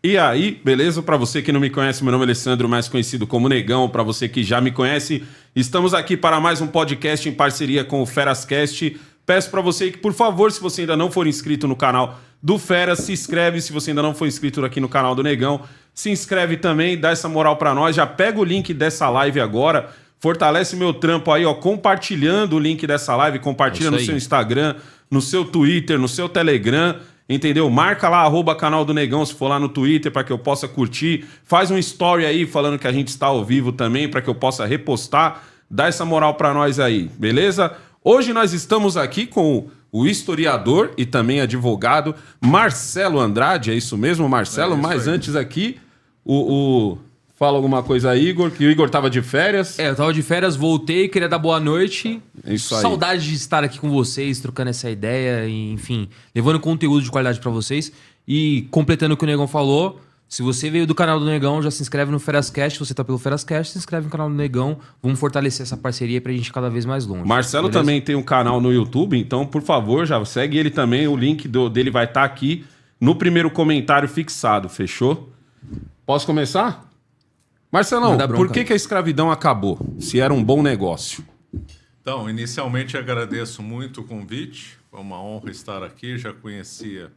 E aí, beleza? Para você que não me conhece, meu nome é Alessandro, mais conhecido como Negão. Para você que já me conhece, estamos aqui para mais um podcast em parceria com o Ferascast. Peço para você que, por favor, se você ainda não for inscrito no canal do Feras, se inscreve. Se você ainda não for inscrito aqui no canal do Negão, se inscreve também, dá essa moral para nós. Já pega o link dessa live agora, fortalece meu trampo aí, ó, compartilhando o link dessa live, compartilha no seu Instagram, no seu Twitter, no seu Telegram, entendeu? Marca lá, @canal do Negão, se for lá no Twitter, para que eu possa curtir. Faz um story aí falando que a gente está ao vivo também, para que eu possa repostar. Dá essa moral para nós aí, beleza? Hoje nós estamos aqui com o historiador e também advogado Marcelo Andrade, é isso mesmo, Marcelo? É isso. Mas aí, antes aqui, fala alguma coisa aí, Igor, que o Igor tava de férias. Eu tava de férias, voltei, queria dar boa noite. É isso aí. Saudade de estar aqui com vocês, trocando essa ideia, e, enfim, levando conteúdo de qualidade pra vocês. E completando o que o Negão falou, se você veio do canal do Negão, já se inscreve no Ferascast. Se você tá pelo Ferascast, se inscreve no canal do Negão. Vamos fortalecer essa parceria pra gente ir cada vez mais longe. Marcelo beleza? Também tem um canal no YouTube, então, por favor, já segue ele também. O link dele vai estar aqui no primeiro comentário fixado, fechou? Posso começar? Marcelão, por que a escravidão acabou, se era um bom negócio? Então, inicialmente agradeço muito o convite. Foi uma honra estar aqui. Já conhecia...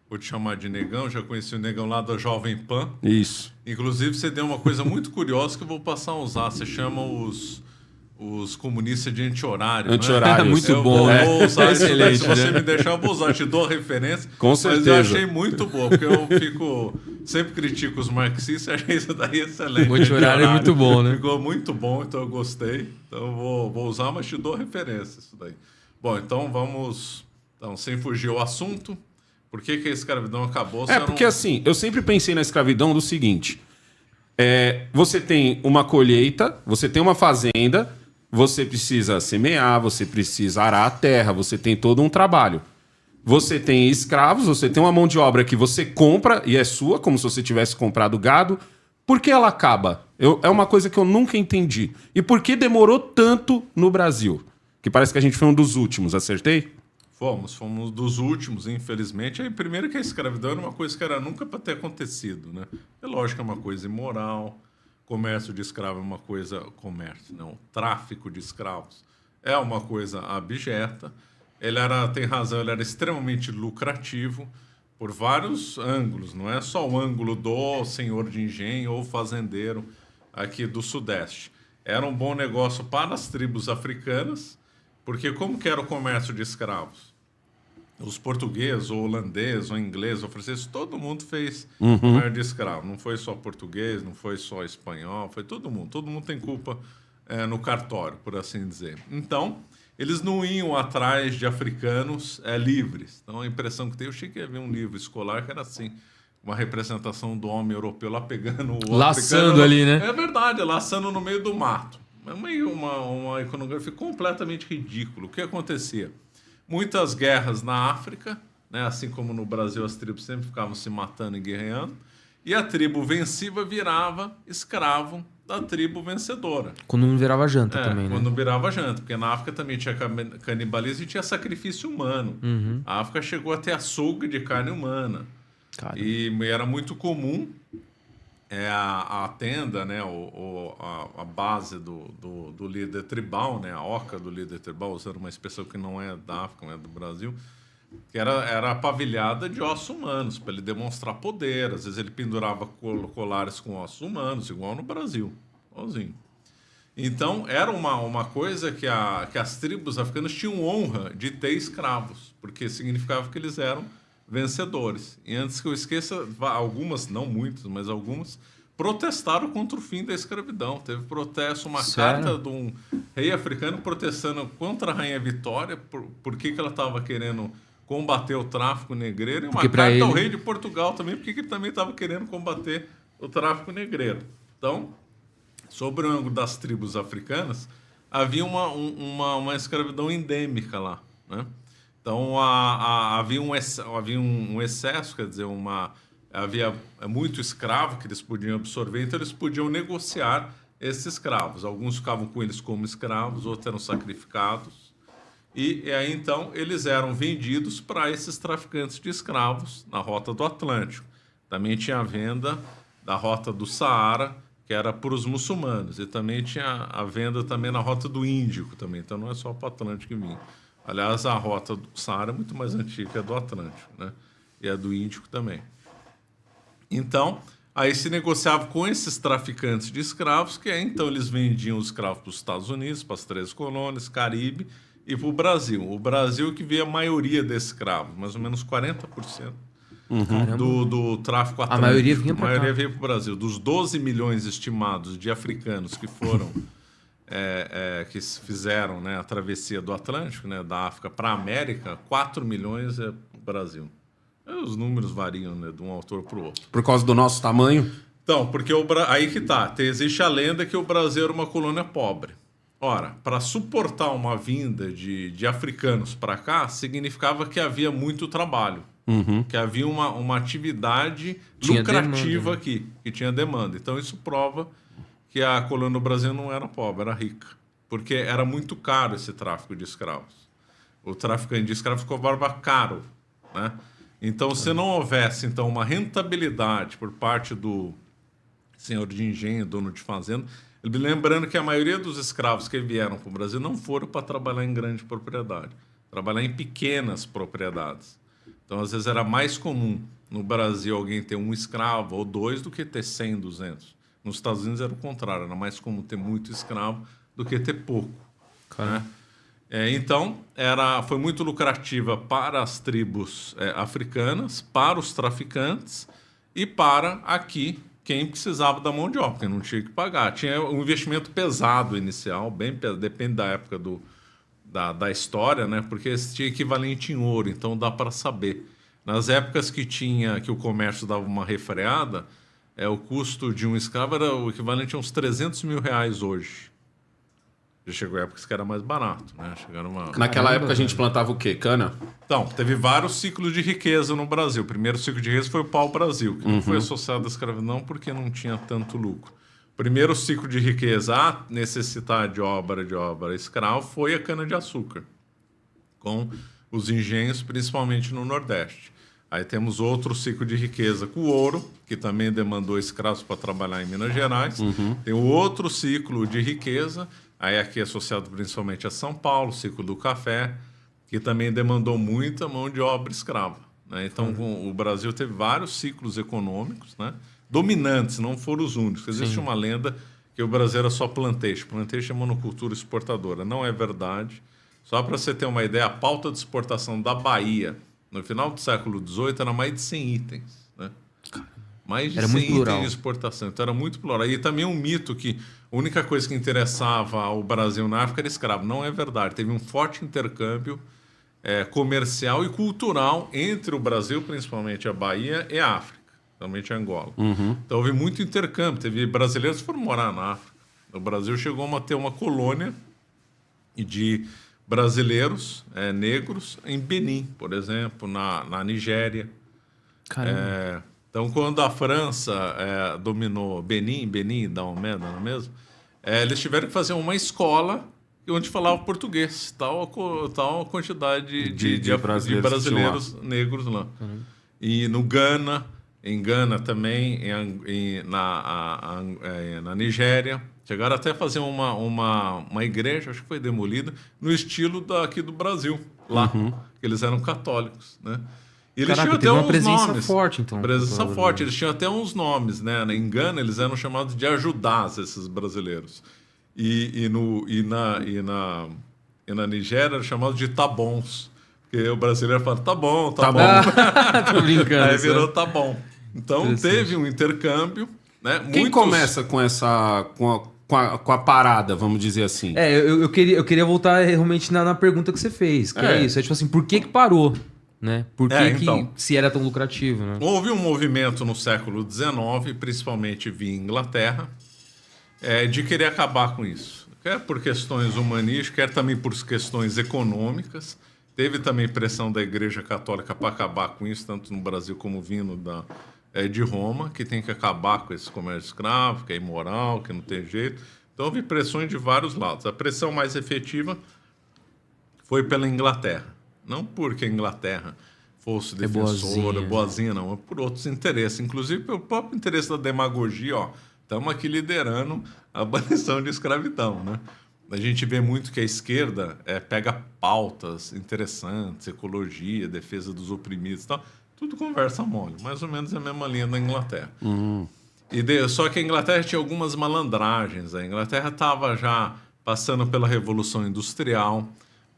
Vou te chamar de Negão, já conheci o Negão lá da Jovem Pan. Isso. Inclusive, você deu uma coisa muito curiosa que eu vou passar a usar. Você chama os comunistas de anti-horário. Anti-horário. Né? Muito eu bom, né? Vou usar isso daí. Se você né? me deixar, eu vou usar. Te dou a referência. Com certeza. Mas eu achei muito boa, porque eu sempre critico os marxistas e achei isso daí excelente. O anti-horário é muito bom, né? Ficou muito bom, então eu gostei. Então eu vou usar, mas te dou a referência isso daí. Bom, então vamos... Então, sem fugir ao assunto... Por que a escravidão acabou? Porque assim, eu sempre pensei na escravidão do seguinte. Você tem uma colheita, você tem uma fazenda, você precisa semear, você precisa arar a terra, você tem todo um trabalho. Você tem escravos, você tem uma mão de obra que você compra e é sua, como se você tivesse comprado gado. Por que ela acaba? É uma coisa que eu nunca entendi. E por que demorou tanto no Brasil? Que parece que a gente foi um dos últimos, acertei? Fomos dos últimos, infelizmente. Aí, primeiro que a escravidão era uma coisa que era nunca para ter acontecido, né? É lógico que é uma coisa imoral, comércio de escravo é uma coisa... Comércio, não. Tráfico de escravos é uma coisa abjeta. Tem razão, ele era extremamente lucrativo por vários ângulos. Não é só o ângulo do senhor de engenho ou fazendeiro aqui do Sudeste. Era um bom negócio para as tribos africanas, porque como que era o comércio de escravos? Os portugueses, ou holandês, ou inglês, ou francês, todo mundo fez comércio de escravo. Não foi só português, não foi só espanhol, foi todo mundo. Todo mundo tem culpa no cartório, por assim dizer. Então, eles não iam atrás de africanos livres. Então, a impressão que tem, eu cheguei a ver um livro escolar que era assim, uma representação do homem europeu lá pegando o laçando africano, ali, né? É verdade, laçando no meio do mato. É uma iconografia completamente ridícula. O que acontecia? Muitas guerras na África, né? Assim como no Brasil as tribos sempre ficavam se matando e guerreando, e a tribo vencida virava escravo da tribo vencedora. Quando não virava janta também, né? Quando não virava janta, porque na África também tinha canibalismo e tinha sacrifício humano. A África chegou até açougue de carne humana. Caramba. E era muito comum... a tenda, né, a base do líder tribal, né, a oca do líder tribal, usando uma expressão que não é da África, não é do Brasil, que era pavilhada de ossos humanos, para ele demonstrar poder. Às vezes ele pendurava colares com ossos humanos, igual no Brasil, igualzinho. Então, era uma coisa que as tribos africanas tinham honra de ter escravos, porque significava que eles eram vencedores. E antes que eu esqueça, algumas, não muitas, mas algumas, protestaram contra o fim da escravidão. Teve protesto, uma carta de um rei africano protestando contra a Rainha Vitória, por que ela estava querendo combater o tráfico negreiro, e uma carta ao rei de Portugal também, porque ele também estava querendo combater o tráfico negreiro. Então, sobre o ângulo das tribos africanas, havia uma escravidão endêmica lá, né? Então, havia um excesso, quer dizer, havia muito escravo que eles podiam absorver, então eles podiam negociar esses escravos. Alguns ficavam com eles como escravos, outros eram sacrificados. E aí, então, eles eram vendidos para esses traficantes de escravos na Rota do Atlântico. Também tinha a venda da rota do Saara, que era para os muçulmanos. E também tinha a venda também na rota do Índico também. Então não é só para o Atlântico que vinha. Aliás, a rota do Saara é muito mais antiga que a do Atlântico, né? E a do Índico também. Então, aí se negociava com esses traficantes de escravos, que aí, então eles vendiam os escravos para os Estados Unidos, para as 13 colônias, Caribe e para o Brasil. O Brasil que via a maioria desses escravos, mais ou menos 40%. Do tráfico atlântico. A maioria vinha para cá. A maioria veio para o Brasil. Dos 12 milhões estimados de africanos que foram, que fizeram, né, a travessia do Atlântico, né, da África para a América, 4 milhões é o Brasil. Os números variam, né, de um autor para o outro. Por causa do nosso tamanho? Então, porque aí que tá. Existe a lenda que o Brasil era uma colônia pobre. Ora, para suportar uma vinda de africanos para cá, significava que havia muito trabalho. Que havia uma atividade lucrativa aqui, que tinha demanda. Então, isso prova que a colônia do Brasil não era pobre, era rica. Porque era muito caro esse tráfico de escravos. O traficante de escravos cobrava caro, né? Então, se não houvesse então, uma rentabilidade por parte do senhor de engenho, dono de fazenda, lembrando que a maioria dos escravos que vieram para o Brasil não foram para trabalhar em grande propriedade, trabalhar em pequenas propriedades. Então, às vezes, era mais comum no Brasil alguém ter um escravo ou dois do que ter 100, 200. Nos Estados Unidos era o contrário, era mais comum ter muito escravo do que ter pouco. Né? Então, foi muito lucrativa para as tribos africanas, para os traficantes e para aqui quem precisava da mão de obra, porque não tinha que pagar. Tinha um investimento pesado inicial, depende da época da história, né? Porque tinha equivalente em ouro, então dá para saber. Nas épocas que o comércio dava uma refreada, o custo de um escravo era o equivalente a uns 300 mil reais hoje. Já chegou épocas que era mais barato, né? Naquela época a gente plantava o quê? Cana? Então, teve vários ciclos de riqueza no Brasil. O primeiro ciclo de riqueza foi o pau-brasil, que não foi associado à escravidão porque não tinha tanto lucro. O primeiro ciclo de riqueza a necessitar de obra escravo foi a cana-de-açúcar, com os engenhos, principalmente no Nordeste. Aí temos outro ciclo de riqueza com o ouro, que também demandou escravos para trabalhar em Minas Gerais. Tem o outro ciclo de riqueza, aí aqui associado principalmente a São Paulo, o ciclo do café, que também demandou muita mão de obra escrava. Né? Então, o Brasil teve vários ciclos econômicos, né? Dominantes, não foram os únicos. Existe uma lenda que o Brasil era só plantation. Plantation é monocultura exportadora. Não é verdade. Só para você ter uma ideia, a pauta de exportação da Bahia, no final do século XVIII, era mais de 100 itens. Né? Mais de 100 itens de exportação. Então, era muito plural. E também um mito que a única coisa que interessava ao Brasil na África era escravo. Não é verdade. Teve um forte intercâmbio comercial e cultural entre o Brasil, principalmente a Bahia, e a África. Principalmente Angola. Então, houve muito intercâmbio. Teve brasileiros que foram morar na África. O Brasil chegou a ter uma colônia de brasileiros negros em Benin, por exemplo, na Nigéria. Então, quando a França dominou Benin, Dahomey, não é mesmo? Eles tiveram que fazer uma escola onde falava português, tal quantidade de brasileiros negros lá. E no Ghana, em Ghana também, na Nigéria, chegaram até a fazer uma igreja, acho que foi demolida, no estilo daqui do Brasil, lá, que eles eram católicos, né? E eles tinham até uns nomes. Forte, então. Presença forte. Eles tinham até uns nomes, né? Em Gana, eles eram chamados de ajudás, esses brasileiros. E na Nigéria, eram chamados de tabons. Porque o brasileiro fala, tá bom. Tô brincando. Aí virou tá bom. Então, teve um intercâmbio. Né? Quem começa com a parada, vamos dizer assim? Eu queria voltar realmente na pergunta que você fez. Que é isso. É tipo assim, por que parou? Né? Por que se era tão lucrativo? Né? Houve um movimento no século XIX, principalmente via Inglaterra, de querer acabar com isso. Quer por questões humanísticas, quer também por questões econômicas. Teve também pressão da Igreja Católica para acabar com isso, tanto no Brasil como vindo de Roma, que tem que acabar com esse comércio escravo, que é imoral, que não tem jeito. Então houve pressões de vários lados. A pressão mais efetiva foi pela Inglaterra. Não porque a Inglaterra fosse defensora, boazinha não, é por outros interesses, inclusive pelo próprio interesse da demagogia, ó. Estamos aqui liderando a abolição de escravidão, né? A gente vê muito que a esquerda pega pautas interessantes, ecologia, defesa dos oprimidos e tal, tudo conversa mole, mais ou menos a mesma linha da Inglaterra. Só que a Inglaterra tinha algumas malandragens, a Inglaterra estava já passando pela Revolução Industrial.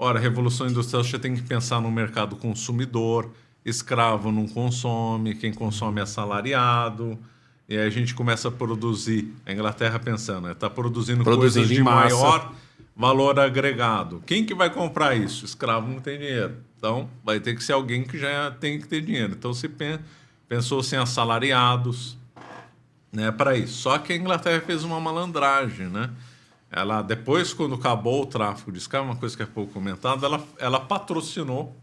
Ora, a Revolução Industrial você tem que pensar no mercado consumidor, escravo não consome, quem consome é assalariado. E aí a gente começa a produzir, a Inglaterra pensando, está produzindo coisas de maior valor agregado. Quem que vai comprar isso? Escravo não tem dinheiro. Então, vai ter que ser alguém que já tem que ter dinheiro. Então, se pensou-se em assalariados, né, para isso. Só que a Inglaterra fez uma malandragem, né? Ela, depois, quando acabou o tráfico de escravos, uma coisa que é pouco comentada, ela patrocinou,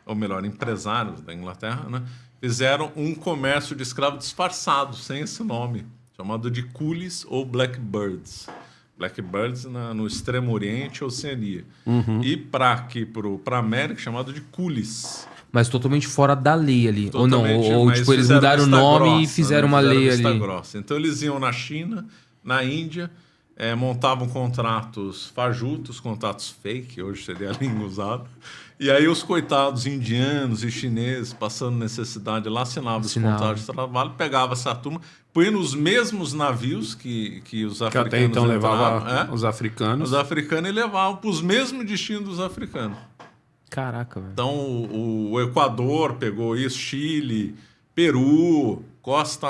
ou melhor, empresários da Inglaterra, né, fizeram um comércio de escravos disfarçado, sem esse nome, chamado de coolies ou blackbirds. Blackbirds no Extremo Oriente e Oceania. E para a América, chamado de coolies. Mas totalmente fora da lei ali. Totalmente, ou tipo, eles mudaram o nome grossa, e fizeram uma lei ali. Grossa. Então eles iam na China, na Índia, montavam contratos fajutos, contratos fake, hoje seria a língua usada. E aí os coitados indianos e chineses, passando necessidade lá, assinavam os contratos de trabalho, pegava essa turma, põe nos mesmos navios que os africanos que até então levavam os africanos. Os africanos e levavam para os mesmos destinos dos africanos. Caraca, velho. Então o Equador pegou isso, Chile, Peru, costa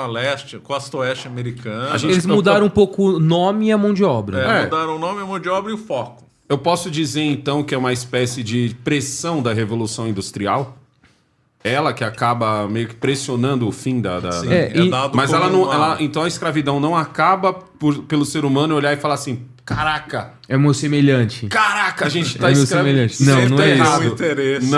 oeste americana. Eles mudaram um pouco o nome e a mão de obra. Mudaram o nome, a mão de obra e o foco. Eu posso dizer, então, que é uma espécie de pressão da Revolução Industrial? Ela que acaba meio que pressionando o fim da... Sim, dado mas ela não... Então a escravidão não acaba pelo ser humano olhar e falar assim, caraca... É meu semelhante. Caraca, a gente tá escravizando. Não é errado. Um interesse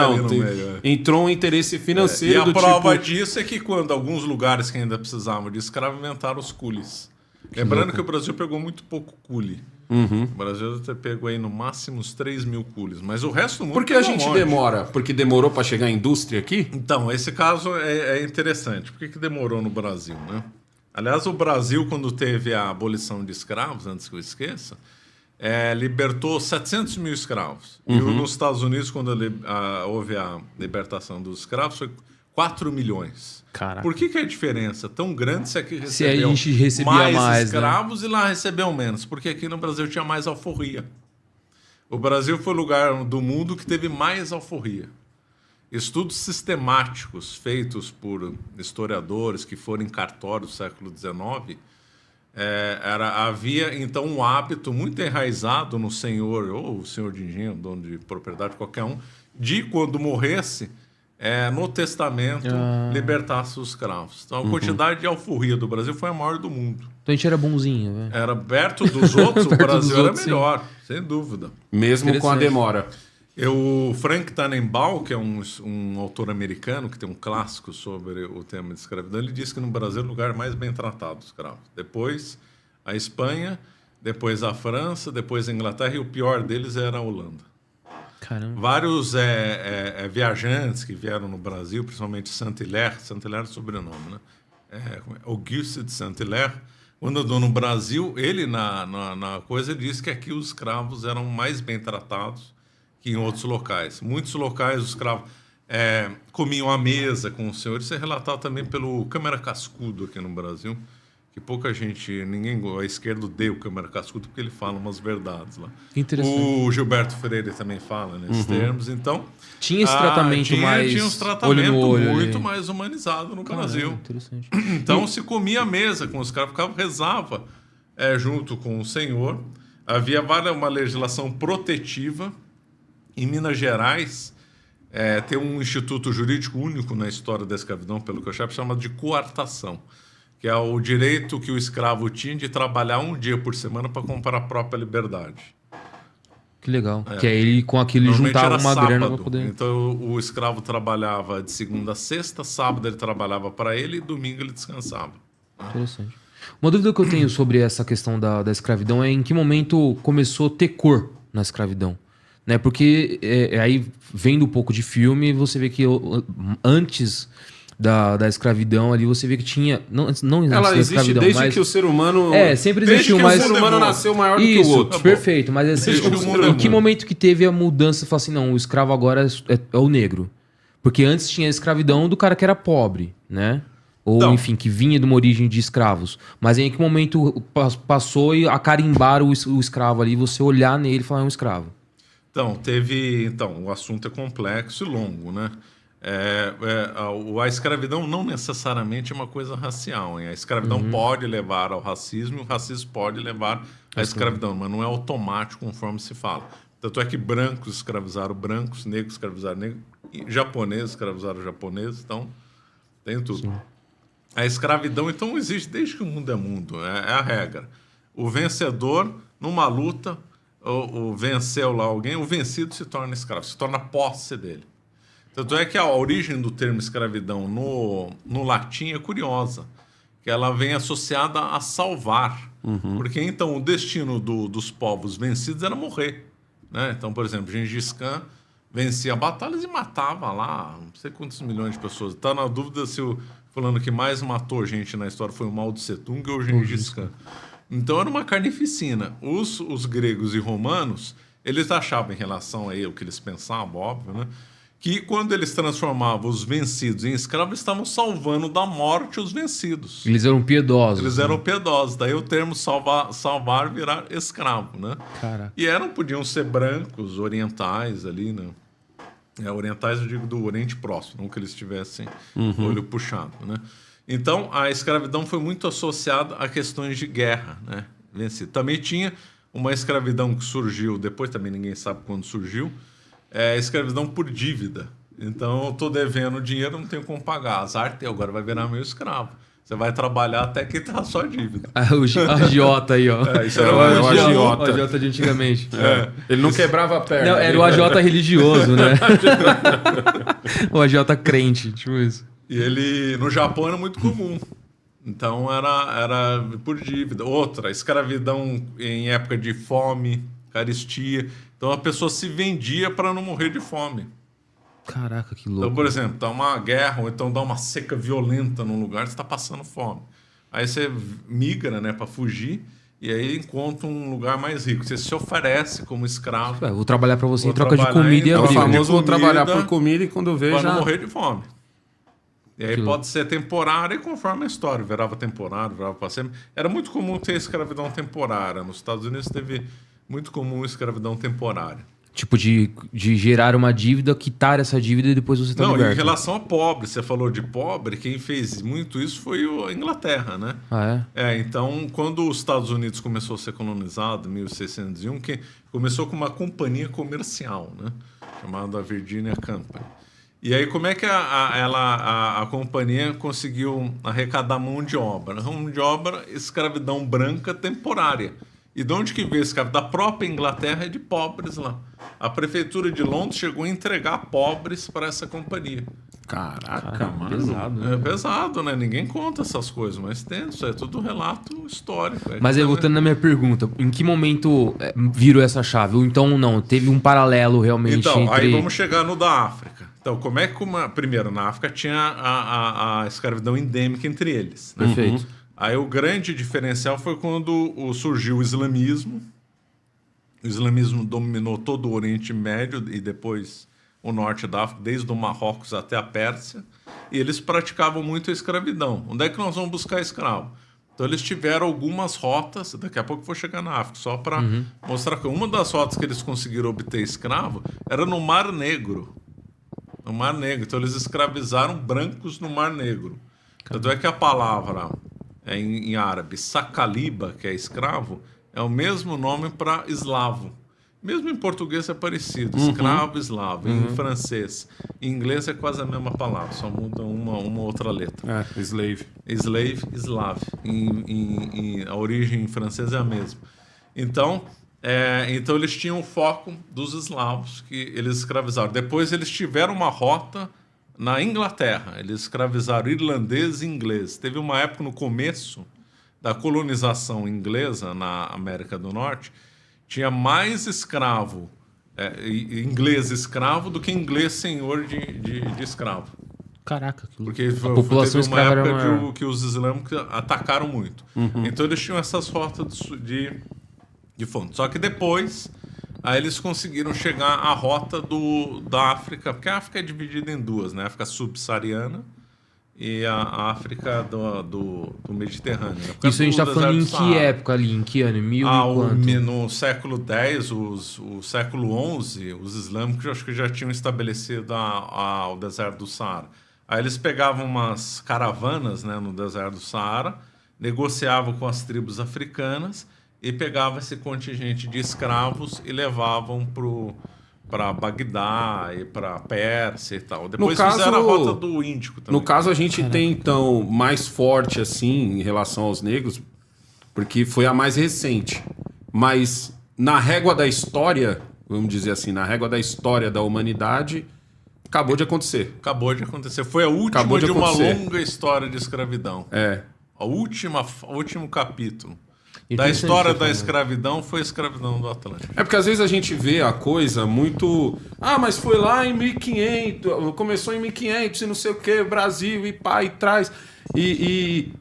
entrou um interesse financeiro e a prova disso é que quando alguns lugares que ainda precisavam de escravo inventaram os coolies. Lembrando que o Brasil pegou muito pouco coolie. O Brasil pegou aí no máximo uns 3 mil coolies, mas o resto do mundo... Por que a gente demora? Porque demorou para chegar à indústria aqui? Então, esse caso é interessante. Por que demorou no Brasil, né? Aliás, o Brasil, quando teve a abolição de escravos, antes que eu esqueça, libertou 700 mil escravos. E nos Estados Unidos, quando houve a libertação dos escravos, foi 4 milhões. Caraca. Por que a diferença tão grande se aqui se a gente recebia mais escravos, né? E lá recebeu menos? Porque aqui no Brasil tinha mais alforria. O Brasil foi o lugar do mundo que teve mais alforria. Estudos sistemáticos feitos por historiadores que foram em cartórios do século XIX, havia então um hábito muito enraizado no senhor, ou o senhor de engenho, dono de propriedade, qualquer um, de quando morresse, no testamento, libertasse os escravos. Então, a quantidade de alforria do Brasil foi a maior do mundo. Então, a gente era bonzinho, né? Era perto dos outros, o Brasil era melhor, sem dúvida. Mesmo com a demora. O Frank Tannenbaum, que é um autor americano, que tem um clássico sobre o tema de escravidão, ele disse que no Brasil é o lugar mais bem tratado dos escravos. Depois, a Espanha, depois a França, depois a Inglaterra, e o pior deles era a Holanda. Caramba. Vários viajantes que vieram no Brasil, principalmente Saint-Hilaire é o sobrenome, né? Auguste de Saint-Hilaire, quando andou no Brasil, ele na coisa disse que aqui os escravos eram mais bem tratados que em outros locais. Muitos locais os escravos comiam à mesa com os senhores. Isso é relatado também pelo Câmara Cascudo aqui no Brasil, que pouca gente, a esquerda odeia o Câmara Cascudo porque ele fala umas verdades lá. Interessante. O Gilberto Freire também fala nesses termos. Então, tinha esse tratamento mais tinha um tratamento olho no olho, muito mais humanizado no Brasil. Interessante. Então, se comia à mesa com os caras, rezava junto com o senhor. Havia uma legislação protetiva. Em Minas Gerais, tem um instituto jurídico único na história da escravidão, pelo que eu chamo, chamado de coartação, que é o direito que o escravo tinha de trabalhar um dia por semana para comprar a própria liberdade. Que legal. Que aí ele, com aquilo, ele juntava uma grana para poder... Então, o escravo trabalhava de segunda a sexta, sábado ele trabalhava para ele e domingo ele descansava. Interessante. Uma dúvida que eu tenho sobre essa questão da escravidão é em que momento começou a ter cor na escravidão? né? Porque aí, vendo um pouco de filme, você vê que antes da escravidão ali, você vê que tinha... Não antes Ela da existe escravidão, desde mas... que o ser humano... sempre Desde existiu, que mas... o ser humano nasceu maior do que Isso, o outro. perfeito. Mas assim, Desde que o mundo é em que mundo. momento que teve a mudança? Você fala assim, não, o escravo agora é o negro. Porque antes tinha a escravidão do cara que era pobre, né? Ou, Não. enfim, que vinha de uma origem de escravos. Mas em que momento passou a carimbar o escravo ali, você olhar nele e falar, é um escravo? Então, o assunto é complexo e longo, né? A escravidão não necessariamente é uma coisa racial, hein? A escravidão pode levar ao racismo e o racismo pode levar à escravidão, mas não é automático conforme se fala. Tanto é que brancos escravizaram brancos, negros escravizaram negros, japoneses escravizaram japoneses, então tem tudo. Sim. A escravidão, então, existe desde que o mundo é mundo, é a regra. O vencedor, numa luta, o venceu lá alguém, o vencido se torna escravo, se torna posse dele. Tanto é que a origem do termo escravidão no latim é curiosa, que ela vem associada a salvar. Porque então o destino dos povos vencidos era morrer, né? Então, por exemplo, Gengis Khan vencia batalhas e matava lá não sei quantos milhões de pessoas. Está na dúvida se o fulano que mais matou gente na história foi o Mao Tse Tung ou o Gengis Khan. Então era uma carnificina. Os gregos e romanos, eles achavam em relação a ele, o que eles pensavam, óbvio, né? Que quando eles transformavam os vencidos em escravos, eles estavam salvando da morte os vencidos. Eles eram piedosos. Eles eram piedosos. Daí o termo salvar virar escravo, né? Caraca. E podiam ser brancos, orientais ali, né? Orientais, eu digo do Oriente Próximo, não que eles tivessem o olho puxado, né? Então, a escravidão foi muito associada a questões de guerra, né? Vencido. Também tinha uma escravidão que surgiu, depois também ninguém sabe quando surgiu, escravidão por dívida. Então, eu estou devendo dinheiro, não tenho como pagar. Azar teu, agora vai virar meu escravo. Você vai trabalhar até quitar a sua dívida. O agiota aí, ó. Isso era o agiota. O agiota de antigamente. Ele não quebrava a perna. Não, era o agiota religioso, né? O agiota crente, tipo isso. E ele, no Japão, era muito comum. Então, era por dívida. Outra, escravidão em época de fome, carestia. Então, a pessoa se vendia para não morrer de fome. Caraca, que louco. Então, por exemplo, dá uma guerra ou então dá uma seca violenta num lugar, você está passando fome. Aí você migra, né, para fugir e aí encontra um lugar mais rico. Você se oferece como escravo. Vou trabalhar para você em troca de comida e É o abrigo. famoso vou trabalhar por comida e quando eu vejo para não morrer de fome. E aí Que pode ser temporário e conforme a história. Virava temporário, virava para sempre. Era muito comum ter escravidão temporária. Nos Estados Unidos teve muito comum escravidão temporária. Tipo, de gerar uma dívida, quitar essa dívida e depois você tá Não, liberto. em relação a pobre, você falou de pobre, quem fez muito isso foi a Inglaterra, né? Ah, é? Então, quando os Estados Unidos começou a ser colonizado, em 1601, que começou com uma companhia comercial, né? Chamada Virginia Company. E aí, como é que a companhia conseguiu arrecadar mão de obra? Mão de obra, escravidão branca temporária. E de onde que veio esse cara? Da própria Inglaterra e de pobres lá. A prefeitura de Londres chegou a entregar pobres para essa companhia. Caraca, mano. Pesado, né? É pesado, né? Ninguém conta essas coisas, mas tem, isso é tudo relato histórico. Mas aí, voltando na minha pergunta, em que momento virou essa chave? Ou então não, teve um paralelo realmente então, entre... aí vamos chegar no da África. Então, como é que primeiro, na África tinha a escravidão endêmica entre eles. Né? Perfeito. Aí o grande diferencial foi quando surgiu o islamismo. O islamismo dominou todo o Oriente Médio e depois o norte da África, desde o Marrocos até a Pérsia. E eles praticavam muito a escravidão. Onde é que nós vamos buscar escravo? Então eles tiveram algumas rotas, daqui a pouco eu vou chegar na África, só para mostrar que uma das rotas que eles conseguiram obter escravo era no Mar Negro. No Mar Negro. Então eles escravizaram brancos no Mar Negro. Tanto é que a palavra... em árabe, sakaliba, que é escravo, é o mesmo nome para eslavo. Mesmo em português é parecido, escravo, eslavo. Em francês, em inglês é quase a mesma palavra, só muda uma outra letra. Slave. Slave, slave. A origem em francês é a mesma. Então eles tinham o foco dos eslavos, que eles escravizaram. Depois eles tiveram uma rota na Inglaterra, eles escravizaram irlandês e inglês. Teve uma época no começo da colonização inglesa na América do Norte, tinha mais escravo inglês escravo do que inglês senhor de escravo. Caraca. Porque a população teve uma escrava época era maior. que os islâmicos atacaram muito. Então eles tinham essas rotas de fonte. Só que depois, aí eles conseguiram chegar à rota da África, porque a África é dividida em duas, né? A África subsaariana e a África do Mediterrâneo. Isso a gente tá falando em que época ali? Em que ano? No século X, o século XI, os islâmicos acho que já tinham estabelecido o deserto do Saara. Aí eles pegavam umas caravanas, né, no deserto do Saara, negociavam com as tribos africanas e pegavam esse contingente de escravos e levavam para Bagdá e para Pérsia e tal. Depois fizeram a rota do Índico também. No caso, a gente tem, então, mais forte, assim, em relação aos negros, porque foi a mais recente. Mas na régua da história, vamos dizer assim, na régua da história da humanidade, acabou de acontecer. Acabou de acontecer. Foi a última de uma longa história de escravidão. O último capítulo. Da história da escravidão foi a escravidão do Atlântico. É porque às vezes a gente vê a coisa muito... mas foi lá em 1500, começou em 1500 e não sei o que, Brasil e pá, e traz...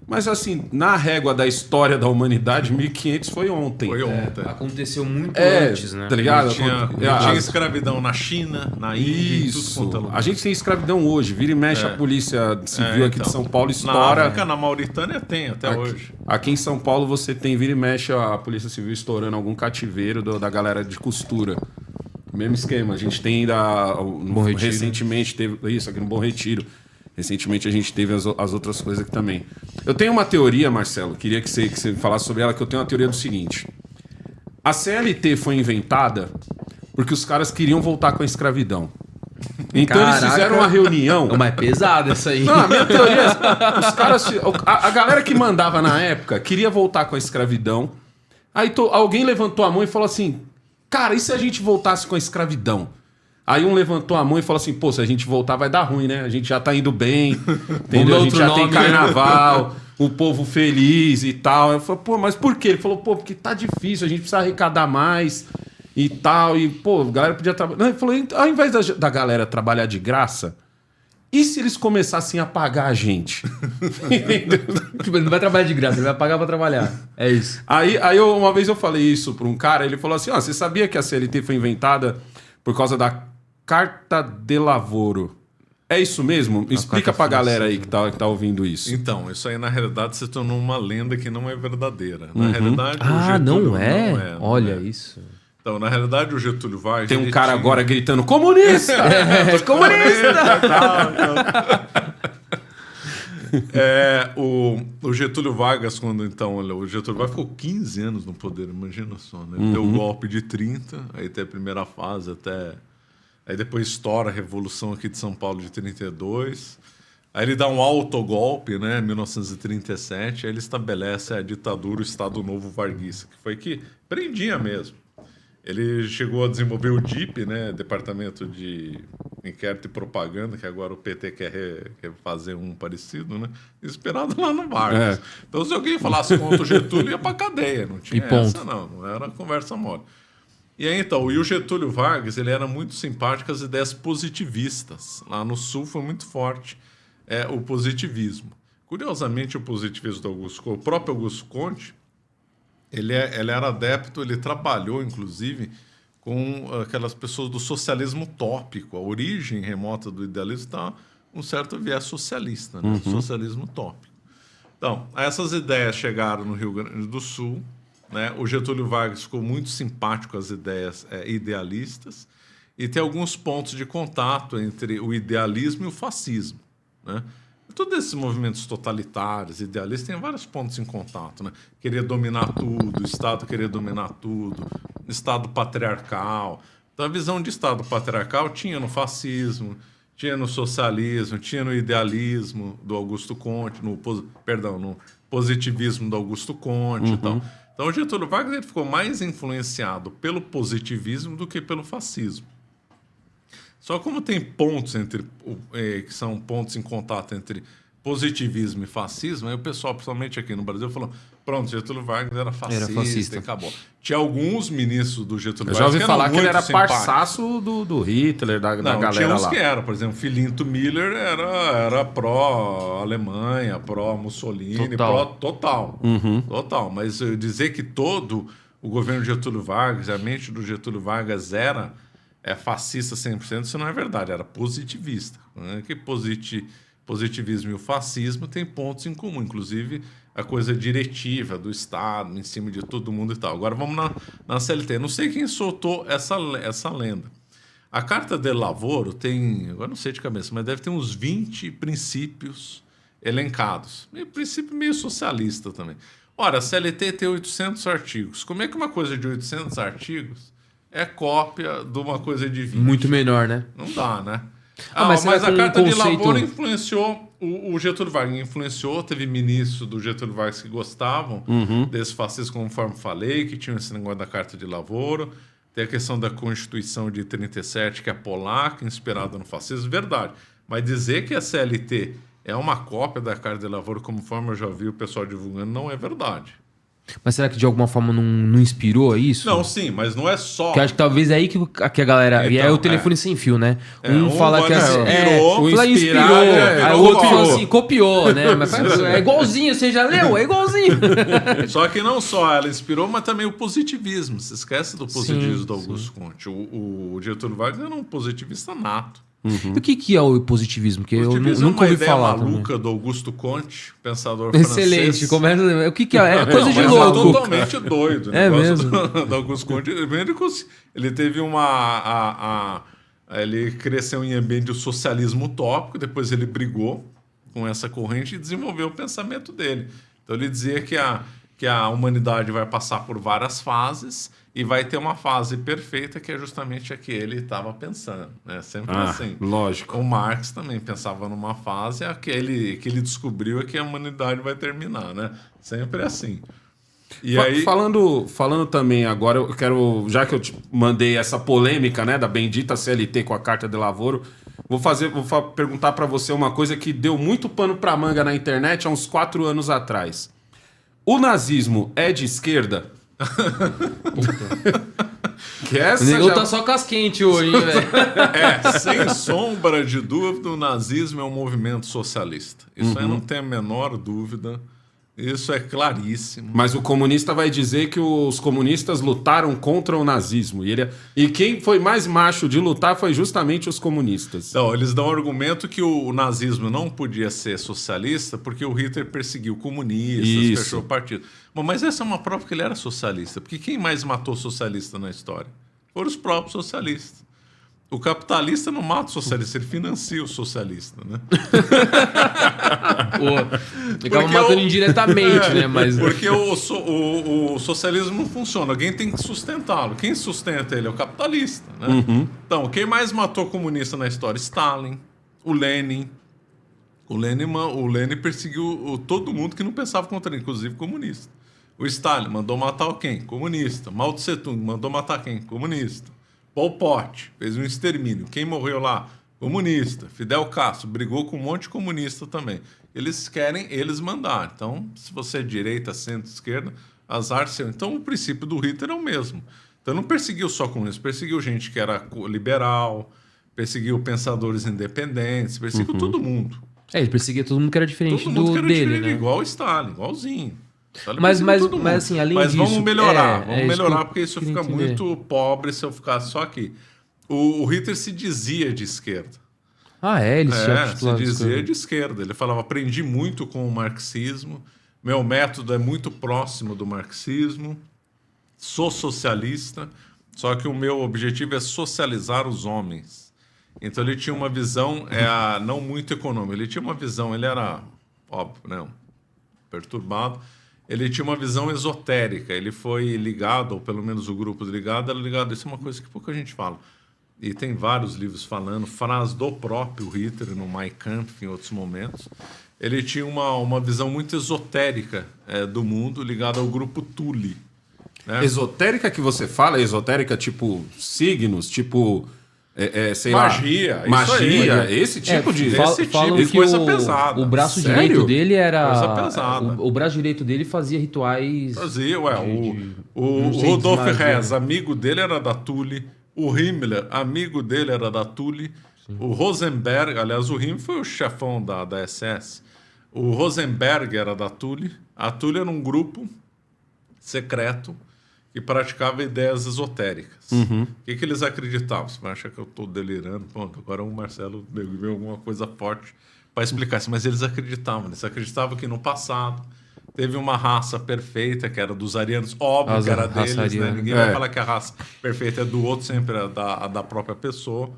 Mas assim, na régua da história da humanidade, 1500 foi ontem. Foi ontem. Aconteceu muito antes, né? Tá ligado? Tinha escravidão na China, na Índia, Isso. tudo quanto é lugar. A gente tem escravidão hoje. Vira e mexe a polícia civil aqui de São Paulo estoura. Na África, na Mauritânia tem até hoje. Aqui em São Paulo você tem vira e mexe a polícia civil estourando algum cativeiro da galera de costura. Mesmo esquema. A gente tem recentemente teve isso aqui no Bom Retiro. Recentemente a gente teve as outras coisas aqui também. Eu tenho uma teoria, Marcelo, queria que você falasse sobre ela, que eu tenho uma teoria do seguinte. A CLT foi inventada porque os caras queriam voltar com a escravidão. Então eles fizeram uma reunião... Mas é pesado essa aí. Não, a minha teoria é... Os caras, a galera que mandava na época queria voltar com a escravidão. Aí alguém levantou a mão e falou assim... Cara, e se a gente voltasse com a escravidão? Aí um levantou a mão e falou assim, pô, se a gente voltar vai dar ruim, né? A gente já tá indo bem, entendeu? A gente já tem carnaval, o povo feliz e tal. Eu falei, pô, mas por quê? Ele falou, pô, porque tá difícil, a gente precisa arrecadar mais e tal. E, pô, a galera podia trabalhar... Ele falou, ao invés da galera trabalhar de graça, e se eles começassem a pagar a gente? Tipo, ele não vai trabalhar de graça, ele vai pagar pra trabalhar. É isso. Aí uma vez eu falei isso pra um cara, ele falou assim, você sabia que a CLT foi inventada por causa da Carta de Lavoro? É isso mesmo? Explica pra galera aí que tá ouvindo isso. Então, isso aí na realidade se tornou uma lenda que não é verdadeira. Na realidade, o Getúlio não é? Olha isso. Então, na realidade, o Getúlio Vargas... Tem um cara agora gritando, comunista! Comunista! O Getúlio Vargas, quando então... O Getúlio Vargas ficou 15 anos no poder, imagina só, né? Ele deu o golpe de 30, aí tem a primeira fase até... Aí depois estoura a Revolução aqui de São Paulo de 32. Aí ele dá um autogolpe, né, em 1937. Aí ele estabelece a ditadura, o Estado Novo Varguista, que foi que prendia mesmo. Ele chegou a desenvolver o DIP, né, Departamento de Inquérito e Propaganda, que agora o PT quer fazer um parecido, né, inspirado lá no Vargas. Então, se alguém falasse contra o Getúlio, ia pra cadeia. Não tinha essa, não era conversa mole. E aí, então, o Getúlio Vargas, ele era muito simpático às ideias positivistas. Lá no Sul foi muito forte o positivismo. Curiosamente, o positivismo o próprio Augusto Conte, ele era adepto, ele trabalhou, inclusive, com aquelas pessoas do socialismo utópico. A origem remota do idealismo está um certo viés socialista, né? Socialismo utópico. Então, essas ideias chegaram no Rio Grande do Sul, né? O Getúlio Vargas ficou muito simpático às ideias idealistas e tem alguns pontos de contato entre o idealismo e o fascismo, né? Todos esses movimentos totalitários, idealistas, têm vários pontos em contato, né? Querer dominar tudo, o Estado querer dominar tudo, Estado patriarcal. Então, a visão de Estado patriarcal tinha no fascismo, tinha no socialismo, tinha no idealismo do Augusto Conte, no positivismo do Augusto Conte e tal. Então, o Getúlio Vargas ele ficou mais influenciado pelo positivismo do que pelo fascismo. Só como tem pontos que são pontos em contato entre positivismo e fascismo, aí o pessoal, principalmente aqui no Brasil, falou: pronto, Getúlio Vargas era fascista. E acabou. Tinha alguns ministros do Getúlio Vargas. Eu já ouvi falar que ele era simpáticos. parçaço do Hitler, da galera tinha uns lá. que eram. Por exemplo, Filinto Miller era pró-Alemanha, pró-Mussolini, total. Total. Mas eu dizer que todo o governo de Getúlio Vargas, a mente do Getúlio Vargas era fascista 100%, isso não é verdade. Era positivista. Né? Que positivismo e o fascismo têm pontos em comum, inclusive a coisa diretiva do Estado, em cima de todo mundo e tal. Agora vamos na CLT. Não sei quem soltou essa lenda. A Carta del Lavoro tem, agora não sei de cabeça, mas deve ter uns 20 princípios elencados. Princípio meio socialista também. Ora, a CLT tem 800 artigos. Como é que uma coisa de 800 artigos é cópia de uma coisa de 20? Muito menor, né? Não dá, né? Mas a Carta de Lavoro influenciou o Getúlio Vargas. Influenciou, teve ministros do Getúlio Vargas que gostavam desse fascismo, conforme falei, que tinham esse negócio da Carta de Lavoro. Tem a questão da Constituição de 37, que é polaca, inspirada no fascismo, verdade. Mas dizer que a CLT é uma cópia da Carta de Lavoro, conforme eu já vi o pessoal divulgando, não é verdade. Mas será que de alguma forma não inspirou isso? Não, sim, mas não é só. Porque eu acho que talvez é aí que a galera. Então, e é o telefone sem fio, né? Um fala que inspirou, aí o outro fala assim, copiou, né? Mas é igualzinho, você já leu? É igualzinho. Só que não só ela inspirou, mas também o positivismo. Se esquece do positivismo do Augusto Conte. O Getúlio Vargas era um positivista nato. E o que é o positivismo? Porque eu Positivismo nunca é uma ouvi ideia falar. maluca Também. do Augusto Conte, pensador francês. Excelente. Começa. O que é? É coisa de Mas louco. é totalmente doido. É O mesmo. do Augusto Conte. Ele teve ele cresceu em ambiente do socialismo utópico, depois ele brigou com essa corrente e desenvolveu o pensamento dele. Então ele dizia que a humanidade vai passar por várias fases e vai ter uma fase perfeita, que é justamente a que ele estava pensando. Né? Sempre assim. Lógico. O Marx também pensava numa fase, a que ele descobriu é que a humanidade vai terminar. Né? Sempre assim. E aí... Falando também agora, eu quero, já que eu te mandei essa polêmica, né, da bendita CLT com a Carta de Lavoro, vou perguntar para você uma coisa que deu muito pano para manga na internet há uns 4 anos atrás. O nazismo é de esquerda? Que O negão tá só casquente hoje, hein, velho? Sem sombra de dúvida, o nazismo é um movimento socialista. Isso aí não tem a menor dúvida. Isso é claríssimo. Mas o comunista vai dizer que os comunistas lutaram contra o nazismo. E quem foi mais macho de lutar foi justamente os comunistas. Então, eles dão o argumento que o nazismo não podia ser socialista porque o Hitler perseguiu comunistas, fechou o partido. Bom, mas essa é uma prova que ele era socialista. Porque quem mais matou socialista na história? Foram os próprios socialistas. O capitalista não mata o socialista, ele financia o socialista, né? Ele acaba matando indiretamente, né? Mas... Porque o socialismo não funciona, alguém tem que sustentá-lo. Quem sustenta ele é o capitalista, né? Então, quem mais matou comunista na história? Stalin, o Lenin. O Lenin perseguiu todo mundo que não pensava contra ele, inclusive comunista. O Stalin mandou matar quem? Comunista. Mao Tse Tung mandou matar quem? Comunista. Pol Pot fez um extermínio. Quem morreu lá? Comunista. Fidel Castro brigou com um monte de comunista também. Eles querem eles mandar. Então, se você é direita, centro, esquerda, azar seu. Então, o princípio do Hitler é o mesmo. Então, não perseguiu só comunistas, perseguiu gente que era liberal, perseguiu pensadores independentes, perseguiu todo mundo. Ele perseguia todo mundo que era diferente todo mundo que era dele, diferente, né? igual o Stalin, igualzinho. Mas assim, além disso... Mas vamos melhorar, isso porque isso fica muito pobre se eu ficar só aqui. O Hitler se dizia de esquerda. Ele se dizia de esquerda. Ele falava, aprendi muito com o marxismo, meu método é muito próximo do marxismo, sou socialista, só que o meu objetivo é socializar os homens. Então ele tinha uma visão não muito econômica, ele tinha uma visão, ele era, óbvio, né, perturbado, ele tinha uma visão esotérica, ele foi ligado, ou pelo menos o grupo ligado, era ligado, isso é uma coisa que pouca gente fala. E tem vários livros falando, frases do próprio Hitler, no Mein Kampf, em outros momentos. Ele tinha uma visão muito esotérica do mundo, ligada ao grupo Thule. Né? Esotérica que você fala? Esotérica tipo signos, tipo sei Magia, lá, isso aí. magia, esse tipo de... Falam de que coisa pesada. o braço Sério? direito dele era... Coisa pesada. O braço direito dele fazia rituais... Fazia, o não sei, de Rudolf magia, Hess, amigo dele era da Thule. O Himmler, amigo dele era da Thule. O Rosenberg, aliás, o Himmler foi o chefão da SS. O Rosenberg era da Thule. A Thule era um grupo secreto que praticava ideias esotéricas. O que eles acreditavam? Você vai achar que eu estou delirando? Pronto, agora o Marcelo viu alguma coisa forte para explicar isso. Mas eles acreditavam que no passado teve uma raça perfeita, que era dos arianos. Óbvio que era deles, né? Ninguém vai falar que a raça perfeita é do outro, sempre é da própria pessoa.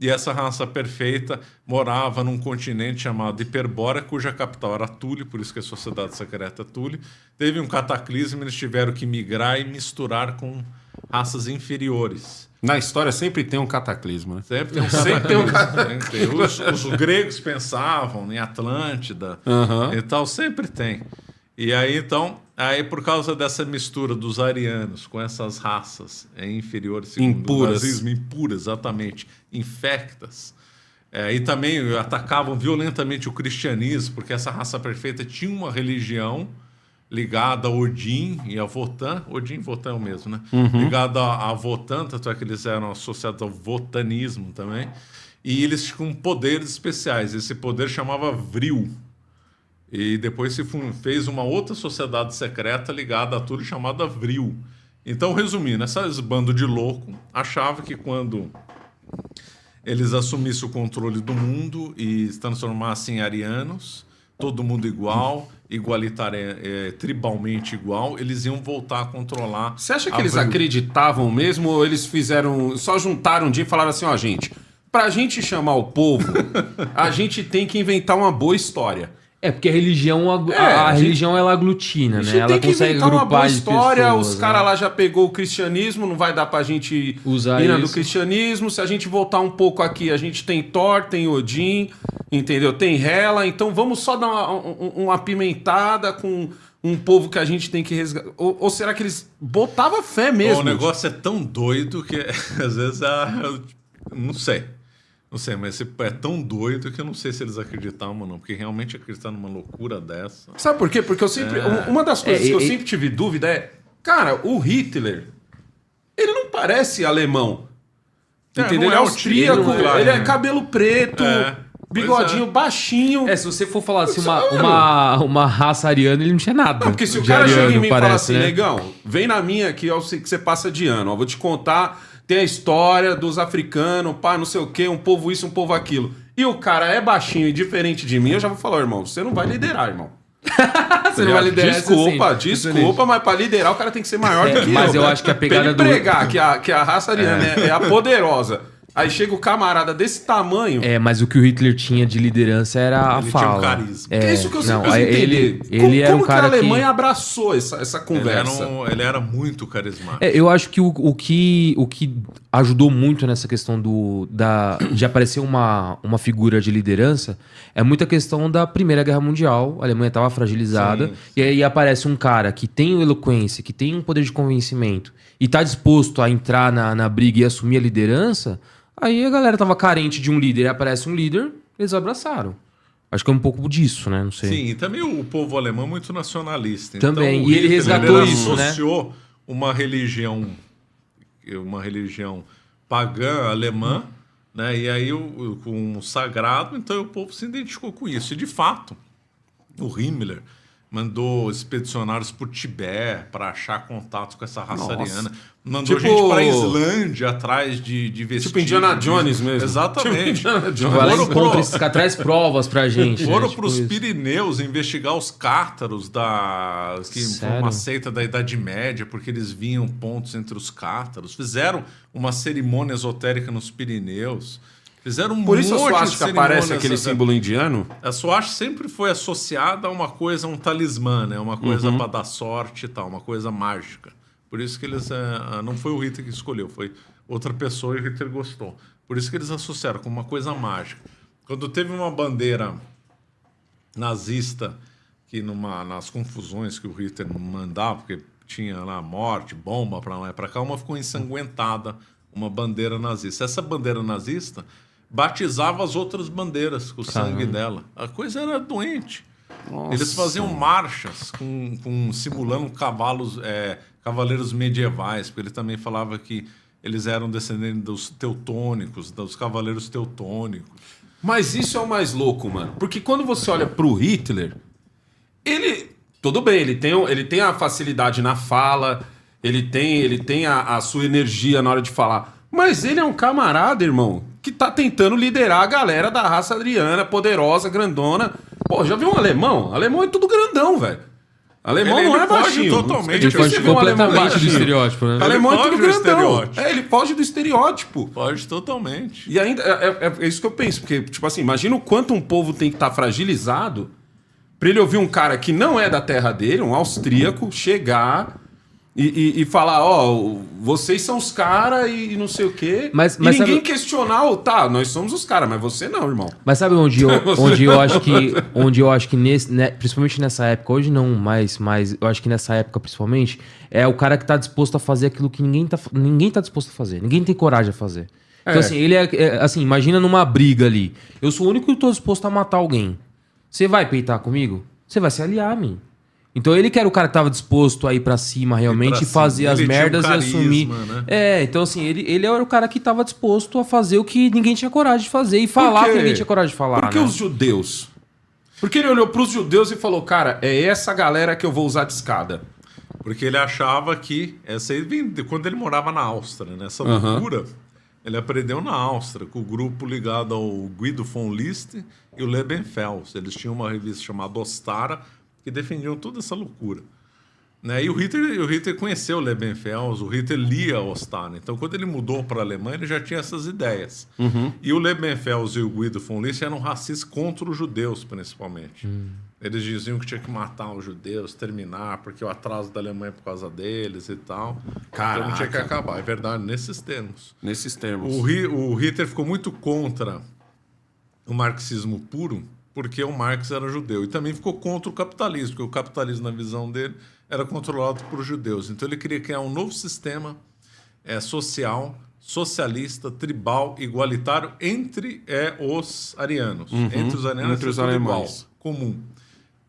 E essa raça perfeita morava num continente chamado Hiperbórea, cuja capital era Thule, por isso que a sociedade secreta é Thule. Teve um cataclismo, eles tiveram que migrar e misturar com raças inferiores. Na história sempre tem um cataclismo, né? Sempre tem um cataclismo. Os gregos pensavam em Atlântida e tal, sempre tem. E aí, então, por causa dessa mistura dos arianos com essas raças inferiores, segundo o nazismo, impuras, exatamente, infectas, e também atacavam violentamente o cristianismo, porque essa raça perfeita tinha uma religião ligada a Odin e a Wotan. Odin e Wotan é o mesmo, né? Ligada a Wotan, tanto é que eles eram associados ao wotanismo também. E eles tinham poderes especiais. Esse poder chamava Vril. E depois se fez uma outra sociedade secreta ligada a tudo chamada Vril. Então, resumindo, esse bando de louco achava que quando eles assumissem o controle do mundo e se transformassem em arianos, todo mundo igual, tribalmente igual, eles iam voltar a controlar. Você acha que eles acreditavam mesmo ou eles só juntaram um dia e falaram assim, gente, pra gente chamar o povo, a gente tem que inventar uma boa história. Porque a religião, a religião ela aglutina, né? Ela consegue agrupar uma boa história, pessoas, os caras lá já pegou o cristianismo, não vai dar pra gente usar ir isso do cristianismo. Se a gente voltar um pouco aqui, a gente tem Thor, tem Odin, entendeu? Tem Hela, então vamos só dar uma apimentada com um povo que a gente tem que resgatar. Ou será que eles botavam fé mesmo? O negócio é tão doido que às vezes não sei. Não sei, mas é tão doido que eu não sei se eles acreditavam ou não. Porque realmente acreditar numa loucura dessa... Sabe por quê? Porque eu sempre... Uma das coisas que eu sempre tive dúvida é... Cara, o Hitler... Ele não parece alemão. Entendeu? Ele é austríaco, ele é cabelo preto, bigodinho baixinho. Se você for falar assim, uma raça ariana, ele não tinha nada. Não, porque se o cara chega em mim e fala assim, negão, vem na minha aqui, eu sei que você passa de ano. Vou te contar... Tem a história dos africanos, não sei o quê, um povo isso, um povo aquilo. E o cara é baixinho e diferente de mim, eu já vou falar, irmão, você não vai liderar, irmão. Você não vai liderar. Desculpa, mas pra liderar o cara tem que ser maior do que eu. Mas eu acho que a pegada pra ele pregar que a raça ariana é a poderosa. Aí chega o camarada desse tamanho. Mas o que o Hitler tinha de liderança era a fala. Tinha um carisma. É isso que eu sempre entendi. Ele era um cara que a Alemanha abraçou essa conversa? Ele era muito carismático. Eu acho que o que ajudou muito nessa questão de aparecer uma figura de liderança é muita questão da Primeira Guerra Mundial. A Alemanha estava fragilizada. Sim. E aí aparece um cara que tem eloquência, que tem um poder de convencimento e está disposto a entrar na briga e assumir a liderança. Aí a galera tava carente de um líder, aparece um líder, eles abraçaram. Acho que é um pouco disso, né? Não sei. Sim, e também o povo alemão é muito nacionalista. Também, então, e ele resgatou isso, né? Associou uma religião pagã alemã, né? E aí com o sagrado, então o povo se identificou com isso. E de fato, o Himmler mandou expedicionários por Tibete para achar contatos com essa raça ariana. Mandou gente para a Islândia atrás de vestígios. Tipo Indiana Jones mesmo. Exatamente. Traz provas pra gente. Foram para os Pirineus investigar os cártaros que foi uma seita da Idade Média, porque eles viam pontos entre os cártaros. Fizeram uma cerimônia esotérica nos Pirineus. Fizeram Por isso a suástica aparece aquele símbolo indiano? A suástica sempre foi associada a uma coisa, um talismã, né? Uma coisa para dar sorte e tal, uma coisa mágica. Por isso que eles... não foi o Hitler que escolheu, foi outra pessoa e o Hitler gostou. Por isso que eles associaram com uma coisa mágica. Quando teve uma bandeira nazista, que nas confusões que o Hitler mandava, porque tinha lá morte, bomba para lá e para cá, uma ficou ensanguentada uma bandeira nazista. Essa bandeira nazista batizava as outras bandeiras com o sangue dela. A coisa era doente. Nossa. Eles faziam marchas simulando cavaleiros medievais, porque ele também falava que eles eram descendentes dos teutônicos, dos cavaleiros teutônicos. Mas isso é o mais louco, mano. Porque quando você olha pro Hitler, ele... Tudo bem, ele tem a facilidade na fala, ele tem a sua energia na hora de falar. Mas ele é um camarada, irmão, que tá tentando liderar a galera da raça ariana, poderosa, grandona. Pô, já viu um alemão? Alemão é tudo grandão, velho. Alemão não é baixinho. Totalmente. Ele foge completamente do estereótipo, né? Alemão é tudo grandão. Ele foge do estereótipo. Foge totalmente. E ainda, é isso que eu penso. Porque, tipo assim, imagina o quanto um povo tem que estar fragilizado pra ele ouvir um cara que não é da terra dele, um austríaco, chegar... E falar, vocês são os caras e não sei o quê. Mas e ninguém sabe... questionar, nós somos os caras, mas você não, irmão. Mas sabe onde eu acho que principalmente nessa época, hoje não, mas eu acho que nessa época principalmente, é o cara que tá disposto a fazer aquilo que ninguém tá disposto a fazer. Ninguém tem coragem a fazer. Então assim, ele assim, imagina numa briga ali. Eu sou o único que tô disposto a matar alguém. Você vai peitar comigo? Você vai se aliar a mim. Então ele que era o cara que tava disposto a ir pra cima realmente e fazer as merdas e assumir. Né? Então assim, ele era o cara que tava disposto a fazer o que ninguém tinha coragem de fazer e falar o que ninguém tinha coragem de falar. Por que os judeus? Porque ele olhou pros judeus e falou, cara, é essa galera que eu vou usar de escada. Porque ele achava que... quando ele morava na Áustria, né? Essa loucura, ele aprendeu na Áustria, com o grupo ligado ao Guido von List e o Lebensfels. Eles tinham uma revista chamada Ostara, que defendiam toda essa loucura. Né? E o Hitler conheceu o Lebensfels, o Hitler lia Ostara. Então, quando ele mudou para a Alemanha, ele já tinha essas ideias. E o Lebensfels e o Guido von List eram racistas contra os judeus, principalmente. Eles diziam que tinha que matar os judeus, terminar, porque o atraso da Alemanha é por causa deles e tal. Caraca. Então, tinha que acabar. É verdade, nesses termos. Nesses termos. O Hitler ficou muito contra o marxismo puro, porque o Marx era judeu. E também ficou contra o capitalismo, porque o capitalismo, na visão dele, era controlado por judeus. Então ele queria criar um novo sistema social, socialista, tribal, igualitário entre os arianos. Entre os arianos, entre os alemães. Igual, comum.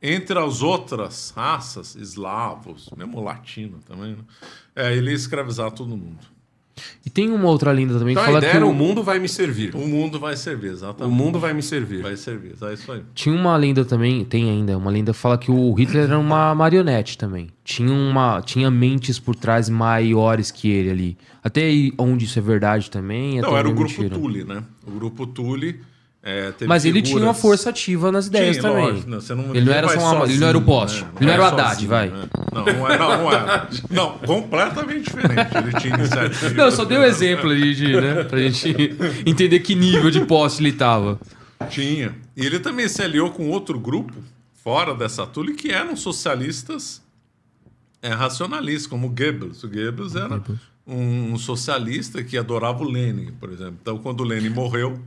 Entre as outras raças, eslavos, mesmo latino também, né? Ele ia escravizar todo mundo. E tem uma outra lenda também então que fala que o mundo vai me servir. O mundo vai servir, exatamente. O mundo vai me servir. Vai servir, é isso aí. Tinha uma lenda também, tem ainda, uma lenda que fala que o Hitler era uma marionete também. Tinha mentes por trás maiores que ele ali. Até aí, onde isso é verdade também. Não, era o grupo Thule, né? O grupo Thule... Mas ele tinha uma força ativa nas ideias também. Lógico, ele não era só ele não era o poste. Ele não era o Haddad, vai. Né? Não era. Não, completamente diferente. Ele tinha iniciativa. Não, eu só dei um exemplo ali né, pra gente entender que nível de poste ele tava. Tinha. E ele também se aliou com outro grupo, fora dessa Thule, que eram socialistas racionalistas, como o Goebbels. O Goebbels era um socialista que adorava o Lenin, por exemplo. Então, quando o Lenin morreu,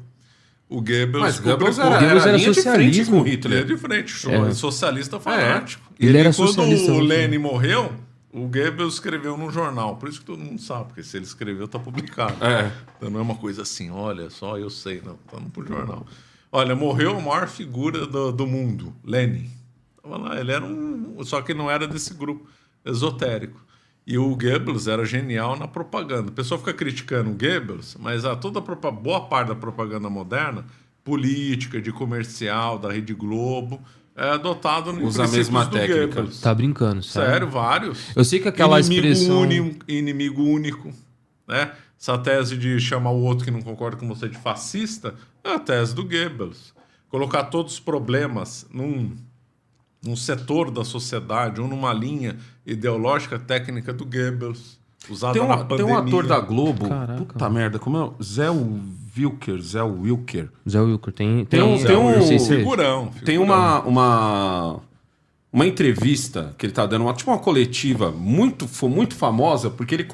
o Goebbels era socialismo com Hitler. Linha de frente, socialista fanático. Ele era quando socialista. O Lenin morreu, o Goebbels escreveu num jornal. Por isso que todo mundo sabe, porque se ele escreveu, tá publicado. Então não é uma coisa assim, olha só, eu sei, não. Tá no jornal. Olha, morreu a maior figura do mundo, Lenin. Tava lá, ele era só que não era desse grupo esotérico. E o Goebbels era genial na propaganda. O pessoal fica criticando o Goebbels, mas boa parte da propaganda moderna, política, de comercial, da Rede Globo, é adotado no usa a mesma técnica. Goebbels. Tá brincando, sério, vários. Eu sei que aquela expressão... Inimigo único, né? Essa tese de chamar o outro que não concorda com você de fascista é a tese do Goebbels. Colocar todos os problemas num setor da sociedade ou numa linha ideológica técnica do Goebbels, usada na pandemia. Tem um ator da Globo, puta merda, como é? Zé Wilker. Figurão. Tem uma entrevista que ele tá dando, tipo uma coletiva muito famosa, porque ele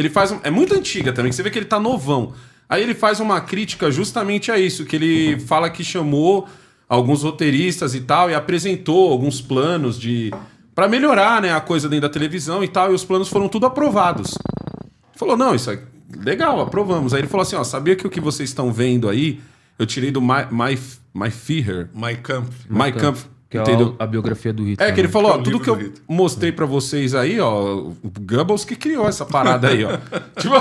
faz, é muito antiga também, você vê que ele tá novão. Aí ele faz uma crítica justamente a isso, que ele fala que chamou alguns roteiristas e tal, e apresentou alguns planos para melhorar, né, a coisa dentro da televisão e tal, e os planos foram tudo aprovados. Ele falou, não, isso legal, aprovamos. Aí ele falou assim, ó, sabia que o que vocês estão vendo aí, eu tirei do My Führer. Mein Kampf. Mein Kampf. Que é Entendeu? a biografia do Hitler. É, que ele falou, Que é ó, o tudo livro que eu do Hitler. mostrei pra vocês aí, ó, o Goebbels que criou essa parada aí, ó. Tipo,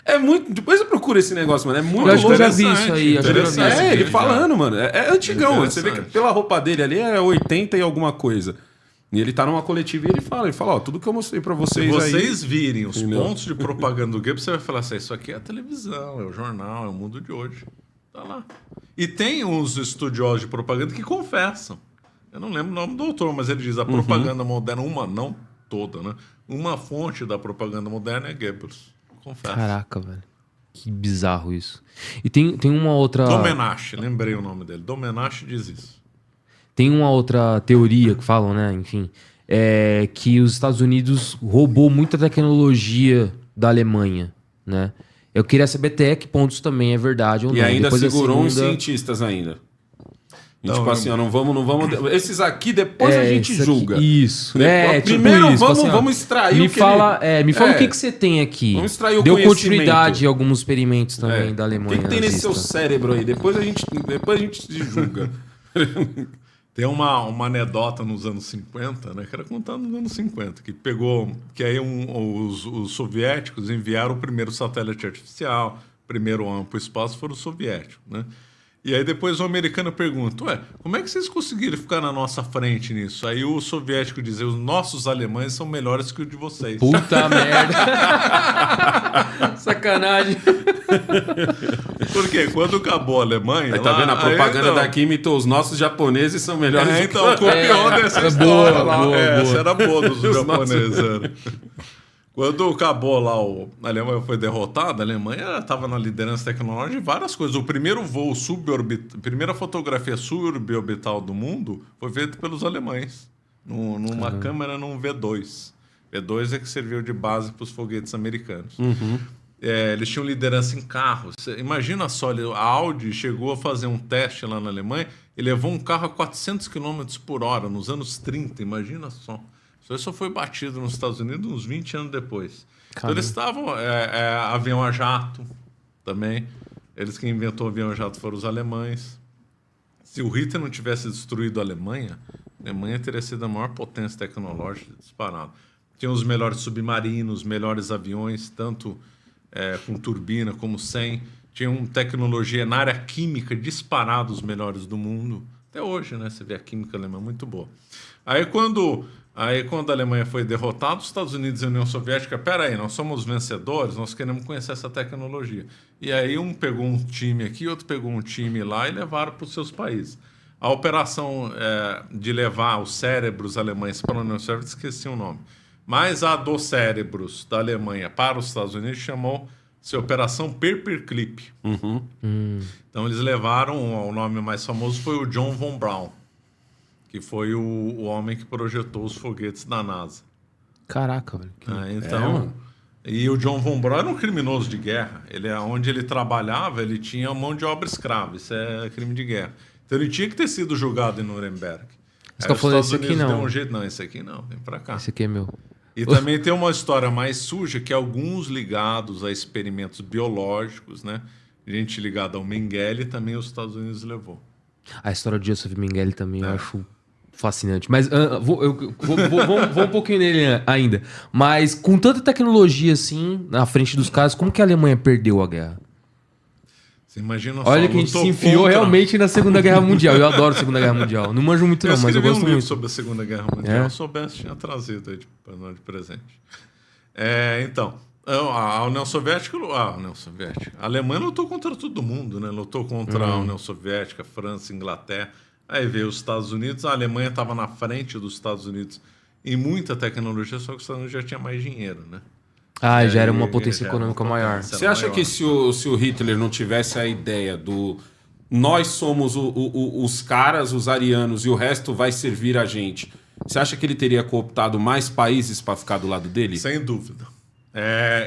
é muito... Depois eu procuro esse negócio, mano, é muito Eu acho que eu já vi interessante, isso aí. Acho que eu já vi isso. interessante. É, ele falando, mano, é antigão. Você vê que Interessante. pela roupa dele ali é 80 e alguma coisa. E ele tá numa coletiva e ele fala, ó, tudo que eu mostrei pra Se vocês aí... vocês virem os Entendeu? pontos de propaganda do Goebbels, você vai falar assim, isso aqui é a televisão, é o jornal, é o mundo de hoje. Tá lá. E tem uns estudiosos de propaganda que confessam. Eu não lembro o nome do autor, mas ele diz a propaganda moderna, não toda, né? Uma fonte da propaganda moderna é Goebbels. Confesso. Caraca, velho. Que bizarro isso. E tem uma outra... Domenach, lembrei o nome dele. Domenach diz isso. Tem uma outra teoria que falam, né? Enfim, que os Estados Unidos roubou muita tecnologia da Alemanha, né? Eu queria saber até que pontos também é verdade ou não. E ainda Depois da segurou uns segunda- cientistas ainda. E Não, tipo eu- assim, ó, não vamos... Esses aqui depois a gente isso aqui- julga. Isso. Depois- Tipo primeiro isso, vamos, assim, ó, vamos extrair me o que fala, me fala É. o que você tem aqui. Vamos extrair o Deu conhecimento. continuidade em alguns experimentos também É. da O Alemanha. que tem nesse seu nazista. cérebro aí? Depois a gente se julga. Tem uma anedota nos anos 50, né? Que era contada nos anos 50, que pegou... Que aí os soviéticos enviaram o primeiro satélite artificial, o primeiro homem para o espaço foram os soviéticos, né? E aí depois o americano pergunta, ué, como é que vocês conseguiram ficar na nossa frente nisso? Aí o soviético diz, os nossos alemães são melhores que os de vocês. Puta merda. Sacanagem. Porque quando acabou a Alemanha... Aí tá lá- vendo? A aí, propaganda então, daqui imitou os nossos japoneses são melhores do que então, copiou dessa É história boa, lá. boa, Essa boa. era boa dos Os japoneses. era. Quando acabou lá, a Alemanha foi derrotada, a Alemanha estava na liderança tecnológica de várias coisas. O primeiro voo suborbital, a primeira fotografia suborbital do mundo foi feita pelos alemães, numa câmera num V2. V2 é que serviu de base para os foguetes americanos. Eles tinham liderança em carros. Imagina só, a Audi chegou a fazer um teste lá na Alemanha e levou um carro a 400 km por hora nos anos 30, imagina só. Isso só foi batido nos Estados Unidos uns 20 anos depois. Então eles estavam... avião a jato também. Eles que inventou o avião a jato foram os alemães. Se o Hitler não tivesse destruído a Alemanha teria sido a maior potência tecnológica disparada. Tinha os melhores submarinos, os melhores aviões, tanto com turbina como sem. Tinham tecnologia na área química disparada, os melhores do mundo. Até hoje, né? Você vê a química alemã muito boa. Aí quando a Alemanha foi derrotada, os Estados Unidos e a União Soviética, peraí, nós somos vencedores, nós queremos conhecer essa tecnologia. E aí um pegou um time aqui, outro pegou um time lá e levaram para os seus países. A operação de levar os cérebros alemães para a União Soviética, esqueci o nome, mas a dos cérebros da Alemanha para os Estados Unidos chamou-se Operação Paperclip. Então eles levaram, o nome mais famoso foi o John von Braun, que foi o homem que projetou os foguetes da NASA. Caraca, velho. mano. E o John von Braun era um criminoso de guerra. Onde ele trabalhava, ele tinha mão de obra escrava. Isso é crime de guerra. Então ele tinha que ter sido julgado em Nuremberg. Você tá falando esse aqui, não? Deu um jeito. Não, esse aqui não. Vem pra cá. Esse aqui é meu. E também tem uma história mais suja, que alguns ligados a experimentos biológicos, né? Gente ligada ao Mengele, também os Estados Unidos levou. A história de Joseph Mengele também eu acho fascinante. Mas vou um pouquinho nele ainda. Mas com tanta tecnologia assim, na frente dos caras, como que a Alemanha perdeu a guerra? Você imagina Olha só, que a gente se lutou enfiou contra- realmente na Segunda Guerra Mundial. Eu adoro a Segunda Guerra Mundial. Não manjo muito Eu não, mas eu escrevi gosto um livro muito. sobre a Segunda Guerra Mundial. É? Se soubesse, tinha trazido aí para nós de presente. Então, a União Soviética... A Alemanha lutou contra todo mundo, né? Lutou contra a União Soviética, França, Inglaterra. Aí veio os Estados Unidos. A Alemanha estava na frente dos Estados Unidos em muita tecnologia, só que os Estados Unidos já tinha mais dinheiro, né? Ah, já era uma E- potência já era uma econômica maior. potência. Você acha maior. que se o Hitler não tivesse a ideia do nós somos os caras, os arianos, e o resto vai servir a gente, você acha que ele teria cooptado mais países para ficar do lado dele? Sem dúvida.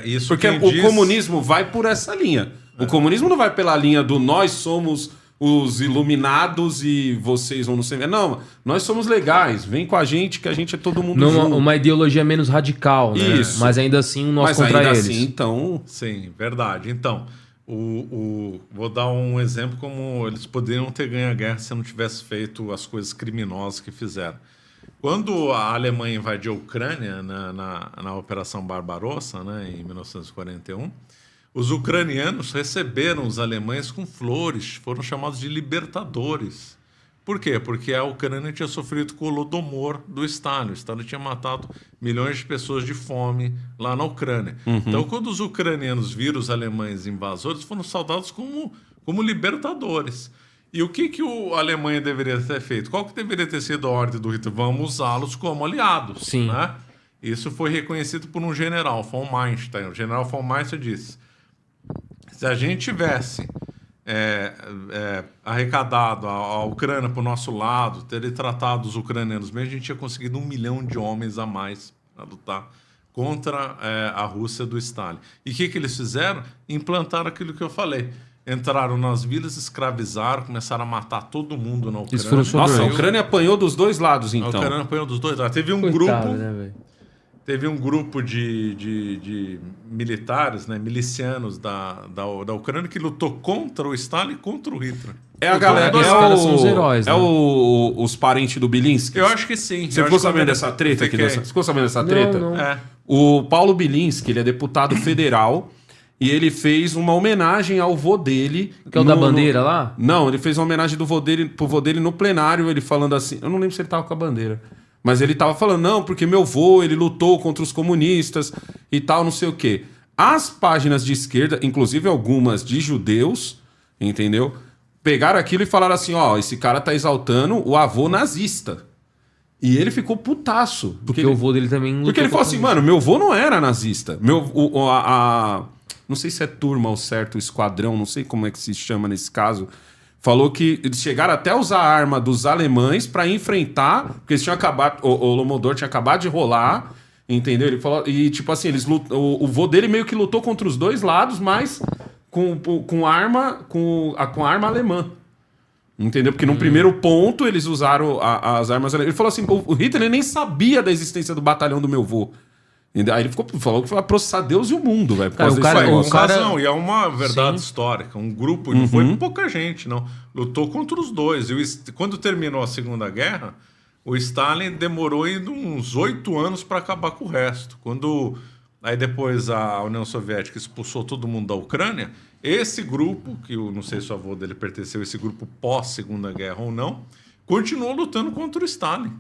Isso Porque quem o diz- comunismo vai por essa linha. O comunismo não vai pela linha do nós somos os iluminados e vocês vão no CMS. Não, nós somos legais, vem com a gente que a gente é todo mundo Não, junto. uma ideologia menos radical, né? Isso. Mas ainda assim, nós Mas contra ainda eles. assim, então... Sim, verdade. Então, vou dar um exemplo como eles poderiam ter ganho a guerra se não tivesse feito as coisas criminosas que fizeram. Quando a Alemanha invadiu a Ucrânia na Operação Barbarossa, né, em 1941, os ucranianos receberam os alemães com flores, foram chamados de libertadores. Por quê? Porque a Ucrânia tinha sofrido com o Holodomor do Stalin. O Stalin tinha matado milhões de pessoas de fome lá na Ucrânia. Então, quando os ucranianos viram os alemães invasores, foram saudados como libertadores. E o que a Alemanha deveria ter feito? Qual que deveria ter sido a ordem do Hitler? Vamos usá-los como aliados. Sim. Né? Isso foi reconhecido por um general, von Manstein. O general von Manstein disse: se a gente tivesse arrecadado a Ucrânia para o nosso lado, teria tratado os ucranianos bem, a gente tinha conseguido 1 milhão de homens a mais para lutar contra a Rússia do Stalin. E o que eles fizeram? Implantaram aquilo que eu falei. Entraram nas vilas, escravizaram, começaram a matar todo mundo na Ucrânia. Isso foi no Nossa, a Ucrânia apanhou dos dois lados, A então. Ucrânia apanhou dos dois lados. Teve um Coitado, grupo... né, velho? Teve um grupo de militares, né, milicianos da Ucrânia que lutou contra o Stalin e contra o Hitler. É a galera, Esses caras são os heróis, né? os parentes do Bilinski? Eu acho que sim. Você ficou sabendo dessa treta? Você ficou sabendo dessa treta? Não. É. O Paulo Bilinski, ele é deputado federal e ele fez uma homenagem ao vô dele. Que é o da bandeira lá? Não, ele fez uma homenagem pro vô dele no plenário, ele falando assim... Eu não lembro se ele tava com a bandeira. Mas ele tava falando, não, porque meu vô, ele lutou contra os comunistas e tal, não sei o quê. As páginas de esquerda, inclusive algumas de judeus, entendeu? Pegaram aquilo e falaram assim, ó, esse cara tá exaltando o avô nazista. E ele ficou putaço. Porque o vô dele também... Porque ele falou assim, mano, meu vô não era nazista. Não sei se é turma ou certo, esquadrão, não sei como é que se chama nesse caso... Falou que eles chegaram até a usar a arma dos alemães para enfrentar, porque eles tinham acabado, o Holodomor tinha acabado de rolar, entendeu? Ele falou, e tipo assim, o vô dele meio que lutou contra os dois lados, mas com arma alemã. Entendeu? Porque no primeiro ponto eles usaram as armas alemãs. Ele falou assim, o Hitler nem sabia da existência do batalhão do meu vô. Aí ele falou que foi processar Deus e o mundo, velho. Cara, Razão, e é uma verdade histórica. Um grupo, não foi pouca gente, não. Lutou contra os dois. E quando terminou a Segunda Guerra, o Stalin demorou ainda uns 8 anos para acabar com o resto. Aí depois a União Soviética expulsou todo mundo da Ucrânia, esse grupo, que eu não sei se o avô dele pertenceu a esse grupo pós-Segunda Guerra ou não, continuou lutando contra o Stalin.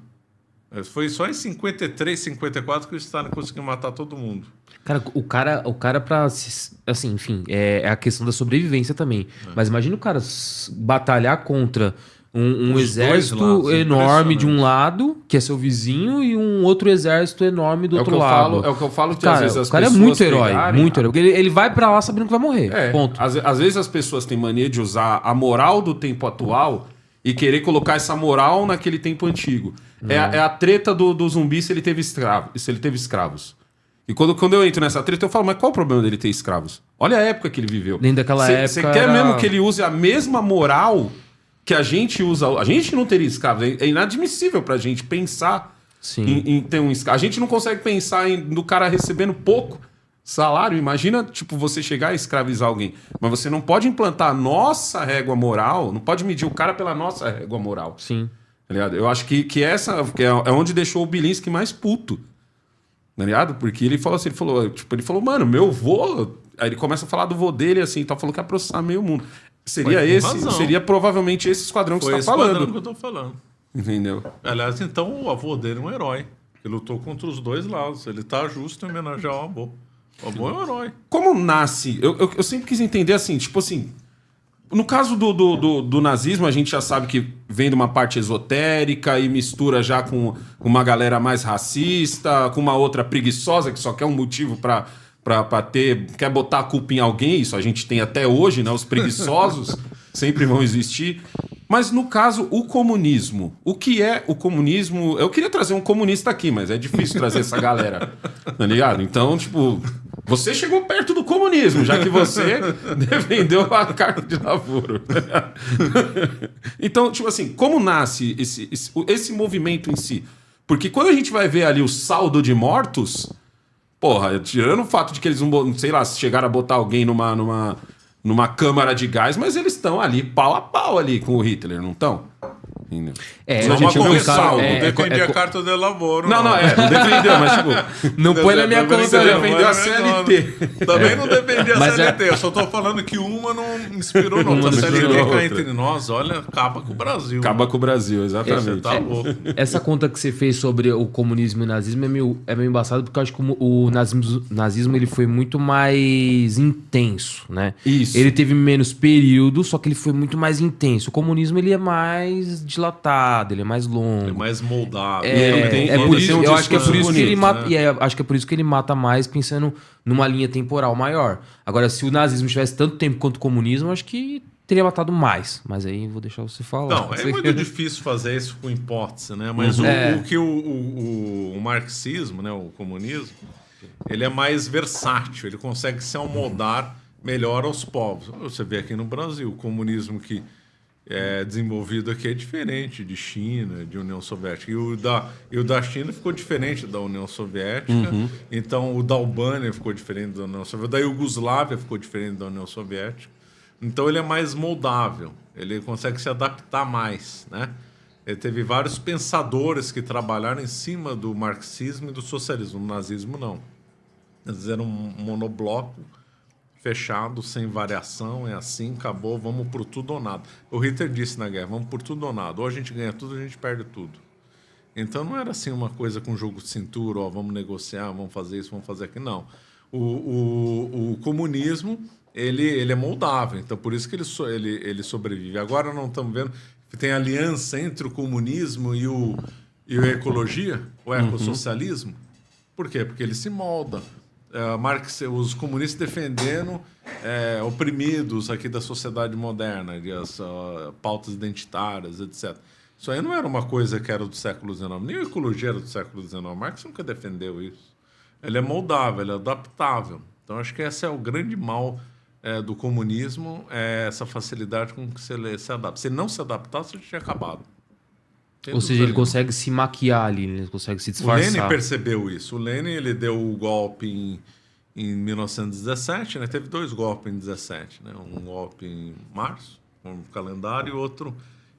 Foi só em 53, 54 que o Stalin conseguiu matar todo mundo. Cara, o cara pra... Assim, enfim, é a questão da sobrevivência também. Mas imagina o cara batalhar contra um exército enorme de um lado, que é seu vizinho, e um outro exército enorme do outro lado. É o que eu falo que cara, às vezes as o cara pessoas é muito herói, pegarem... muito herói. Porque ele vai pra lá sabendo que vai morrer, ponto. Às vezes as pessoas têm mania de usar a moral do tempo atual e querer colocar essa moral naquele tempo antigo. É a treta do zumbi se ele teve escravos. E quando eu entro nessa treta, eu falo, mas qual o problema dele ter escravos? Olha a época que ele viveu. Nem daquela época. Você quer mesmo que ele use a mesma moral que a gente usa? A gente não teria escravos. É inadmissível pra gente pensar em ter um escravo. A gente não consegue pensar no cara recebendo pouco salário. Imagina, tipo, você chegar a escravizar alguém. Mas você não pode implantar a nossa régua moral, não pode medir o cara pela nossa régua moral. Sim. Tá ligado? Eu acho que essa é onde deixou o Bilinski mais puto. Tá ligado? Porque ele falou assim, ele falou, mano, meu vô... Aí ele começa a falar do vô dele, assim, então falou que ia processar meio mundo. Seria provavelmente esse esquadrão que você tá falando. Foi esse esquadrão que eu tô falando. Entendeu? Aliás, então, o avô dele é um herói. Ele lutou contra os dois lados. Ele tá justo em homenagear o avô. O avô é um herói. Como nasce... Eu sempre quis entender assim, tipo assim... No caso do nazismo, a gente já sabe que vem de uma parte esotérica e mistura já com uma galera mais racista, com uma outra preguiçosa que só quer um motivo pra ter... Quer botar a culpa em alguém, isso a gente tem até hoje, né? Os preguiçosos sempre vão existir. Mas no caso, o comunismo. O que é o comunismo? Eu queria trazer um comunista aqui, mas é difícil trazer essa galera, tá ligado? Então, tipo... Você chegou perto do comunismo, já que você defendeu a carta de lavoro. Então, tipo assim, como nasce esse movimento em si? Porque quando a gente vai ver ali o saldo de mortos, porra, tirando o fato de que eles não, sei lá, chegaram a botar alguém numa câmara de gás, mas eles estão ali pau a pau ali com o Hitler, não estão? Não, mas começar, defendi a carta de lavoro. Não defendeu, mas tipo... Não põe na minha conta, não. Defendeu a CLT. Também não defendi a CLT, eu só tô falando que uma não inspirou não. A CLT cá entre nós, olha, acaba com o Brasil. Acaba com o Brasil, exatamente. Tá louco. Essa conta que você fez sobre o comunismo e o nazismo é meio embaçado, porque eu acho que o nazismo ele foi muito mais intenso, né? Isso. Ele teve menos período, só que ele foi muito mais intenso. O comunismo ele é mais dilatado, ele é mais longo. É mais moldável. Por isso, eu acho que é por isso que ele mata. Né? Acho que é por isso que ele mata mais pensando numa linha temporal maior. Agora, se o nazismo tivesse tanto tempo quanto o comunismo, acho que teria matado mais. Mas aí vou deixar você falar. Não, é muito difícil fazer isso com hipótese, né? Mas o que o marxismo, né, o comunismo, ele é mais versátil, ele consegue se amoldar melhor aos povos. Você vê aqui no Brasil, o comunismo que é desenvolvido aqui é diferente de China, de União Soviética. E o da China ficou diferente da União Soviética. Então, o da Albânia ficou diferente da União Soviética. Da Iugoslávia ficou diferente da União Soviética. Então, ele é mais moldável. Ele consegue se adaptar mais, né? Ele teve vários pensadores que trabalharam em cima do marxismo e do socialismo. No nazismo, não. Eles eram um monobloco fechado, sem variação, é assim, acabou, vamos por tudo ou nada. O Hitler disse na guerra, vamos por tudo ou nada. Ou a gente ganha tudo, ou a gente perde tudo. Então não era assim uma coisa com jogo de cintura, ó, vamos negociar, vamos fazer isso, vamos fazer aquilo. Não. O comunismo, ele é moldável, então por isso que ele sobrevive. Agora não estamos vendo que tem aliança entre o comunismo e a ecologia, o ecossocialismo. Por quê? Porque ele se molda. Os comunistas defendendo oprimidos aqui da sociedade moderna, as pautas identitárias, etc. Isso aí não era uma coisa que era do século XIX, nem a ecologia era do século XIX. Marx nunca defendeu isso. Ele é moldável, ele é adaptável. Então, acho que esse é o grande mal do comunismo, essa facilidade com que você se adapta. Se não se adaptasse, ele tinha acabado. Ou seja, ele consegue se maquiar ali, ele consegue se disfarçar. O Lenin percebeu isso. O Lenin ele deu o golpe em 1917, né? Teve 2 golpes em 17, né? Um golpe em março, com o calendário, e outro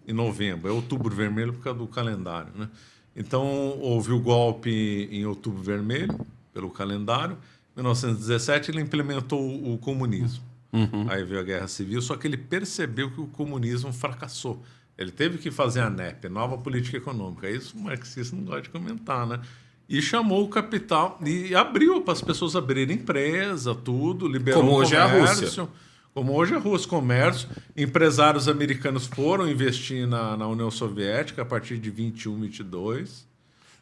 em novembro. É Outubro Vermelho por causa do calendário, né? Então, houve o golpe em Outubro Vermelho, pelo calendário. Em 1917, ele implementou o comunismo. Aí veio a Guerra Civil, só que ele percebeu que o comunismo fracassou. Ele teve que fazer a NEP, Nova Política Econômica. Isso o marxista não gosta de comentar, né? E chamou o capital e abriu para as pessoas abrirem empresa, tudo, liberou como o hoje comércio. É a Rússia. Como hoje é a Rússia, comércio. Empresários americanos foram investir na União Soviética a partir de 21, 22.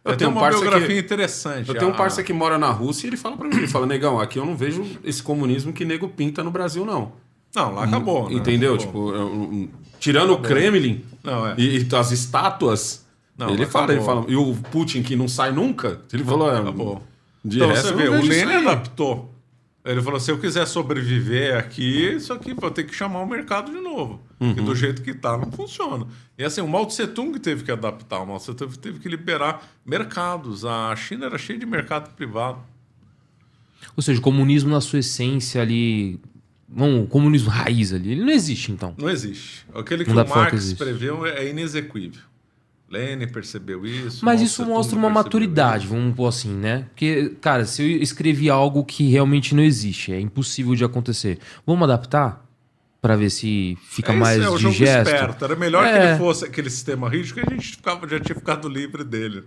Eu tenho uma biografia interessante. Eu tenho um parceiro que mora na Rússia e ele fala para mim, ele fala, negão, aqui eu não vejo esse comunismo que nego pinta no Brasil, não. Não, lá acabou. Né? Entendeu? Acabou. Tipo, tirando o Kremlin e as estátuas, não, ele fala. E o Putin, que não sai nunca, ele falou... Acabou. De então resto, você vê, o Lenin adaptou. Ele falou, se eu quiser sobreviver aqui, isso aqui vou ter que chamar o mercado de novo. E do jeito que está, não funciona. E assim, o Mao Tse Tung teve que adaptar, o Mao Tse Tung teve que liberar mercados. A China era cheia de mercado privado. Ou seja, o comunismo na sua essência ali... o comunismo raiz ali, ele não existe, então. Não existe. Aquele que o Marx preveu é inexequível. Lenin percebeu isso. Mas isso mostra uma maturidade, vamos pôr assim, né? Porque, cara, se eu escrevi algo que realmente não existe, é impossível de acontecer. Vamos adaptar? Pra ver se fica mais é o digesto. Jogo esperto. Era melhor que ele fosse aquele sistema rígido, que a gente já tinha ficado livre dele.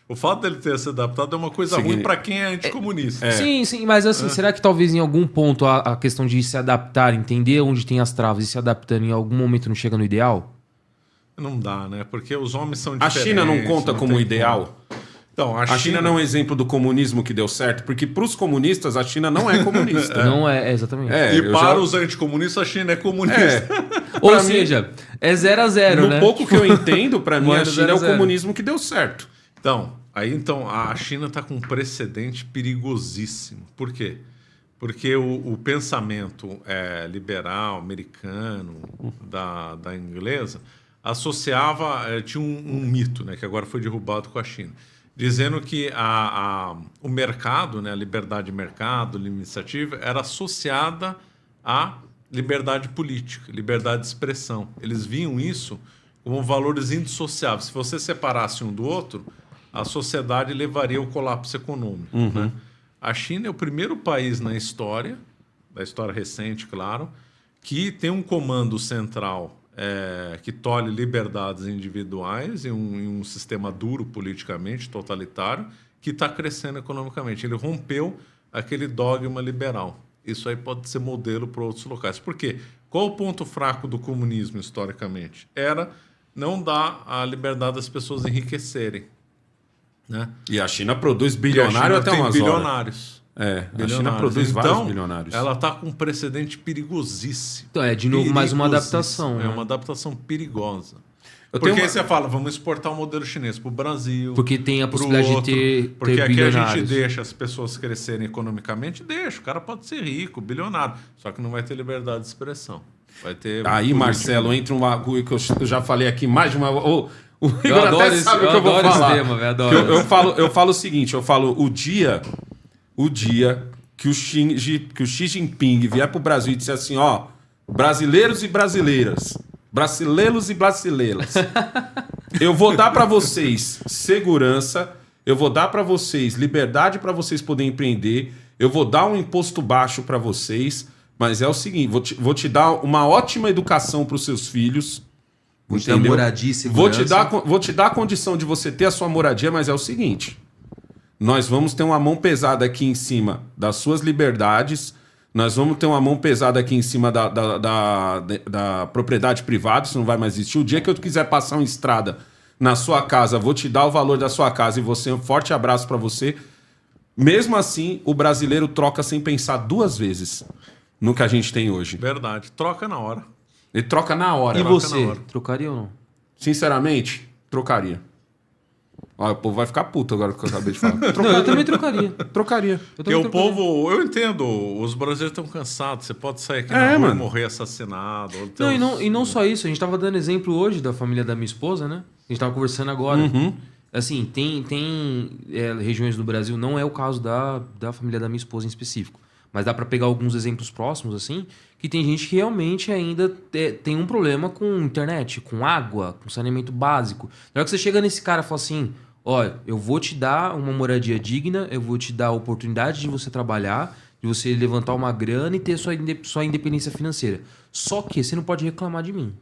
O fato dele ter se adaptado é uma coisa ruim para quem é anticomunista. Sim, mas assim, será que talvez em algum ponto a questão de se adaptar, entender onde tem as travas e se adaptando em algum momento não chega no ideal? Não dá, né? Porque os homens são diferentes. A China não conta como ideal? Então, a China não é um exemplo do comunismo que deu certo, porque para os comunistas a China não é comunista. Não é, exatamente. Os anticomunistas a China é comunista. Ou seja, é 0-0, no né? No pouco que eu entendo, para mim a China é o comunismo que deu certo. Então, a China está com um precedente perigosíssimo. Por quê? Porque o pensamento liberal, americano, da inglesa, associava, tinha um mito, né, que agora foi derrubado com a China, dizendo que o mercado, né, a liberdade de mercado, iniciativa, era associada à liberdade política, liberdade de expressão. Eles viam isso como valores indissociáveis. Se você separasse um do outro, a sociedade levaria ao colapso econômico. Né? A China é o primeiro país na história, da história recente, claro, que tem um comando central que tolhe liberdades individuais em um sistema duro politicamente, totalitário, que está crescendo economicamente. Ele rompeu aquele dogma liberal. Isso aí pode ser modelo para outros locais. Por quê? Qual o ponto fraco do comunismo, historicamente? Era não dar a liberdade das pessoas enriquecerem. Né? E a China produz bilionário até umas bilionários. A China produz vários bilionários. Ela está com um precedente perigosíssimo. Então, de novo, mais uma adaptação. É uma adaptação perigosa. Porque você fala, vamos exportar o modelo chinês para o Brasil. Porque tem a possibilidade de ter Porque aqui bilionários. a gente deixa as pessoas crescerem economicamente, deixa. O cara pode ser rico, bilionário. Só que não vai ter liberdade de expressão. Vai ter. Aí, Marcelo, entra um bagulho que eu já falei aqui mais de uma. O Igor adoro até sabe o que eu vou falar. Eu falo o seguinte: o dia que o Xi Jinping vier para o Brasil e disser assim, ó, brasileiros e brasileiras, brasileiros e brasileiras, eu vou dar para vocês segurança, eu vou dar para vocês liberdade para vocês poderem empreender, eu vou dar um imposto baixo para vocês, mas é o seguinte, vou te dar uma ótima educação para os seus filhos. Vou te dar moradia e segurança. Vou te dar a condição de você ter a sua moradia, mas é o seguinte: nós vamos ter uma mão pesada aqui em cima das suas liberdades, nós vamos ter uma mão pesada aqui em cima da propriedade privada, isso não vai mais existir. O dia que eu quiser passar uma estrada na sua casa, vou te dar o valor da sua casa e você, um forte abraço para você. Mesmo assim, o brasileiro troca sem pensar duas vezes no que a gente tem hoje. Verdade, troca na hora. Ele troca na hora. E você, trocaria ou não? Sinceramente, trocaria. Olha, o povo vai ficar puto agora que eu acabei de falar. Não, eu também trocaria. Trocaria. Porque o povo, eu entendo, os brasileiros estão cansados. Você pode sair aqui na rua e morrer assassinado. E não só isso, a gente estava dando exemplo hoje da família da minha esposa, né? A gente estava conversando agora. Assim, tem regiões do Brasil, não é o caso da família da minha esposa em específico, mas dá para pegar alguns exemplos próximos, assim, que tem gente que realmente ainda tem um problema com internet, com água, com saneamento básico. Na hora que você chega nesse cara e fala assim, olha, eu vou te dar uma moradia digna, eu vou te dar a oportunidade de você trabalhar, de você levantar uma grana e ter sua independência financeira. Só que você não pode reclamar de mim.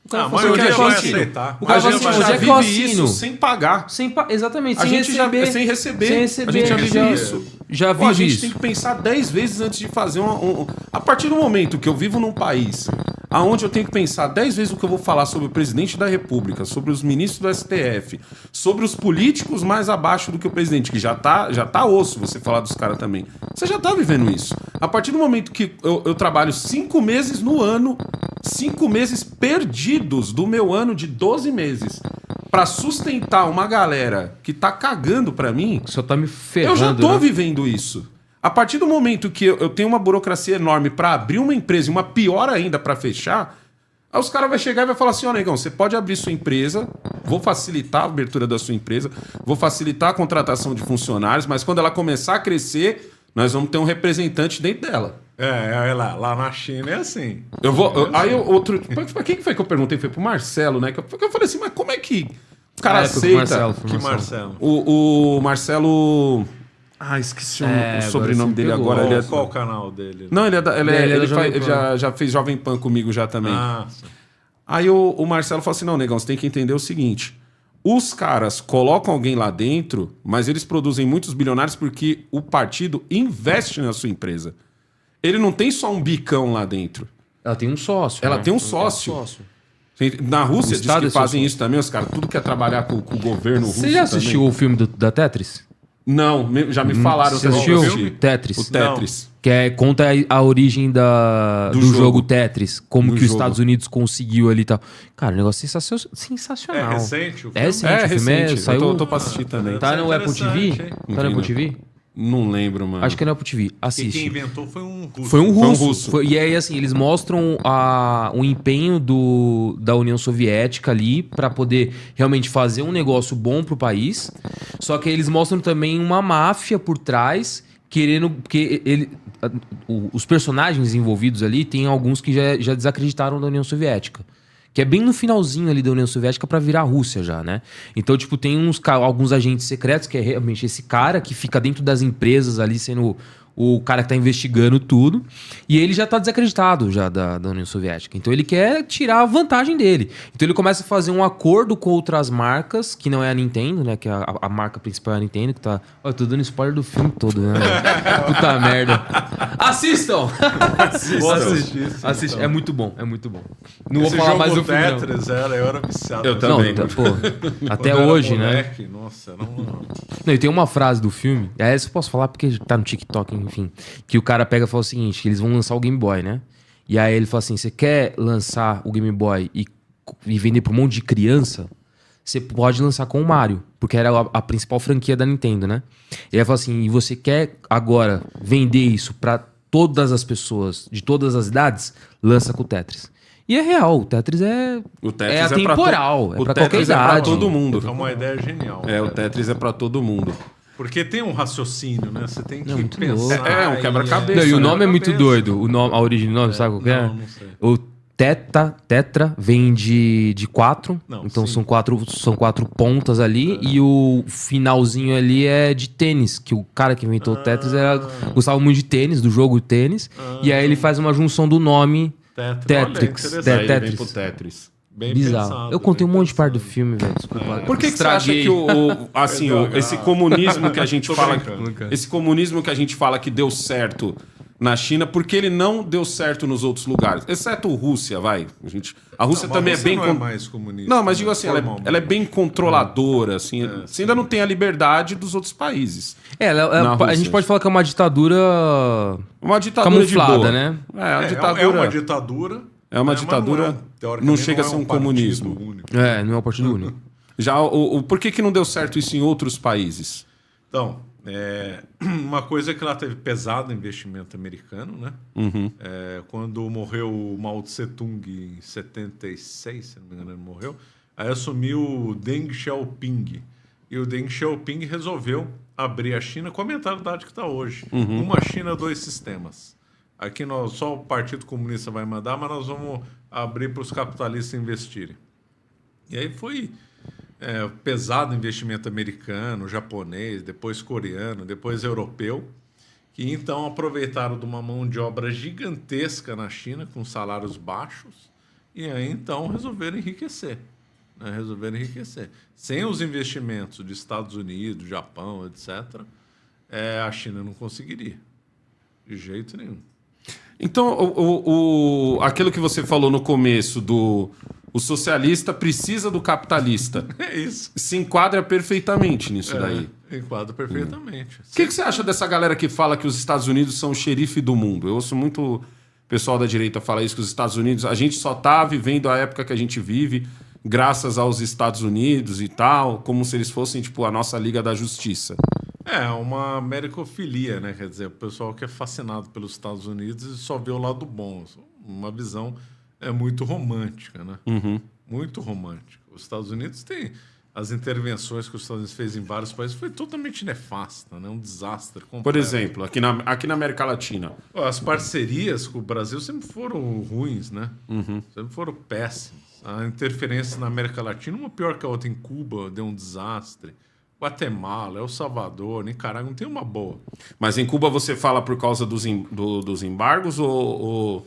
O cara fala assim, aceitar. O cara fala assim, onde é que eu assino? Sem pagar. Exatamente, sem receber. Sem receber. A gente já vive isso. Já vive a gente isso. tem que pensar 10 vezes antes de fazer A partir do momento que eu vivo num país aonde eu tenho que pensar 10 vezes o que eu vou falar sobre o presidente da República, sobre os ministros do STF, sobre os políticos mais abaixo do que o presidente, que já tá osso você falar dos caras também. Você já tá vivendo isso. A partir do momento que eu trabalho 5 meses no ano, 5 meses perdidos do meu ano de 12 meses, pra sustentar uma galera que tá cagando pra mim, só tá me ferrando. Eu já tô vivendo isso. A partir do momento que eu tenho uma burocracia enorme pra abrir uma empresa e uma pior ainda pra fechar, aí os caras vão chegar e vai falar assim, ó, negão, você pode abrir sua empresa, vou facilitar a abertura da sua empresa, vou facilitar a contratação de funcionários, mas quando ela começar a crescer, nós vamos ter um representante dentro dela. Lá na China é assim. Quem foi que eu perguntei? Foi pro Marcelo, né? Que eu falei assim, mas como é que o cara aceita? Marcelo? O Marcelo... esqueci o sobrenome dele agora. Qual o canal dele? Não, ele já fez Jovem Pan comigo já também. Aí o Marcelo falou assim, não, negão, você tem que entender o seguinte, os caras colocam alguém lá dentro, mas eles produzem muitos bilionários porque o partido investe na sua empresa. Ele não tem só um bicão lá dentro. Ela tem um sócio. Ela tem um sócio. Na Rússia diz que fazem isso também, os caras. Tudo quer trabalhar com o governo russo. Você já assistiu o filme da Tetris? Não, já me falaram. Você assistiu Tetris? O Tetris. Que conta a origem do jogo Tetris. Como que os Estados Unidos conseguiu ali e tal. Cara, o negócio sensacional. É recente o filme? É recente. Saiu... Eu tô pra assistir também. Tá no Apple TV? Tá no Apple TV? Não lembro, mano. Acho que é na Apple TV. E Assiste. quem inventou foi um russo. Foi um russo. russo. E aí, assim, eles mostram o empenho da União Soviética ali pra poder realmente fazer um negócio bom pro país. Só que eles mostram também uma máfia por trás, querendo... Porque os personagens envolvidos ali, tem alguns que já desacreditaram da União Soviética. Que é bem no finalzinho ali da União Soviética pra virar a Rússia já, né? Então, tipo, tem alguns agentes secretos, que é realmente esse cara que fica dentro das empresas ali, sendo o cara que tá investigando tudo. E ele já tá desacreditado já da União Soviética. Então ele quer tirar a vantagem dele. Então ele começa a fazer um acordo com outras marcas, que não é a Nintendo, né? Que a marca principal é a Nintendo, que tá... Ó, eu tô dando spoiler do filme todo, né? Puta merda. Assistam! Vou assistir isso, Assiste. então. É muito bom, é muito bom. Não vou Esse falar jogo mais do filme, não. Tetris, eu era viciado. Eu também. Não, pô, até Quando eu era hoje, né? moleque, Nossa, era um... Não, e tem uma frase do filme, essa eu posso falar porque tá no TikTok, enfim, que o cara pega e fala o seguinte, que eles vão lançar o Game Boy, né? E aí ele fala assim, você quer lançar o Game Boy e vender pra um monte de criança? Você pode lançar com o Mario, porque era a principal franquia da Nintendo, né? E aí ele fala assim, e você quer agora vender isso pra todas as pessoas, de todas as idades? Lança com o Tetris. E é real, o Tetris é atemporal, é pra qualquer Tetris é pra idade. todo mundo. É uma ideia genial. É, o Tetris é pra todo mundo. Porque tem um raciocínio, né? Você tem que Não, muito pensar. louco. É, um quebra-cabeça. Não, e o né? nome é muito Cabeça. doido. O nome, a origem do nome, sabe qual que é? Não sei. O tetra vem de 4. Não, Então sim. são quatro pontas ali. E o finalzinho ali é de tênis. Que o cara que inventou o Tetris gostava muito de tênis, do jogo tênis. E aí ele faz uma junção do nome Tetrix. Olha, interessante. Daí ele vem Tetris. pro Tetris. Bem Bizarro. pensado, Eu contei um bem monte de parte do pensado. filme, velho. Desculpa. Por que você acha Estraguei. que assim, esse comunismo que a gente Tô fala, brincando. esse comunismo que a gente fala que deu certo na China, porque ele não deu certo nos outros lugares, exceto Rússia, vai. A Rússia Não, também mas é bem não é mais comunista. Não, mas digo assim, formalmente. ela é bem controladora, assim. Você ainda não tem a liberdade dos outros países. A Rússia. gente pode falar que é uma ditadura Uma ditadura de camuflada, boa. né? É, uma É ditadura. uma ditadura. É uma né, mas ditadura, teoricamente, não chega a é ser um partido comunismo. único. Não é um partido único. Já por que não deu certo isso em outros países? Então, uma coisa é que lá teve pesado investimento americano, né? Quando morreu o Mao Tse Tung em 76, se não me engano, ele morreu. Aí assumiu o Deng Xiaoping. E o Deng Xiaoping resolveu abrir a China com a mentalidade que está hoje. Uma China, dois sistemas. Aqui só o Partido Comunista vai mandar, mas nós vamos abrir para os capitalistas investirem. E aí foi pesado investimento americano, japonês, depois coreano, depois europeu, que então aproveitaram de uma mão de obra gigantesca na China, com salários baixos, e aí então resolveram enriquecer. Sem os investimentos dos Estados Unidos, Japão, etc., a China não conseguiria. De jeito nenhum. Então, aquilo que você falou no começo o socialista precisa do capitalista. É isso. Se enquadra perfeitamente nisso daí. Enquadra perfeitamente. O que você acha dessa galera que fala que os Estados Unidos são o xerife do mundo? Eu ouço muito pessoal da direita falar isso, que os Estados Unidos... A gente só tá vivendo a época que a gente vive graças aos Estados Unidos e tal, como se eles fossem, tipo, a nossa Liga da Justiça. É uma americofilia, né? Quer dizer, o pessoal que é fascinado pelos Estados Unidos e só vê o lado bom. Uma visão muito romântica, né? Muito romântica. Os Estados Unidos têm... As intervenções que os Estados Unidos fez em vários países foi totalmente nefasta, né? Um desastre completo. Por exemplo, aqui na América Latina. As parcerias com o Brasil sempre foram ruins, né? Sempre foram péssimas. A interferência na América Latina, uma pior que a outra. Em Cuba deu um desastre. Guatemala, El Salvador, Nicarágua, não tem uma boa. Mas em Cuba você fala por causa dos embargos ou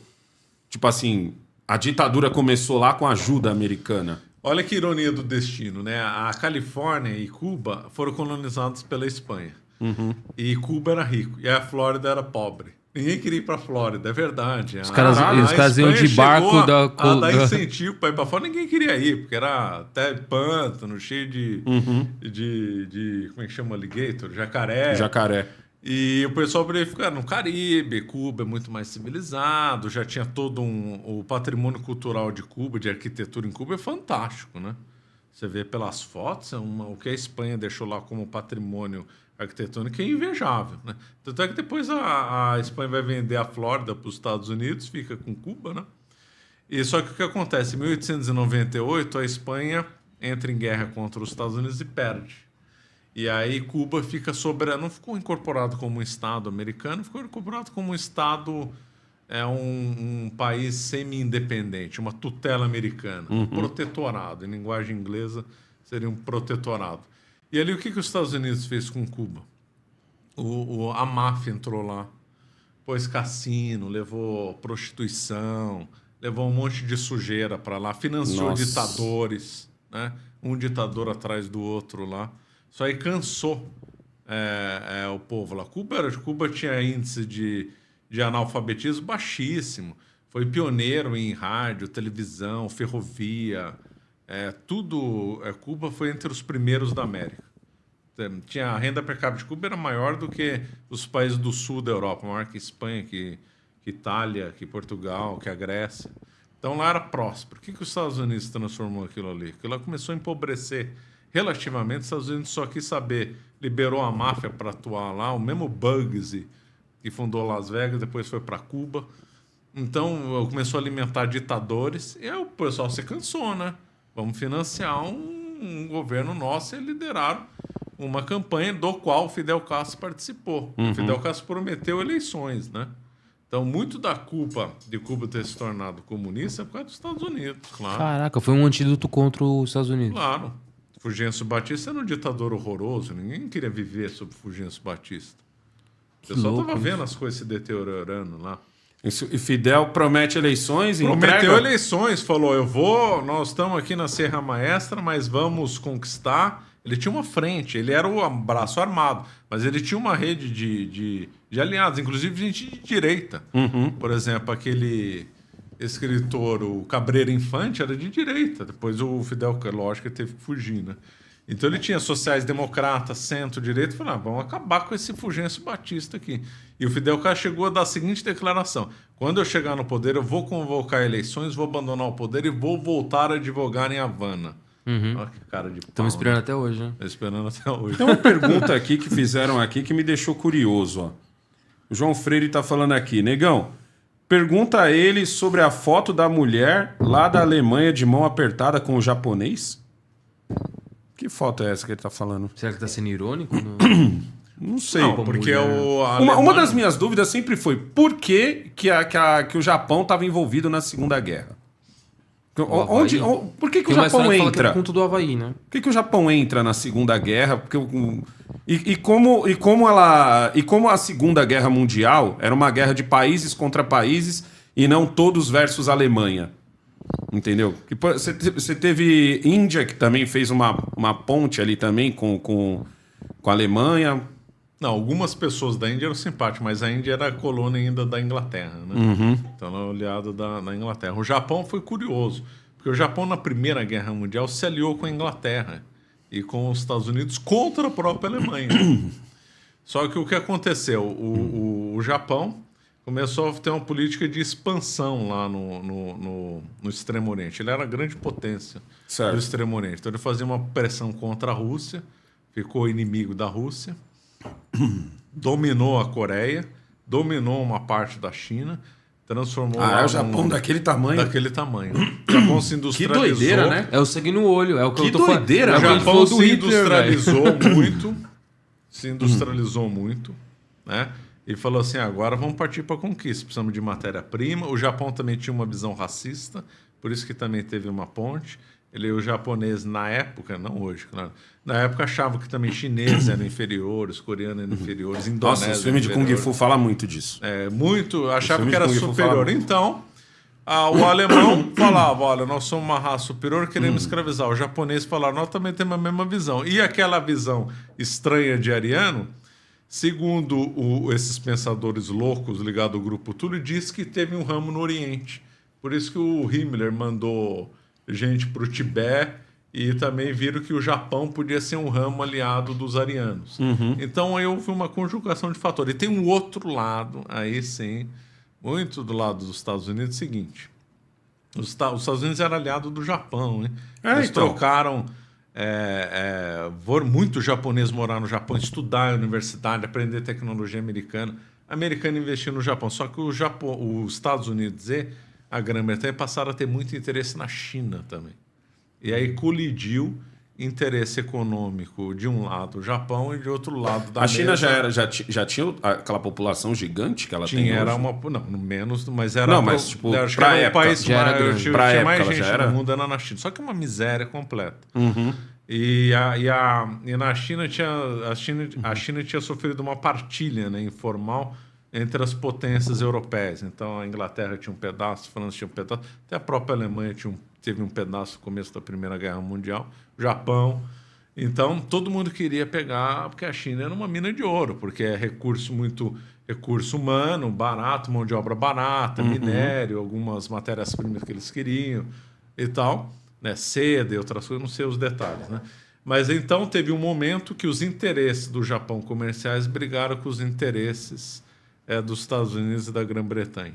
tipo assim, a ditadura começou lá com a ajuda americana? Olha que ironia do destino, né? A Califórnia e Cuba foram colonizados pela Espanha. E Cuba era rico e a Flórida era pobre. Ninguém queria ir para a Flórida, é verdade. Os caras iam de barco a dar incentivo para ir para fora, ninguém queria ir, porque era até pântano, cheio de como é que chama? Alligator? Jacaré. Jacaré. E o pessoal poderia ficar no Caribe. Cuba é muito mais civilizado, já tinha todo o patrimônio cultural de Cuba, de arquitetura em Cuba, é fantástico, né? Você vê pelas fotos, o que a Espanha deixou lá como patrimônio arquitetônico é invejável, né? Tanto é que depois a Espanha vai vender a Flórida para os Estados Unidos, fica com Cuba, né? E só que o que acontece? Em 1898, a Espanha entra em guerra contra os Estados Unidos e perde. E aí Cuba fica soberano, não ficou incorporado como um Estado americano, ficou incorporado como um Estado, um país semi-independente, uma tutela americana, um protetorado. Em linguagem inglesa, seria um protetorado. E ali o que os Estados Unidos fez com Cuba? A máfia entrou lá, pôs cassino, levou prostituição, levou um monte de sujeira para lá, financiou ditadores, né? Um ditador atrás do outro lá. Isso aí cansou o povo lá. Cuba tinha índice de analfabetismo baixíssimo. Foi pioneiro em rádio, televisão, ferrovia. Cuba foi entre os primeiros da América. A renda per capita de Cuba era maior do que os países do sul da Europa, maior que Espanha, que Itália, que Portugal, que a Grécia. Então lá era próspero. O que os Estados Unidos transformou aquilo ali? Aquilo lá começou a empobrecer relativamente. Os Estados Unidos só quis saber, liberou a máfia para atuar lá, o mesmo Bugsy, que fundou Las Vegas, depois foi para Cuba. Então começou a alimentar ditadores e aí o pessoal se cansou, né? Vamos financiar um governo nosso e lideraram uma campanha do qual o Fidel Castro participou. O Fidel Castro prometeu eleições, né? Então, muito da culpa de Cuba ter se tornado comunista é por causa dos Estados Unidos, claro. Caraca, foi um antídoto contra os Estados Unidos. Claro. Fulgêncio Batista era um ditador horroroso. Ninguém queria viver sob Fulgêncio Batista. O pessoal estava vendo as coisas se deteriorando lá. E Fidel promete eleições, prometeu eleições, falou, nós estamos aqui na Serra Maestra, mas vamos conquistar. Ele tinha uma frente, ele era o braço armado, mas ele tinha uma rede de aliados, inclusive gente de direita. Por exemplo, aquele escritor, o Cabreira Infante, era de direita. Depois o Fidel, lógico, teve que fugir, né? Então ele tinha sociais-democratas, centro-direita, e falou, vamos acabar com esse Fulgêncio Batista aqui. E o Fidel Castro chegou a dar a seguinte declaração: quando eu chegar no poder, eu vou convocar eleições, vou abandonar o poder e vou voltar a advogar em Havana. Olha que cara de pau. Estamos esperando até hoje, né? Esperando até hoje. Tem uma pergunta aqui que fizeram aqui que me deixou curioso. Ó. O João Freire está falando aqui. Negão, pergunta a ele sobre a foto da mulher lá da Alemanha de mão apertada com o japonês. Que foto é essa que ele está falando? Será que está sendo irônico? Não sei. Não, porque uma das minhas dúvidas sempre foi por que o Japão estava envolvido na Segunda Guerra? Por que o Japão entra? Que é ponto do Havaí, né? Por que o Japão entra na Segunda Guerra? Como a Segunda Guerra Mundial era uma guerra de países contra países e não todos versus Alemanha. Entendeu? Você teve Índia, que também fez uma ponte ali também com a Alemanha. Não, algumas pessoas da Índia eram simpáticas, mas a Índia era a colônia ainda da Inglaterra, né? Então ela é aliado da Inglaterra. O Japão foi curioso, porque o Japão na Primeira Guerra Mundial se aliou com a Inglaterra e com os Estados Unidos contra a própria Alemanha. Só que o que aconteceu? O Japão começou a ter uma política de expansão lá no Extremo Oriente. Ele era a grande potência do Extremo Oriente. Então ele fazia uma pressão contra a Rússia, ficou inimigo da Rússia, dominou a Coreia, dominou uma parte da China, transformou... o Japão daquele tamanho? Daquele tamanho. O Japão se industrializou. Que doideira, né? É o sangue no olho. É o que eu tô falando. Doideira, o Japão se industrializou muito. Se industrializou muito, né? E falou assim, agora vamos partir para a conquista. Precisamos de matéria-prima. O Japão também tinha uma visão racista, por isso que também teve uma ponte. O japonês, na época, não hoje, claro, na época achava que também chineses eram inferiores, coreanos eram inferiores, indonésios. Nossa, os filmes de Kung Fu falam muito disso. Achava que era superior. Então, o alemão falava, olha, nós somos uma raça superior, queremos escravizar. O japonês falava, nós também temos a mesma visão. E aquela visão estranha de ariano, segundo esses pensadores loucos ligados ao grupo Túlio, diz que teve um ramo no Oriente. Por isso que o Himmler mandou gente para o Tibete e também viram que o Japão podia ser um ramo aliado dos arianos. Então aí houve uma conjugação de fatores. E tem um outro lado, aí sim, muito do lado dos Estados Unidos, seguinte. Os Estados Unidos era aliado do Japão, hein? Eles trocaram... muito japonês morar no Japão, estudar na universidade, aprender tecnologia americana. Americano investiu no Japão. Só que os Estados Unidos e a Grã-Bretanha passaram a ter muito interesse na China também. E aí colidiu interesse econômico de um lado o Japão e de outro lado da China já tinha aquela população gigante que ela tem era hoje? Não, menos, mas era... Não, mas tipo, acho que pra era época, o país já era maior, grande. tinha Pra época, mais ela gente já era? no mundo era na China. Só que uma miséria completa. Uhum. E na China a China tinha sofrido uma partilha, né, informal entre as potências europeias. Então a Inglaterra tinha um pedaço, a França tinha um pedaço, até a própria Alemanha teve um pedaço no começo da Primeira Guerra Mundial, o Japão. Então todo mundo queria pegar, porque a China era uma mina de ouro, porque é recurso humano, barato, mão de obra barata, minério, algumas matérias-primas que eles queriam e tal. Né, seda e outras coisas, não sei os detalhes, né? Mas então teve um momento que os interesses do Japão comerciais brigaram com os interesses dos Estados Unidos e da Grã-Bretanha.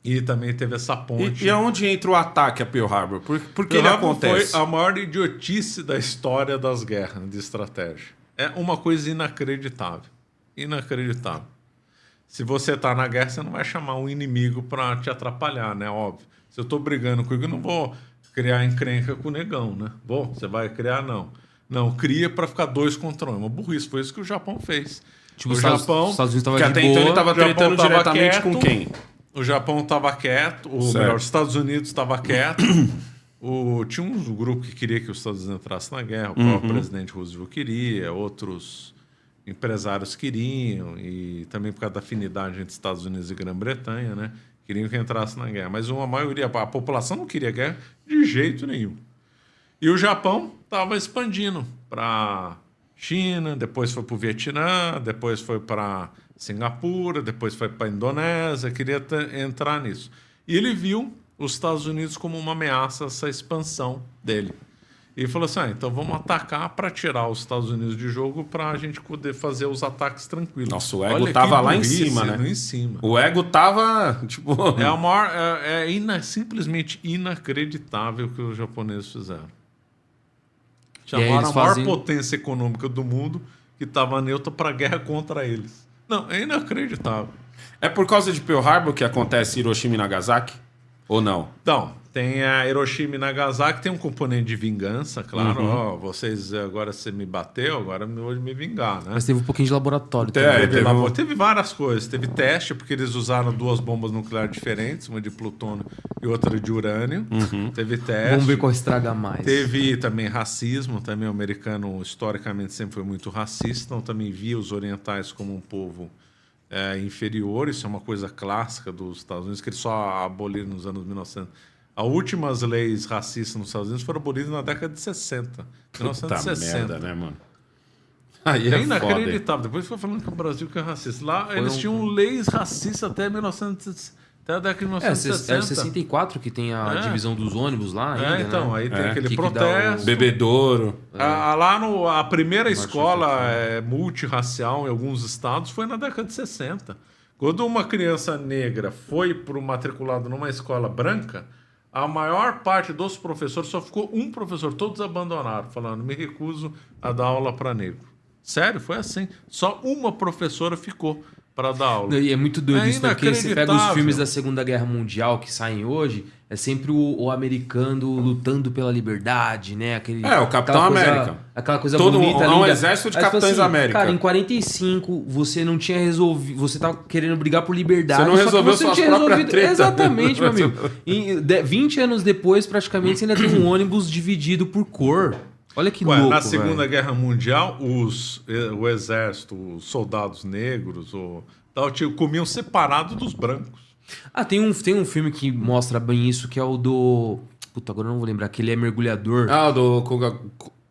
E também teve essa ponte. E aonde entra o ataque a Pearl Harbor? Por que ele acontece? Foi a maior idiotice da história das guerras de estratégia. É uma coisa inacreditável. Inacreditável. Se você está na guerra, você não vai chamar um inimigo para te atrapalhar, né? Óbvio. Se eu estou brigando com ele, eu não vou criar encrenca com o negão, né? Bom, você vai criar, não. Não, cria para ficar 2 contra 1. Uma burrice. Foi isso que o Japão fez. Tipo, o Japão... Os Estados Unidos estavam Que de até boa. então ele estava tretando diretamente quieto, com quem? O Japão estava quieto, melhor, os Estados Unidos estava quieto. Tinha um grupo que queria que os Estados Unidos entrassem na guerra. O próprio presidente Roosevelt queria, outros empresários queriam, e também por causa da afinidade entre Estados Unidos e Grã-Bretanha, né? Queriam que entrasse na guerra. Mas a maioria, a população não queria guerra de jeito nenhum. E o Japão estava expandindo para China, depois foi para o Vietnã, depois foi para Singapura, depois foi para a Indonésia, queria entrar nisso. E ele viu os Estados Unidos como uma ameaça a essa expansão dele. E falou assim, então vamos atacar para tirar os Estados Unidos de jogo para a gente poder fazer os ataques tranquilos. Nossa, o ego tava lá em cima, né? Em cima. O ego tava, tipo... É a maior, simplesmente inacreditável o que os japoneses fizeram. Chamaram a maior potência econômica do mundo que estava neutra para a guerra contra eles. Não, é inacreditável. É por causa de Pearl Harbor que acontece Hiroshima e Nagasaki? Ou não? Então, tem a Hiroshima e Nagasaki, tem um componente de vingança, claro. Vocês, agora você me bateu, agora eu vou me vingar, né? Mas teve um pouquinho de laboratório Teve várias coisas. Teve teste, porque eles usaram 2 bombas nucleares diferentes, uma de plutônio e outra de urânio. Teve teste. Vamos ver qual estraga mais. Teve também racismo, também o americano historicamente sempre foi muito racista, então também via os orientais como um povo inferior. Isso é uma coisa clássica dos Estados Unidos, que eles só aboliram nos anos 1900. As últimas leis racistas nos Estados Unidos foram abolidas na década de 60. 1960. Merda, né, mano? Aí é inacreditável. Depois foi falando que o Brasil que é racista. Lá eles tinham leis racistas até 1960. Até a década de 1960. É 64 que tem a divisão dos ônibus lá ainda, então, né? aí tem aquele protesto. Bebedouro. Lá a primeira escola multirracial em alguns estados foi na década de 60. Quando uma criança negra foi matriculado numa escola branca, a maior parte dos professores, só ficou um professor, todos abandonaram, falando, me recuso a dar aula para negro. Sério, foi assim. Só uma professora ficou para dar aula. E é muito doido isso, porque você pega os filmes da Segunda Guerra Mundial que saem hoje, é sempre o americano lutando pela liberdade, né? O Capitão América. Aquela coisa bonita, um exército de Capitães América. Cara, em 45 você não tinha resolvido, você tá querendo brigar por liberdade. Você não resolveu suas próprias tretas. Exatamente, meu amigo. 20 anos depois, praticamente, você ainda tem um ônibus dividido por cor. Olha que louco, na Segunda Guerra Mundial, o exército, os soldados negros, comiam separado dos brancos. Tem um filme que mostra bem isso, que é o do... Puta, agora eu não vou lembrar, que ele é mergulhador. O do...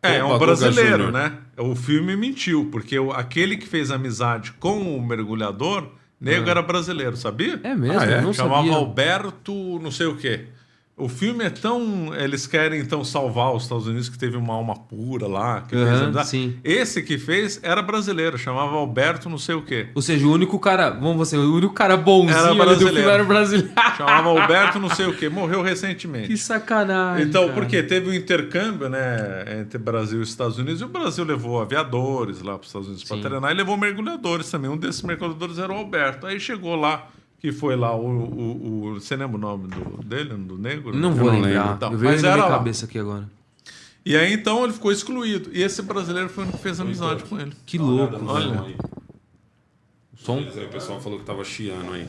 É um brasileiro, né? O filme mentiu, porque aquele que fez amizade com o mergulhador negro era brasileiro, sabia? É mesmo? Não Chamava sabia. Alberto não sei o quê. O filme é tão... Eles querem, então, salvar os Estados Unidos, que teve uma alma pura lá. Que sim. Esse que fez era brasileiro, chamava Alberto não sei o quê. Ou seja, o único cara... Vamos dizer, o único cara bonzinho Era ali do brasileiro. filme era brasileiro. Chamava Alberto não sei o quê. Morreu recentemente. Que sacanagem, Então, cara. porque teve um intercâmbio, né, entre Brasil e Estados Unidos, e o Brasil levou aviadores lá para os Estados Unidos para treinar, e levou mergulhadores também. Um desses mergulhadores era o Alberto. Aí chegou lá, que foi lá você lembra o nome dele, do negro? Não vou lembrar. Então, Eu vejo mas na era minha lá. cabeça aqui agora. E aí, então, ele ficou excluído. E esse brasileiro foi o que fez amizade com ele. Que louco. Olha. Som. O pessoal falou que tava chiando aí.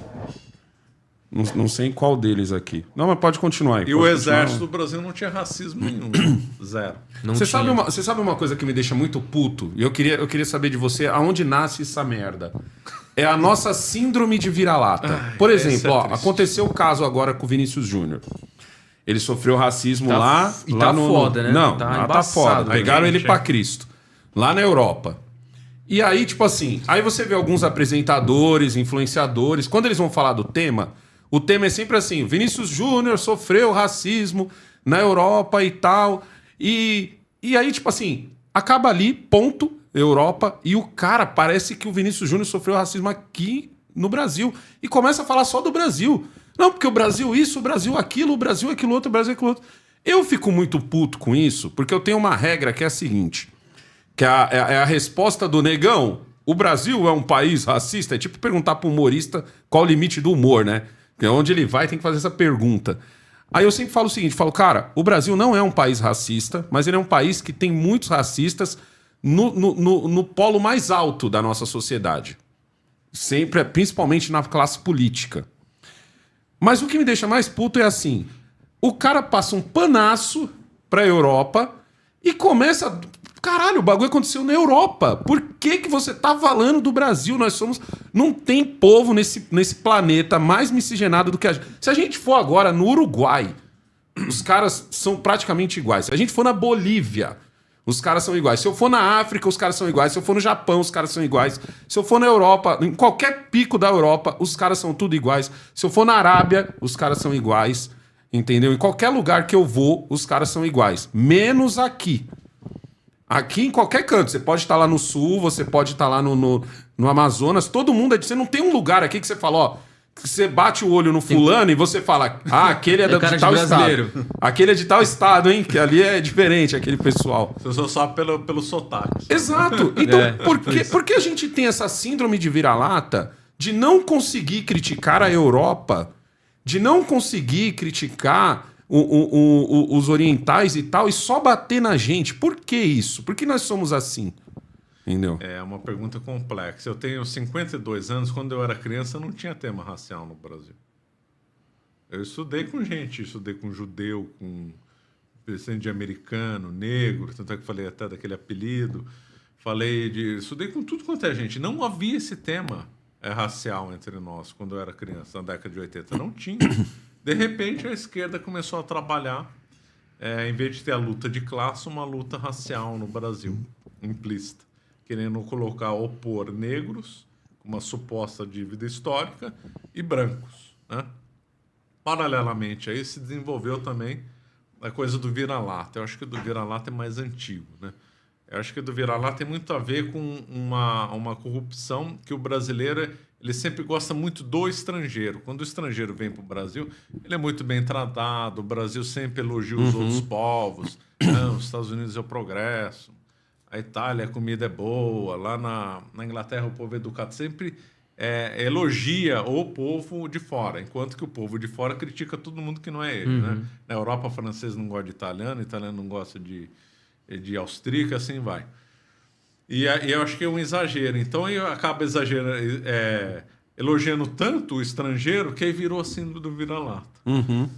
Não sei em qual deles aqui. Não, mas pode continuar aí. E o exército do Brasil não tinha racismo nenhum. Zero. Você sabe uma coisa que me deixa muito puto? E eu queria saber de você aonde nasce essa merda. É a nossa síndrome de vira-lata. Por exemplo, aconteceu o caso agora com o Vinícius Júnior. Ele sofreu racismo lá. E lá tá foda, né? Não, tá tá foda. né? Pegaram ele pra Cristo. Lá na Europa. E aí, tipo assim, aí você vê alguns apresentadores, influenciadores, quando eles vão falar do tema, o tema é sempre assim: Vinícius Júnior sofreu racismo na Europa e tal. E aí, tipo assim, acaba ali, ponto, Europa, e o cara parece que o Vinícius Júnior sofreu racismo aqui no Brasil. E começa a falar só do Brasil. Não, porque o Brasil isso, o Brasil aquilo, o Brasil aquilo outro, o Brasil aquilo outro. Eu fico muito puto com isso, porque eu tenho uma regra que é a seguinte, que é a resposta do negão: o Brasil é um país racista? É tipo perguntar para um humorista qual o limite do humor, né? Porque onde ele vai tem que fazer essa pergunta. Aí eu sempre falo o seguinte, cara, o Brasil não é um país racista, mas ele é um país que tem muitos racistas no polo mais alto da nossa sociedade. Sempre, principalmente na classe política. Mas o que me deixa mais puto é assim, o cara passa um panaço pra Europa e começa... Caralho, o bagulho aconteceu na Europa. Por que você tá falando do Brasil? Não tem povo nesse planeta mais miscigenado do que a gente. Se a gente for agora no Uruguai, os caras são praticamente iguais. Se a gente for na Bolívia, os caras são iguais. Se eu for na África, os caras são iguais. Se eu for no Japão, os caras são iguais. Se eu for na Europa, em qualquer pico da Europa, os caras são tudo iguais. Se eu for na Arábia, os caras são iguais. Entendeu? Em qualquer lugar que eu vou, os caras são iguais. Menos aqui. Aqui em qualquer canto. Você pode estar lá no sul, você pode estar lá no Amazonas. Todo mundo... Você não tem um lugar aqui que você fala, ó... Que você bate o olho no fulano e você fala... Ah, aquele é de tal estado. Aquele é de tal estado, hein? Que ali é diferente, aquele pessoal. Você só sabe pelo sotaque. Exato. Então, por que a gente tem essa síndrome de vira-lata de não conseguir criticar a Europa, de não conseguir criticar... os orientais e tal, e só bater na gente? Por que isso? Por que nós somos assim? Entendeu? É uma pergunta complexa. Eu tenho 52 anos. Quando eu era criança, não tinha tema racial no Brasil. Eu estudei com gente. Estudei com judeu, com descendente de americano, negro. Tanto é que falei até daquele apelido. Estudei com tudo quanto é gente. Não havia esse tema racial entre nós quando eu era criança, na década de 80. Não tinha. De repente, a esquerda começou a trabalhar, em vez de ter a luta de classe, uma luta racial no Brasil, implícita, querendo opor negros, com uma suposta dívida histórica, e brancos, né? Paralelamente a isso, se desenvolveu também a coisa do vira-lata. Eu acho que o do vira-lata é mais antigo, né? Eu acho que o do vira-lata tem muito a ver com uma corrupção que o brasileiro... Ele sempre gosta muito do estrangeiro. Quando o estrangeiro vem para o Brasil, ele é muito bem tratado. O Brasil sempre elogia os outros povos. Não, os Estados Unidos é o progresso. A Itália, a comida é boa. Lá na Inglaterra, o povo é educado. Sempre elogia o povo de fora, enquanto que o povo de fora critica todo mundo que não é ele. Né? Na Europa, francês não gosta de italiano não gosta de austríaco, assim vai. E eu acho que é um exagero. Então, eu acabo elogiando tanto o estrangeiro que aí virou assim do vira-lata.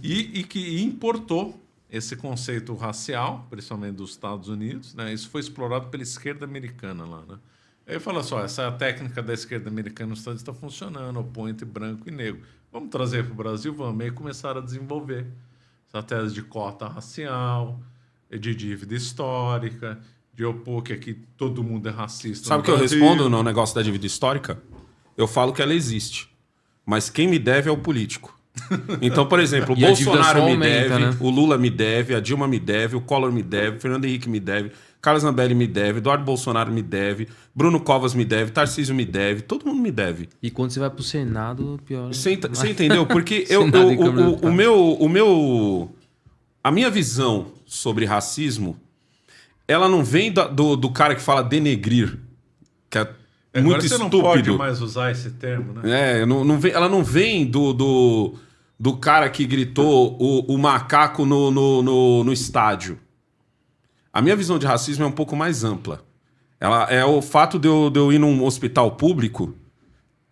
E que importou esse conceito racial, principalmente dos Estados Unidos, né? Isso foi explorado pela esquerda americana lá, né? Aí fala só, essa técnica da esquerda americana nos Estados Unidos está funcionando, opõe entre branco e negro. Vamos trazer para o Brasil? Vamos. E começaram a desenvolver essa tese de cota racial, de dívida histórica... de opor que aqui todo mundo é racista. Sabe o que eu respondo no negócio da dívida histórica? Eu falo que ela existe. Mas quem me deve é o político. Então, por exemplo, o E a dívida Bolsonaro só me aumenta, deve, né? o Lula me deve, a Dilma me deve, o Collor me deve, o Fernando Henrique me deve, Carlos Zambelli me deve, Eduardo Bolsonaro me deve, Bruno Covas me deve, Tarcísio me deve, todo mundo me deve. E quando você vai pro Senado, pior. Você entendeu? Porque Senado e Câmara dos a minha visão sobre racismo, ela não vem do cara que fala denegrir, que é Agora muito você estúpido. não pode mais usar esse termo, né? Ela não vem do cara que gritou o macaco no estádio. A minha visão de racismo é um pouco mais ampla. Ela é o fato de eu ir num hospital público,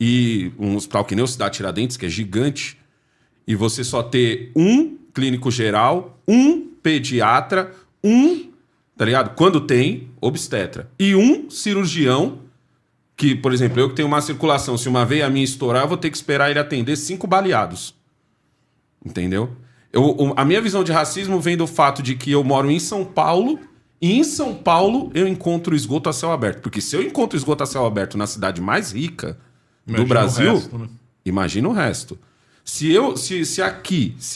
e um hospital que nem o Cidade Tiradentes, que é gigante, e você só ter um clínico geral, um pediatra, tá ligado? Quando tem, obstetra. E um cirurgião, que, por exemplo, eu que tenho má circulação, se uma veia minha estourar, eu vou ter que esperar ele atender 5 baleados. Entendeu? A minha visão de racismo vem do fato de que eu moro em São Paulo, e em São Paulo eu encontro esgoto a céu aberto. Porque se eu encontro esgoto a céu aberto na cidade mais rica do Brasil, o resto, né? imagina o resto. Se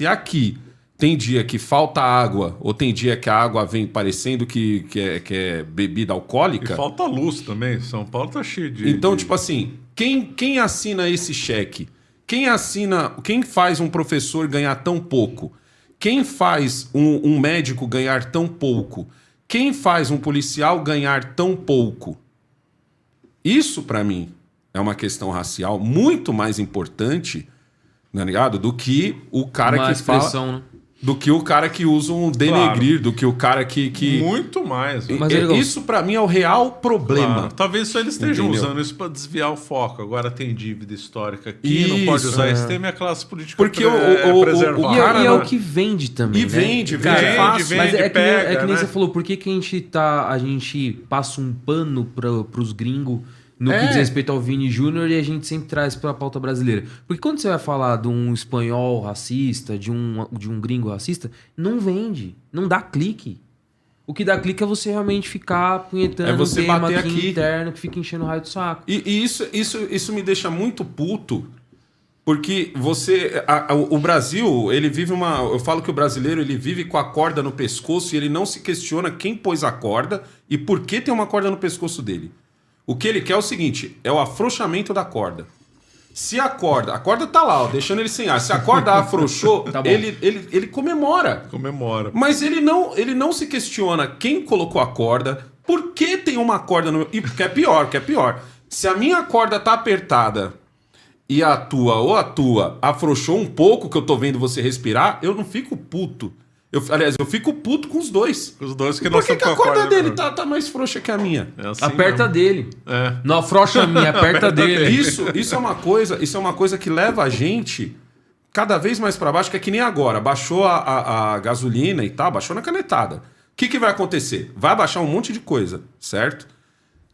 aqui tem dia que falta água, ou tem dia que a água vem parecendo que é bebida E alcoólica... falta luz também. São Paulo tá cheio de... Então, tipo assim, quem assina esse cheque? Quem faz um professor ganhar tão pouco? Quem faz um médico ganhar tão pouco? Quem faz um policial ganhar tão pouco? Isso, pra mim, é uma questão racial muito mais importante, tá ligado? Do que o cara Uma que fala... expressão, né? Do que o cara que usa um denegrir, Claro. do que o cara que... Muito mais. Né? Mas, Elegão, Isso, pra mim, é o real problema. Claro. Talvez só eles estejam Entendeu? usando isso para desviar o foco. Agora tem dívida histórica aqui, não pode Isso, usar esse tema e a classe política Porque preservada. cara, E é né? o que vende também. E né? vende Cara, fácil. Mas é que nem, pega, né? né? Você falou, por que a gente passa um pano pros gringos no que diz respeito ao Vini Júnior e a gente sempre traz pra pauta brasileira? Porque quando você vai falar de um espanhol racista, de um gringo racista, não vende, não dá clique. O que dá clique é você realmente ficar punhetando É você um tema bater aqui aqui. interno que fica enchendo o raio do saco. E isso me deixa muito puto, porque o Brasil, ele vive eu falo que o brasileiro, ele vive com a corda no pescoço e ele não se questiona quem pôs a corda e por que tem uma corda no pescoço dele. O que ele quer é o seguinte, é o afrouxamento da corda. Se a corda tá lá, ó, deixando ele sem ar. Se a corda afrouxou, Tá bom. ele comemora. Comemora. Mas ele não se questiona quem colocou a corda, por que tem uma corda no meu... E que é pior. Se a minha corda tá apertada e a tua afrouxou um pouco, que eu tô vendo você respirar, eu não fico puto. Aliás, eu fico puto com os dois. Os dois que Por não que estão a com corda dele né? tá mais frouxa que a minha? É assim Aperta mesmo. dele. É. Não afrouxa a minha, aperta dele. Isso é uma coisa que leva a gente cada vez mais para baixo, que é que nem agora. Baixou a gasolina e tal, baixou na canetada. O que vai acontecer? Vai baixar um monte de coisa, certo?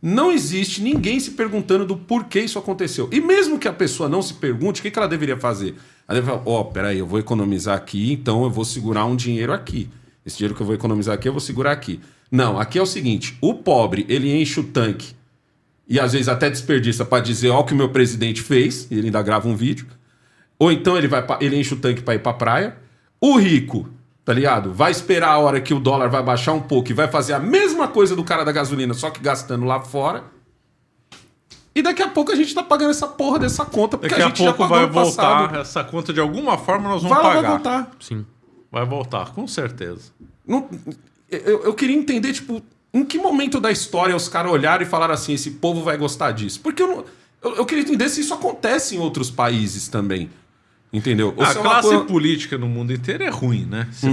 Não existe ninguém se perguntando do porquê isso aconteceu. E mesmo que a pessoa não se pergunte, o que ela deveria fazer? Ela deveria falar, peraí, eu vou economizar aqui, então eu vou segurar um dinheiro aqui. Esse dinheiro que eu vou economizar aqui, eu vou segurar aqui. Não, aqui é o seguinte, o pobre, ele enche o tanque e às vezes até desperdiça para dizer, ó, o que o meu presidente fez, e ele ainda grava um vídeo. Ou então ele enche o tanque para ir para praia. O rico, tá ligado? Vai esperar a hora que o dólar vai baixar um pouco e vai fazer a mesma coisa do cara da gasolina, só que gastando lá fora. E daqui a pouco a gente tá pagando essa porra dessa conta, porque Daqui a a gente já pouco pagou vai no voltar passado. essa conta de alguma forma nós vamos Vai pagar. voltar. Sim. Vai voltar, com certeza. Não- eu queria entender, tipo, em que momento da história os caras olharam e falaram assim, esse povo vai gostar disso? Porque eu queria entender se isso acontece em outros países também. Entendeu? Ou A se é uma classe coisa- política no mundo inteiro é ruim, né? Se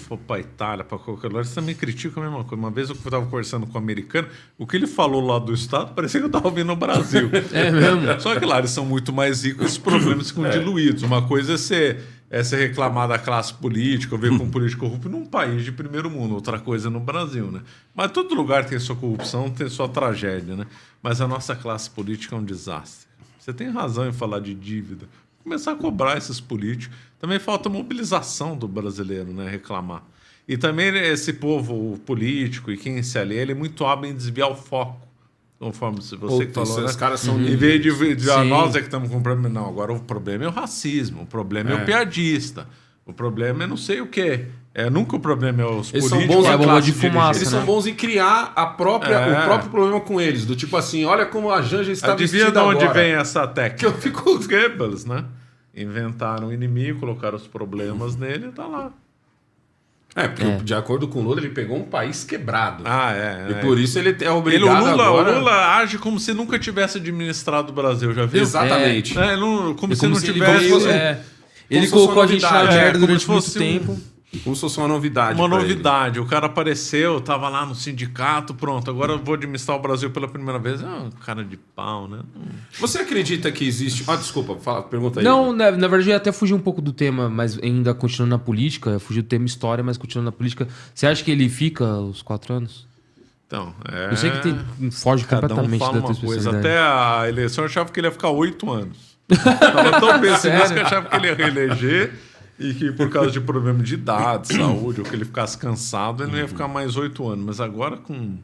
for pra Itália, pra qualquer lugar, você também critica a mesma coisa. Uma vez eu estava conversando com um americano, o que ele falou lá do Estado parecia que eu estava ouvindo no Brasil. É mesmo? Só que lá eles são muito mais ricos, esses problemas ficam diluídos. Uma coisa é ser reclamar da classe política, ou ver com um político corrupto num país de primeiro mundo, outra coisa no Brasil, né? Mas todo lugar tem sua corrupção, tem sua tragédia, né? Mas a nossa classe política é um desastre. Você tem razão em falar de dívida. Começar a cobrar esses políticos. Também falta mobilização do brasileiro, né? Reclamar. E também esse povo político e quem se alheia, ele é muito hábil em desviar o foco. Conforme você que falou, né? Os caras são... Em vez de Sim. nós é que estamos com problema. Não, agora o problema é o racismo, o problema é o piadista, o problema é não sei o quê. Nunca o problema é os Eles políticos. são bons é a em bomba classe de fumaça, Eles né? são bons em criar o próprio problema com eles. Do tipo assim, olha como a Janja está Adivinha vestida de onde agora. vem essa técnica? Que eu fico os Goebbels, né? Inventaram o inimigo, colocaram os problemas nele e tá lá. Porque de acordo com o Lula, ele pegou um país quebrado. E É. por isso ele é obrigado agora... O Lula age como se nunca tivesse administrado o Brasil, já viu? Exatamente. Como se não ele tivesse... Ele se colocou a fosse gente uma na novidade, merda como durante se muito fosse tempo. Como se fosse uma novidade. Uma pra ele. novidade. O cara apareceu, tava lá no sindicato, pronto. Agora eu vou administrar o Brasil pela primeira vez. Cara de pau, né? Você acredita que existe... desculpa, pergunta aí. Não, na verdade, eu até fugi um pouco do tema, mas ainda continuando na política, fugi do tema história, mas continuando na política. Você acha que ele fica os 4 anos? Então, Eu sei que foge Cada um completamente fala da tua uma coisa. especialidade. Até a eleição eu achava que ele ia ficar 8 anos. Tava tão pessimista que eu achava que ele ia reeleger e que por causa de problema de idade, saúde, ou que ele ficasse cansado, ele não ia ficar mais 8 anos. Mas agora, com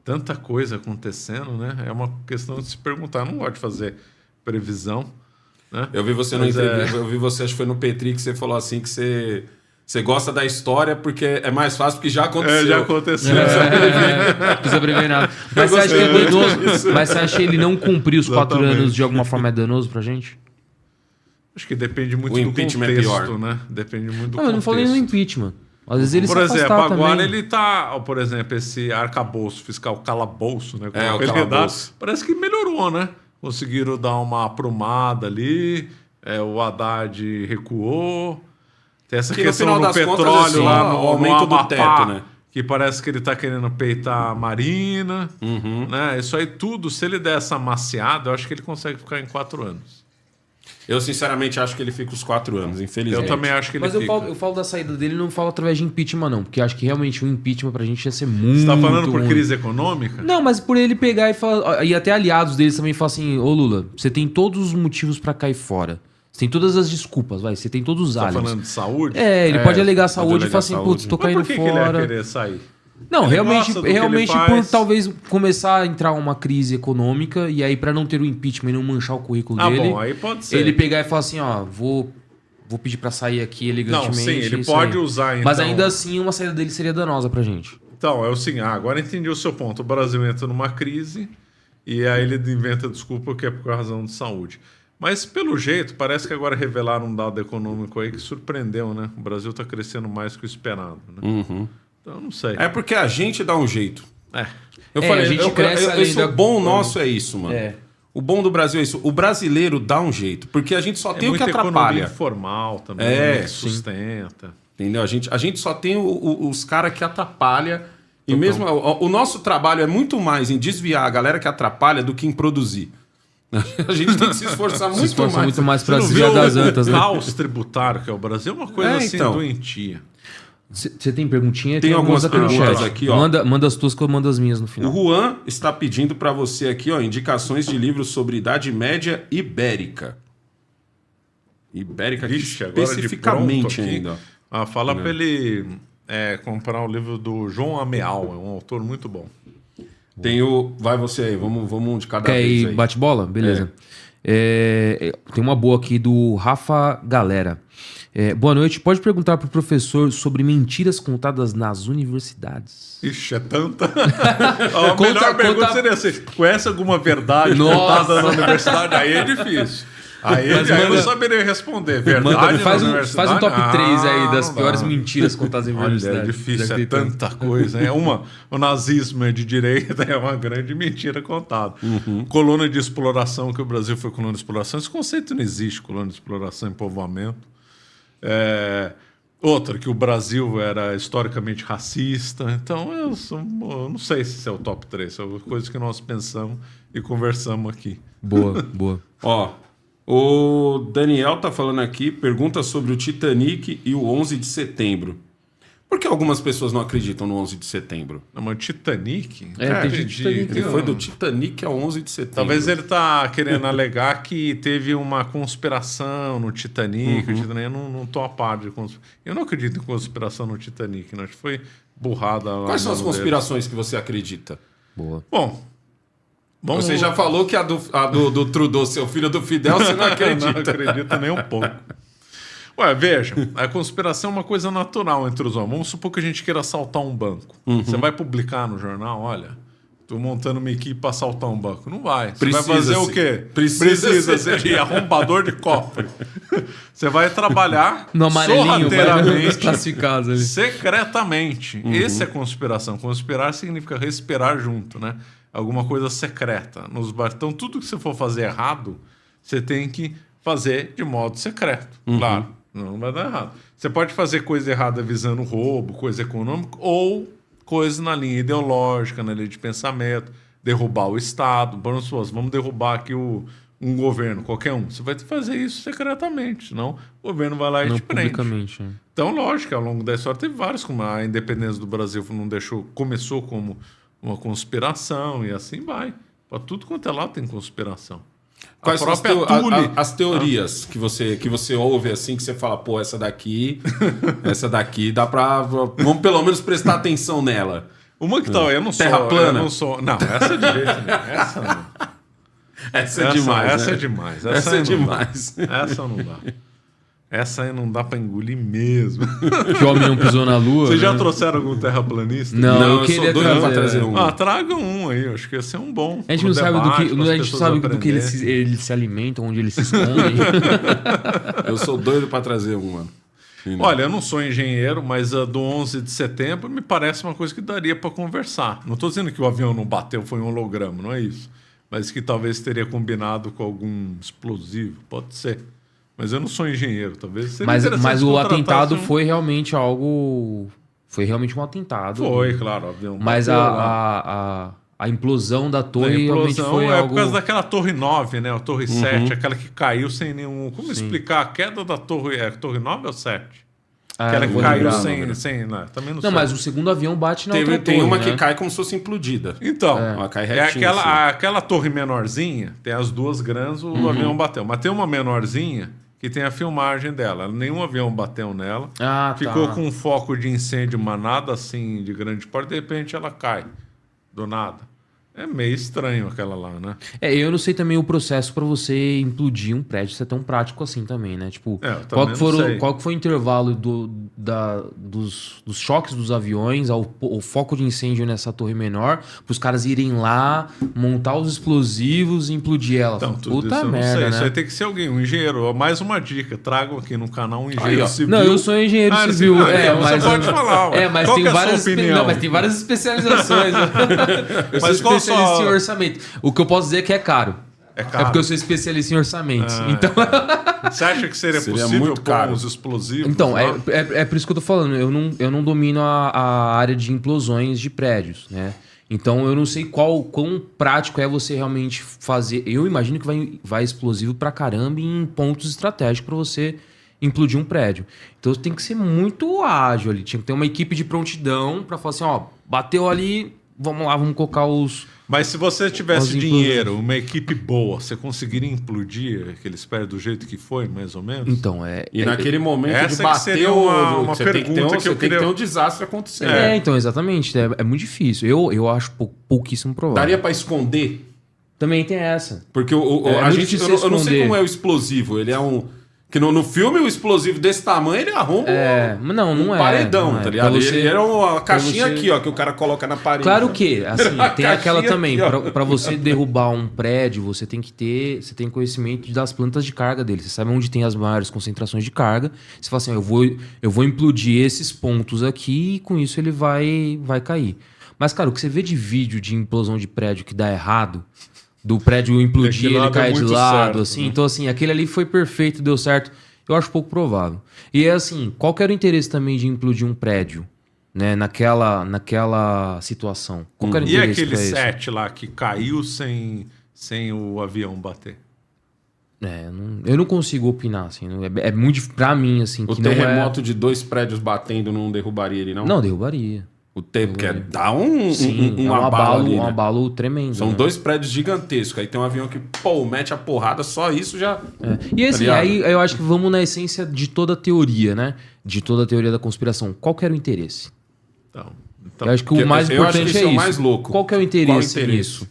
tanta coisa acontecendo, né? É uma questão de se perguntar. Eu não gosto de fazer previsão, né? Eu vi você Mas eu vi você, acho que foi no Petri, que você falou assim que você gosta da história porque é mais fácil, porque já aconteceu. Já aconteceu. Não precisa prever nada. Mas você acha que é danoso? Mas você acha que ele não cumprir os 4 Exatamente. anos de alguma forma é danoso pra gente? Acho que depende muito O do impeachment é contexto, pior. né? Depende muito do Não, eu não contexto. falei no impeachment. Às vezes ele Por se exemplo, afastar agora também. ele tá, por exemplo, esse arcabouço fiscal, calabouço, né? O ele calabouço. parece que melhorou, né? Conseguiram dar uma aprumada ali, o Haddad recuou. Tem essa Que no questão final do das contas petróleo é só lá o no aumento do Amapá, teto, né? que parece que ele tá querendo peitar a Marina. Né? Isso aí tudo, se ele der essa amaciada, eu acho que ele consegue ficar em 4 anos. Eu, sinceramente, acho que ele fica os 4 anos, infelizmente. Eu também acho que ele Mas fica. eu falo da saída dele, não falo através de impeachment, não. Porque acho que realmente o impeachment pra gente ia ser muito. Você tá falando por ruim. crise econômica? Não, mas por ele pegar e falar. E até aliados deles também falam assim: Ô Lula, você tem todos os motivos pra cair fora. Você tem todas as desculpas, vai. Você tem todos os Tá aliens. falando de saúde? Ele pode alegar saúde e alegar falar assim: saúde. putz, tô Mas caindo por que ele ia fora. querer sair? Não, Ele realmente, gosta do que ele realmente por faz. talvez começar a entrar uma crise econômica e aí pra não ter o impeachment e não manchar o currículo dele, Bom, aí pode ser. ele pegar e falar assim, ó, vou pedir pra sair aqui elegantemente. Não, sim, ele isso pode aí. usar, então. Mas ainda assim, uma saída dele seria danosa pra gente. Então, é assim, agora entendi o seu ponto. O Brasil entra numa crise e aí ele inventa desculpa que é por razão de saúde. Mas, pelo jeito, parece que agora revelaram um dado econômico aí que surpreendeu, né? O Brasil está crescendo mais que o esperado, né? Então, eu não sei. É porque a gente dá um jeito. Eu É, falei, a gente cresce além esse da- o bom nosso é isso, mano. É. O bom do Brasil é isso. O brasileiro dá um jeito, porque a gente só tem o que muita economia atrapalha. informal também, É, né, que sim. sustenta. Entendeu? A gente só tem os caras que atrapalham. E mesmo o nosso trabalho é muito mais em desviar a galera que atrapalha do que em produzir. A gente tem que se esforçar Se muito esforça mais. muito mais Você pra não desviar viu das o antas, né? caos tributário que é o Brasil? É uma coisa assim então. doentia. Você tem perguntinha? Tem algumas aqui no perguntas chat. aqui, ó. Manda as tuas que eu mando as minhas no O final. Juan está pedindo para você aqui, ó, indicações de livros sobre Idade Média Ibérica. Ibérica Vixe, agora de especificamente pronto aqui. ainda. ó. Fala para ele comprar o livro do João Ameal, é um autor muito bom. Tem o. Vai você aí, vamos um de cada Quer vez ir aí. bate-bola? Beleza. Tem uma boa aqui do Rafa Galera. Boa noite. Pode perguntar pro professor sobre mentiras contadas nas universidades? Ixi, é tanta. A melhor pergunta seria assim: conhece alguma verdade Nossa. contada na universidade? Aí é difícil. Aí eu não saberia responder. Verdade faz na um universidade? top 3 aí das não piores dá. mentiras contadas em Olha, universidade. é difícil, Deve é ter tanto. tanta coisa. O nazismo é de direita, é uma grande mentira contada. Colônia de exploração, que o Brasil foi colônia de exploração. Esse conceito não existe, colônia de exploração e povoamento. Outra, que o Brasil era historicamente racista. Então, eu não sei se esse é o top 3. São coisas que nós pensamos e conversamos aqui. Boa, boa. Ó, o Daniel tá falando aqui, pergunta sobre o Titanic e o 11 de setembro. Por que algumas pessoas não acreditam no 11 de setembro? Não, mas Titanic? Tem Titanic. Ele foi do Titanic ao 11 de setembro. Talvez ele tá querendo alegar que teve uma conspiração no Titanic. O Titanic eu não tô a par de conspiração. Eu não acredito em conspiração no Titanic, não. Acho que foi burrada. Quais são as conspirações que você acredita? Boa. Bom, Você já falou que a do Trudeau, seu filho do Fidel, você não acredita. Não acredito nem um pouco. Ué, veja, a conspiração é uma coisa natural entre os homens. Vamos supor que a gente queira assaltar um banco. Você vai publicar no jornal, olha, tô montando uma equipe para assaltar um banco. Não vai. Você vai fazer o quê? Precisa ser de arrombador de cofre. Você vai trabalhar no amarelinho, sorrateiramente, classificados ali. secretamente. Essa é conspiração. Conspirar significa respirar junto, né? Alguma coisa secreta. Então, tudo que você for fazer errado, você tem que fazer de modo secreto. Claro, não vai dar errado. Você pode fazer coisa errada visando roubo, coisa econômica, ou coisa na linha ideológica, na linha de pensamento, derrubar o Estado. Vamos derrubar aqui um governo, qualquer um. Você vai ter que fazer isso secretamente, senão o governo vai lá e te prende. Publicamente. Então, lógico, ao longo da história teve vários, como a independência do Brasil começou como uma conspiração e assim vai. Para tudo quanto é lá tem conspiração. Quais são as teorias que você ouve assim, que você fala, pô, essa daqui dá pra... Vamos pelo menos prestar atenção nela. Uma que tal, eu não Terra sou... plana. Eu não sou, não, essa é de jeito nenhum. Essa não. Essa é demais, Essa né? é demais. Essa é demais. Essa não dá. Essa aí não dá pra engolir mesmo. Que o homem não pisou na lua. Vocês já né? trouxeram algum terraplanista? Não, eu eu queria sou doido pra trazer um. Traga um aí, eu acho que ia ser um bom. A gente não sabe do que eles se alimentam, onde eles se escondem. Eu sou doido pra trazer um, mano. Olha, eu não sou engenheiro, mas a do 11 de setembro me parece uma coisa que daria pra conversar. Não estou dizendo que o avião não bateu, foi um holograma, não é isso. Mas que talvez teria combinado com algum explosivo, pode ser. Mas eu não sou engenheiro, talvez seria interessante. Mas o atentado foi realmente algo... Foi realmente um atentado. Foi, claro. O avião mas bateu lá. a implosão da torre realmente foi é algo... por causa daquela torre 9, né? A torre 7, aquela que caiu sem nenhum... Como explicar a queda da torre? É a torre 9 ou 7? Aquela que caiu sem também não sei. Não, mas o segundo avião bate na outra torre, tem uma né? que cai como se fosse implodida. Então, ela cai é retinho, aquela torre menorzinha, tem as duas grandes, o avião bateu. Mas tem uma menorzinha que tem a filmagem dela. Nenhum avião bateu nela. Ficou com um foco de incêndio, mas nada assim de grande porte. De repente ela cai do nada. É meio estranho aquela lá, né? Eu não sei também o processo para você implodir um prédio, isso é tão prático assim também, né? Tipo, qual que foi o intervalo dos choques dos aviões ao foco de incêndio nessa torre menor, para os caras irem lá, montar os explosivos e implodir ela? Então, Puta isso merda, né? Isso vai ter que ser alguém, um engenheiro. Mais uma dica, tragam aqui no canal um engenheiro civil. Não, eu sou engenheiro civil. Mas você pode falar. Mas qual tem que é a várias sua opinião? mas tem várias especializações. Eu sou especialista em orçamento. O que eu posso dizer é que é caro. É caro. É porque eu sou especialista em orçamentos. Então... Você acha que seria possível muito caro os explosivos? Então, é por isso que eu tô falando. Eu não domino a área de implosões de prédios, né? Então, eu não sei quão prático é você realmente fazer... Eu imagino que vai explosivo pra caramba em pontos estratégicos pra você implodir um prédio. Então, tem que ser muito ágil ali. Tinha que ter uma equipe de prontidão pra falar assim, ó, bateu ali, vamos lá, vamos colocar os... Mas se você tivesse dinheiro, uma equipe boa, você conseguiria implodir aqueles prédios do jeito que foi, mais ou menos? Então, E naquele momento essa de bater, seria uma você tem pergunta que eu tem que queria... ter um desastre acontecendo. Então, exatamente. É muito difícil. Eu acho pouquíssimo provável. Daria pra esconder? Também tem essa. Porque muito difícil eu não sei esconder. como é o explosivo. Ele é um... Que no filme, o explosivo desse tamanho, ele arromba não é. paredão, não é. tá ligado? Ele era uma caixinha você... aqui, ó, que o cara coloca na parede. Claro que, assim, tem aquela também. Aqui, pra você derrubar um prédio, você tem conhecimento das plantas de carga dele. Você sabe onde tem as maiores concentrações de carga. Você fala assim, eu vou implodir esses pontos aqui e com isso ele vai cair. Mas, cara, o que você vê de vídeo de implosão de prédio que dá errado... Do prédio implodir, ele cai de lado, certo, assim. né? Então, assim, aquele ali foi perfeito, deu certo. Eu acho pouco provável. E é assim, qual que era o interesse também de implodir um prédio, né? Naquela situação? Qual que era o E interesse aquele pra isso? 7 lá que caiu sem o avião bater? Eu não consigo opinar, assim. É muito pra mim, assim. O que terremoto de 2 prédios batendo não derrubaria ele, não? Não, derrubaria. O tempo que dá um abalo, ali, né? um abalo tremendo. São né? 2 prédios gigantescos. Aí tem um avião que, mete a porrada, só isso já... E assim, Tá aí eu acho que vamos na essência de toda a teoria, né? De toda a teoria da conspiração. Qual que era o interesse? Então, Eu acho que o mais importante é isso. O mais louco. Qual que é o interesse nisso?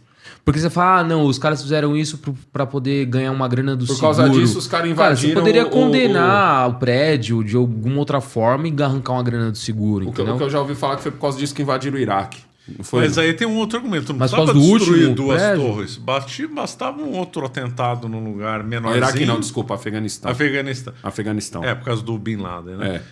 Porque você fala, não, os caras fizeram isso pra poder ganhar uma grana do seguro. Por causa disso, os caras invadiram... Cara, você poderia condenar o prédio de alguma outra forma e arrancar uma grana do seguro, O que eu já ouvi falar que foi por causa disso que invadiram o Iraque. Não foi? Mas aí tem um outro argumento. Não Mas precisava por causa do destruir último duas prédio? torres. Bastava um outro atentado num lugar Não, menorzinho. Iraque não, desculpa, Afeganistão. Afeganistão. É, por causa do Bin Laden, né?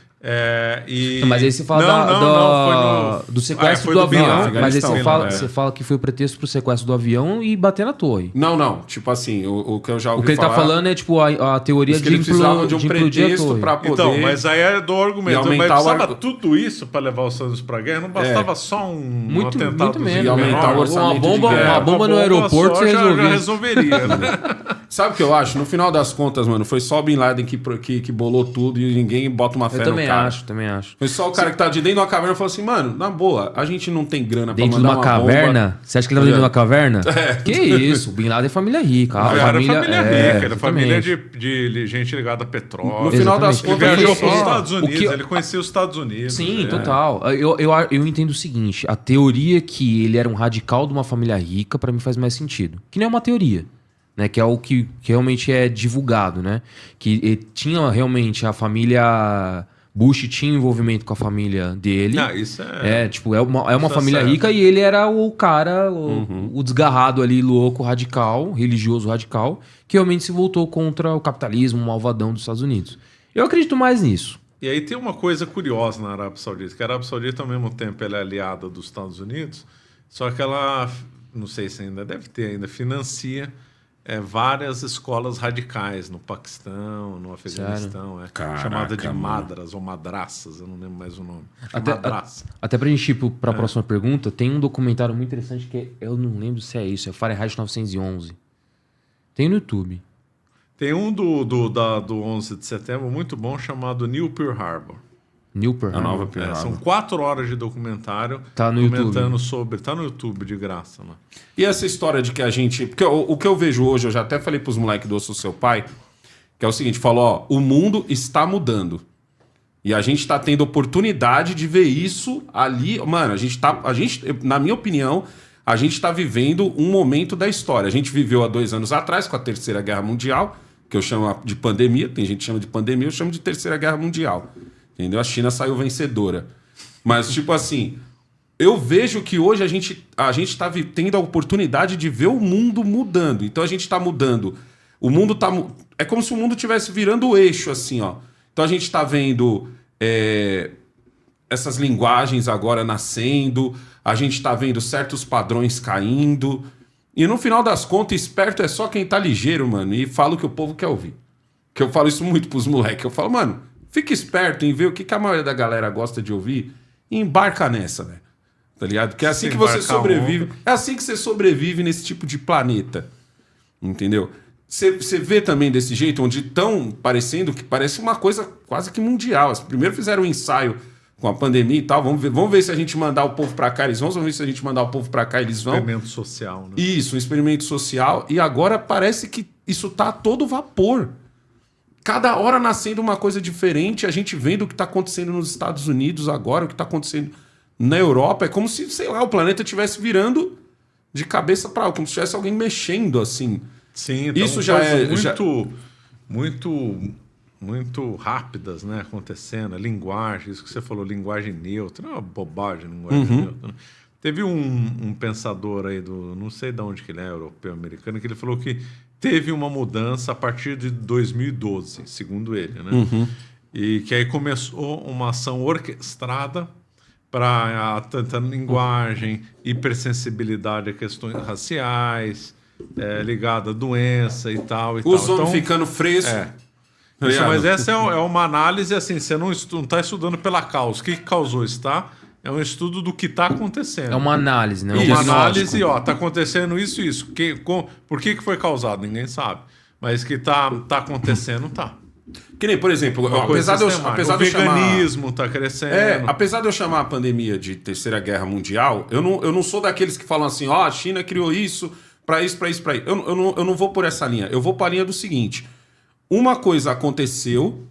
Não, mas aí você fala do sequestro do avião. Mas aí você fala que foi o pretexto pro sequestro do avião e bater na torre. Não. Tipo assim, o que eu já ouvi O que ele falar... tá falando é tipo a teoria de eles precisavam de um pretexto pra poder... Então, mas aí é do argumento. Mas aumentar precisava tudo isso pra levar os Estados Unidos pra guerra? Não bastava só um atentado? Muito menos. E aumentar o orçamento de guerra. Uma bomba no aeroporto você já resolveria. Né? Sabe o que eu acho? No final das contas, mano, foi só o Bin Laden que bolou tudo e ninguém bota uma fé no cara. Também acho. Foi só o cara que tá de dentro de uma caverna e falou assim, mano, na boa, a gente não tem grana pra mandar uma caverna? bomba. Você acha que ele tava dentro de uma caverna? Que isso? O Bin Laden é família rica. Ele era família rica, ele é família exatamente. de gente ligada a petróleo. No final das Ele contas, viajou foi para os só- Estados Unidos, ele conhecia os Estados Unidos. Sim, total. Eu entendo o seguinte, a teoria que ele era um radical de uma família rica, pra mim faz mais sentido. Que não é uma teoria, né? Que é o que realmente é divulgado, né? Que tinha realmente a família... Bush tinha envolvimento com a família dele. Isso é... É uma família certo. rica e ele era o cara, o desgarrado ali, louco, radical, religioso radical, que realmente se voltou contra o capitalismo, o malvadão dos Estados Unidos. Eu acredito mais nisso. E aí tem uma coisa curiosa na Arábia Saudita, que a Arábia Saudita, ao mesmo tempo, ela é aliada dos Estados Unidos, só que ela, não sei se ainda deve ter, ainda financia várias escolas radicais no Paquistão, no Afeganistão, chamada de madras ou madraças, eu não lembro mais o nome. Até pra gente ir para a próxima pergunta, tem um documentário muito interessante que eu não lembro se é isso, é Fahrenheit 911. Tem no YouTube. Tem um do 11 de setembro muito bom chamado New Pearl Harbor. New Pearl Harbor. Nova Pearl Harbor. São 4 horas de documentário Tá no comentando YouTube. sobre... Tá no YouTube, de graça. Né? E essa história de que a gente... Porque o que eu vejo hoje, eu já até falei pros moleques do Ouço Seu Pai, que é o seguinte, falou, o mundo está mudando. E a gente tá tendo oportunidade de ver isso ali. Mano, na minha opinião, a gente tá vivendo um momento da história. A gente viveu há 2 anos atrás, com a Terceira Guerra Mundial, que eu chamo de pandemia, tem gente que chama de pandemia, eu chamo de Terceira Guerra Mundial. Entendeu? A China saiu vencedora. Mas, tipo assim, eu vejo que hoje a gente tá tendo a oportunidade de ver o mundo mudando. Então a gente tá mudando. O mundo tá... É como se o mundo estivesse virando o eixo, assim, ó. Então a gente tá vendo essas linguagens agora nascendo, a gente tá vendo certos padrões caindo. E no final das contas, esperto é só quem tá ligeiro, mano, e fala o que o povo quer ouvir. Que eu falo isso muito pros moleques. Eu falo, mano, fica esperto em ver o que a maioria da galera gosta de ouvir e embarca nessa, velho. Tá ligado? Porque é assim que você sobrevive. É assim que você sobrevive nesse tipo de planeta. Entendeu? Você vê também desse jeito, onde estão parecendo que parece uma coisa quase que mundial. Primeiro fizeram um ensaio com a pandemia e tal. Vamos ver se a gente mandar o povo pra cá, eles vão. Vamos ver se a gente mandar o povo pra cá, eles vão. Experimento social, né? Isso, um experimento social. E agora parece que isso tá a todo vapor. Cada hora nascendo uma coisa diferente, a gente vendo o que está acontecendo nos Estados Unidos agora, o que está acontecendo na Europa. É como se, sei lá, o planeta estivesse virando de cabeça para como se tivesse alguém mexendo assim. Sim, então isso já é muito rápidas, né, acontecendo. Linguagem, isso que você falou, linguagem neutra, não é uma bobagem, linguagem neutra. Né? Teve um pensador aí não sei de onde que ele é, europeu, americano, que ele falou que teve uma mudança a partir de 2012, segundo ele, né? E que aí começou uma ação orquestrada para tentando linguagem, hipersensibilidade a questões raciais, ligada à doença e tal. Os homens ficando frescos. Mas essa é uma análise assim, você não está estudando pela causa. O que causou isso, tá? É um estudo do que está acontecendo. É uma análise, né? Uma análise, está acontecendo isso e isso. Por que foi causado? Ninguém sabe. Mas que está acontecendo, tá. Que nem, por exemplo, apesar de o veganismo está crescendo. Apesar de eu chamar a pandemia de Terceira Guerra Mundial, eu não sou daqueles que falam assim, a China criou isso, para isso. Eu não vou por essa linha. Eu vou para a linha do seguinte. Uma coisa aconteceu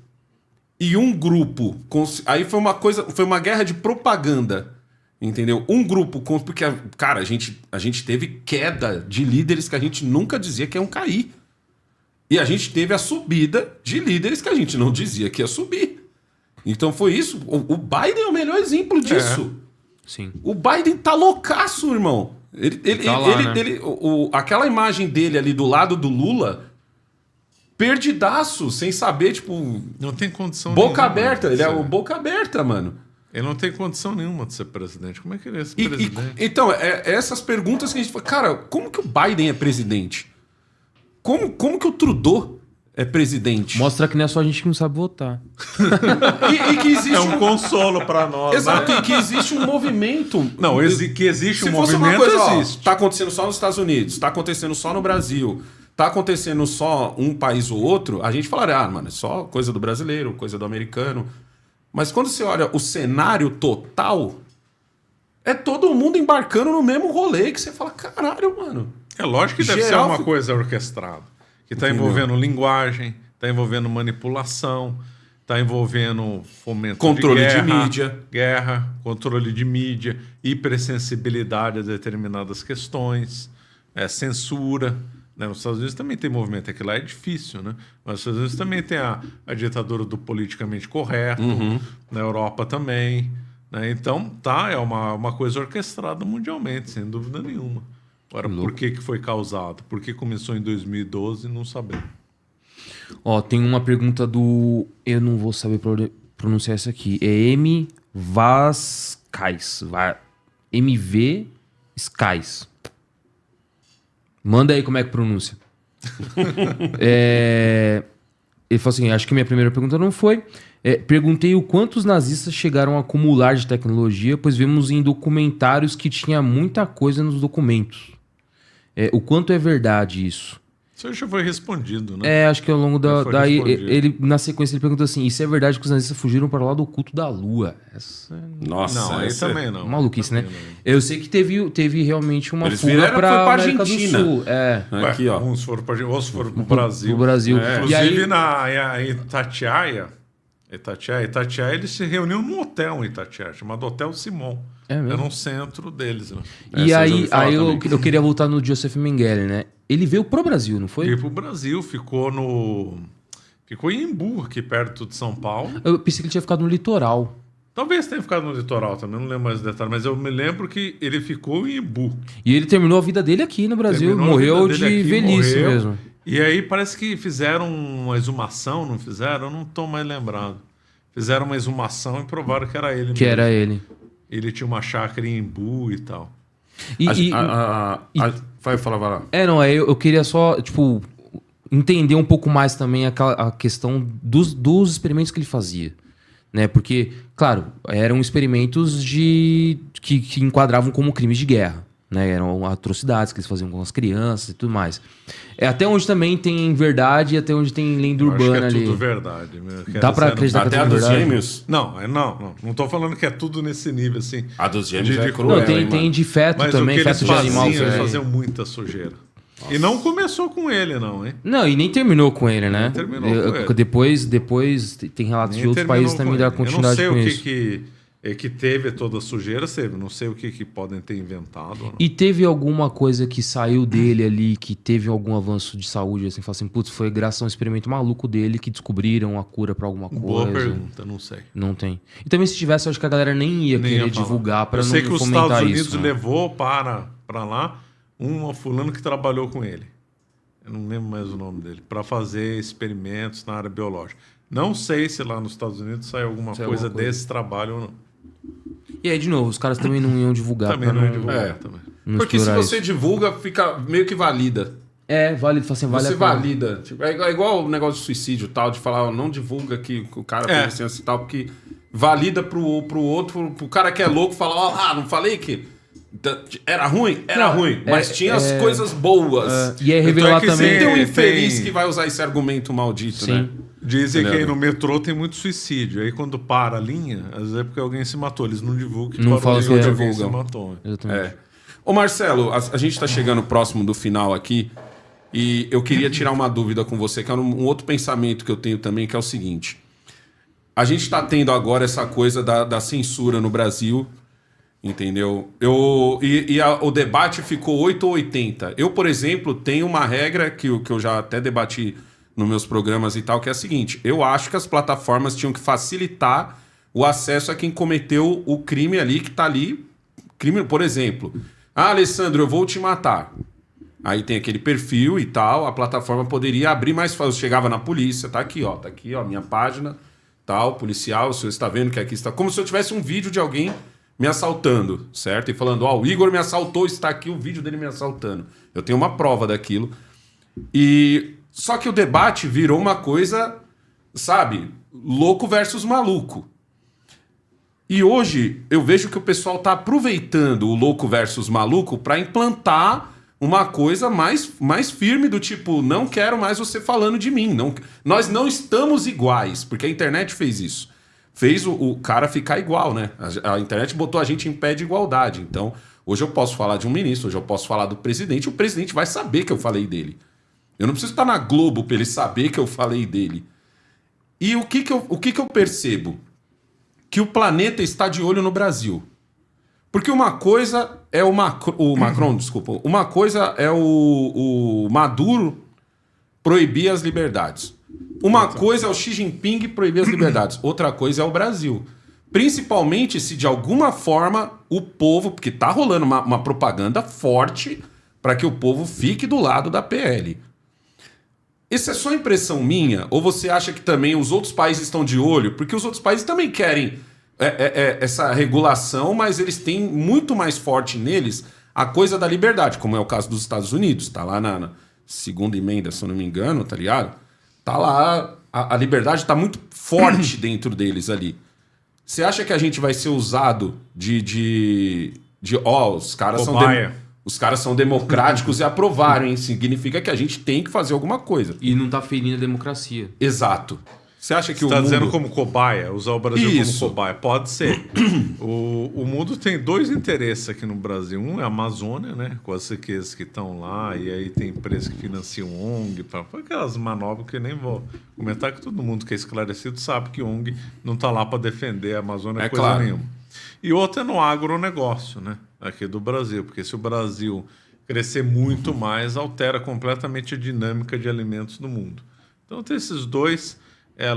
e um grupo... Aí foi uma guerra de propaganda, Entendeu? Um grupo, porque, cara, a gente teve queda de líderes que a gente nunca dizia que iam cair. E a gente teve a subida de líderes que a gente não dizia que ia subir. Então foi isso. O Biden é o melhor exemplo disso. Sim. O Biden tá loucaço, irmão. Aquela imagem dele ali do lado do Lula, perdidaço, sem saber, tipo... Não tem condição boca nenhuma, aberta. Ele é o boca aberta, mano. Ele não tem condição nenhuma de ser presidente. Como é que ele é presidente? Então, essas perguntas que a gente fala, cara, como que o Biden é presidente? Como que o Trudeau é presidente? Mostra que não é só a gente que não sabe votar. E que existe É um consolo para nós. Exato, né? e que existe um movimento. Não, que existe Se um fosse movimento, uma coisa, existe. Tá acontecendo só nos Estados Unidos, tá acontecendo só no Brasil, tá acontecendo só um país ou outro, a gente falaria, mano, é só coisa do brasileiro, coisa do americano. Mas quando você olha o cenário total, é todo mundo embarcando no mesmo rolê que você fala, caralho, mano. É lógico que deve ser Geral uma coisa orquestrada. Que está envolvendo linguagem, está envolvendo manipulação, está envolvendo fomento controle de mídia. guerra, controle de mídia, hipersensibilidade a determinadas questões, censura. Né? Nos Estados Unidos também tem movimento, é que lá é difícil, né? Mas nos Estados Unidos também tem a ditadura do politicamente correto, na Europa também. Né? Então, é uma coisa orquestrada mundialmente, sem dúvida nenhuma. Agora, por que foi causado? Por que começou em 2012? Não sabemos. Ó, tem uma pergunta do... Eu não vou saber pronunciar essa aqui. É M. Vascais. MV Skies. Manda aí como é que pronuncia. Ele falou assim, acho que minha primeira pergunta não foi. Perguntei o quanto os nazistas chegaram a acumular de tecnologia, pois vimos em documentários que tinha muita coisa nos documentos. O quanto é verdade isso? Isso já foi respondido, né? Acho que ao longo daí, ele, na sequência, ele perguntou assim, e se é verdade que os nazistas fugiram para lá do culto da Lua? Nossa, não, aí também não. Maluquice, né? Eu sei que teve realmente uma Eles fuga para América Argentina. Do Sul. Aqui, ó. Uns foram para o Brasil. Pro Brasil. Inclusive, em Itatiaia, eles se reuniam num hotel em Itatiaia, chamado Hotel Simon. Era um centro deles. Né? E aí eu queria voltar no Joseph Mengele, né? Ele veio pro Brasil, não foi? Veio pro Brasil, ficou em Embu, aqui perto de São Paulo. Eu pensei que ele tinha ficado no litoral. Talvez tenha ficado no litoral também, não lembro mais os detalhes, mas eu me lembro que ele ficou em Embu. E ele terminou a vida dele aqui no Brasil, morreu de velhice mesmo. E aí parece que fizeram uma exumação, não fizeram? Eu não estou mais lembrado. Fizeram uma exumação e provaram que era ele. Que era ele. Ele tinha uma chácara em Embu e tal. Vai lá. Eu queria só, entender um pouco mais também a questão dos experimentos que ele fazia. Né? Porque, claro, eram experimentos que enquadravam como crimes de guerra. Né? Eram atrocidades que eles faziam com as crianças e tudo mais. Até onde também tem verdade e até onde tem lenda urbana ali. É tudo verdade. Dá pra acreditar que até a dos gêmeos? Não tô falando que é tudo nesse nível assim. A dos gêmeos é cruel, não, tem de feto mas também, feto de animal. Eles faziam muita sujeira. Nossa. E não começou com ele, não, hein? Não, e nem terminou com ele, né? Terminou com ele. Depois tem relatos de outros países também da continuidade com isso. Eu não sei o que teve toda a sujeira, não sei o que podem ter inventado. Não. E teve alguma coisa que saiu dele ali, que teve algum avanço de saúde, assim, fala assim, putz, foi graças a um experimento maluco dele que descobriram a cura pra alguma coisa? Boa pergunta, não sei. Não tem. E também se tivesse, eu acho que a galera nem ia querer divulgar pra não fomentar isso. Eu sei que os Estados Unidos levou para lá um fulano que trabalhou com ele. Eu não lembro mais o nome dele. Para fazer experimentos na área biológica. Não sei se lá nos Estados Unidos saiu alguma coisa desse trabalho ou não. E aí, de novo, os caras também não iam divulgar. Também não iam divulgar. Também. Porque se você divulga, fica meio que valida. Válido, assim, vale você valida. Tipo, é igual o negócio de suicídio tal, de falar, não divulga que o cara tem assim tal, porque valida pro outro, pro cara que é louco, falar, não falei que era ruim? Era ruim, mas tinha as coisas boas. E aí revelar então também... Tem um infeliz que vai usar esse argumento maldito, né? Dizem que aí no metrô tem muito suicídio. Aí quando para a linha, às vezes é porque alguém se matou. Eles não divulgam que não falam que alguém se matou. Exatamente. Ô Marcelo, a gente está chegando próximo do final aqui e eu queria tirar uma dúvida com você, que é um outro pensamento que eu tenho também, que é o seguinte. A gente está tendo agora essa coisa da censura no Brasil Entendeu? O debate ficou 8 ou 80. Eu, por exemplo, tenho uma regra que eu já até debati nos meus programas e tal, que é a seguinte: eu acho que as plataformas tinham que facilitar o acesso a quem cometeu o crime ali, que tá ali. Crime, por exemplo, Alessandro, eu vou te matar. Aí tem aquele perfil e tal, a plataforma poderia abrir mais fácil. Eu chegava na polícia, tá aqui, ó, minha página, tal, policial, o senhor está vendo que aqui está... Como se eu tivesse um vídeo de alguém me assaltando, certo? E falando, ó, o Igor me assaltou, está aqui o vídeo dele me assaltando. Eu tenho uma prova daquilo. E... Só que o debate virou uma coisa, sabe, louco versus maluco. E hoje eu vejo que o pessoal tá aproveitando o louco versus maluco para implantar uma coisa mais firme do tipo, não quero mais você falando de mim. Nós não estamos iguais, porque a internet fez isso. Fez o cara ficar igual, né? A internet botou a gente em pé de igualdade. Então, hoje eu posso falar de um ministro, hoje eu posso falar do presidente, o presidente vai saber que eu falei dele. Eu não preciso estar na Globo para ele saber que eu falei dele. E o que que eu percebo? Que o planeta está de olho no Brasil. Porque uma coisa é o Macron, desculpa. Uma coisa é o Maduro proibir as liberdades. Uma coisa é o Xi Jinping proibir as liberdades. Outra coisa é o Brasil. Principalmente se de alguma forma o povo... Porque tá rolando uma propaganda forte para que o povo fique do lado da PL. Isso é só impressão minha? Ou você acha que também os outros países estão de olho? Porque os outros países também querem... essa regulação, mas eles têm muito mais forte neles a coisa da liberdade, como é o caso dos Estados Unidos. Tá lá na segunda emenda, se eu não me engano, tá ligado? Tá lá, a liberdade tá muito forte dentro deles ali. Você acha que a gente vai ser usado os caras são democráticos e aprovaram, hein? Significa que a gente tem que fazer alguma coisa. E não tá ferindo a democracia. Exato. Você acha que Você o está mundo... dizendo como cobaia, usar o Brasil Isso. como cobaia. Pode ser. O mundo tem dois interesses aqui no Brasil. Um é a Amazônia, né? Com as riquezas que estão lá, e aí tem empresas que financiam ONG, aquelas manobras que eu nem vou comentar, que todo mundo que é esclarecido sabe que ONG não está lá para defender a Amazônia coisa claro. nenhuma. E outra é no agronegócio, né? Aqui do Brasil, porque se o Brasil crescer muito mais, altera completamente a dinâmica de alimentos no mundo. Então tem esses dois...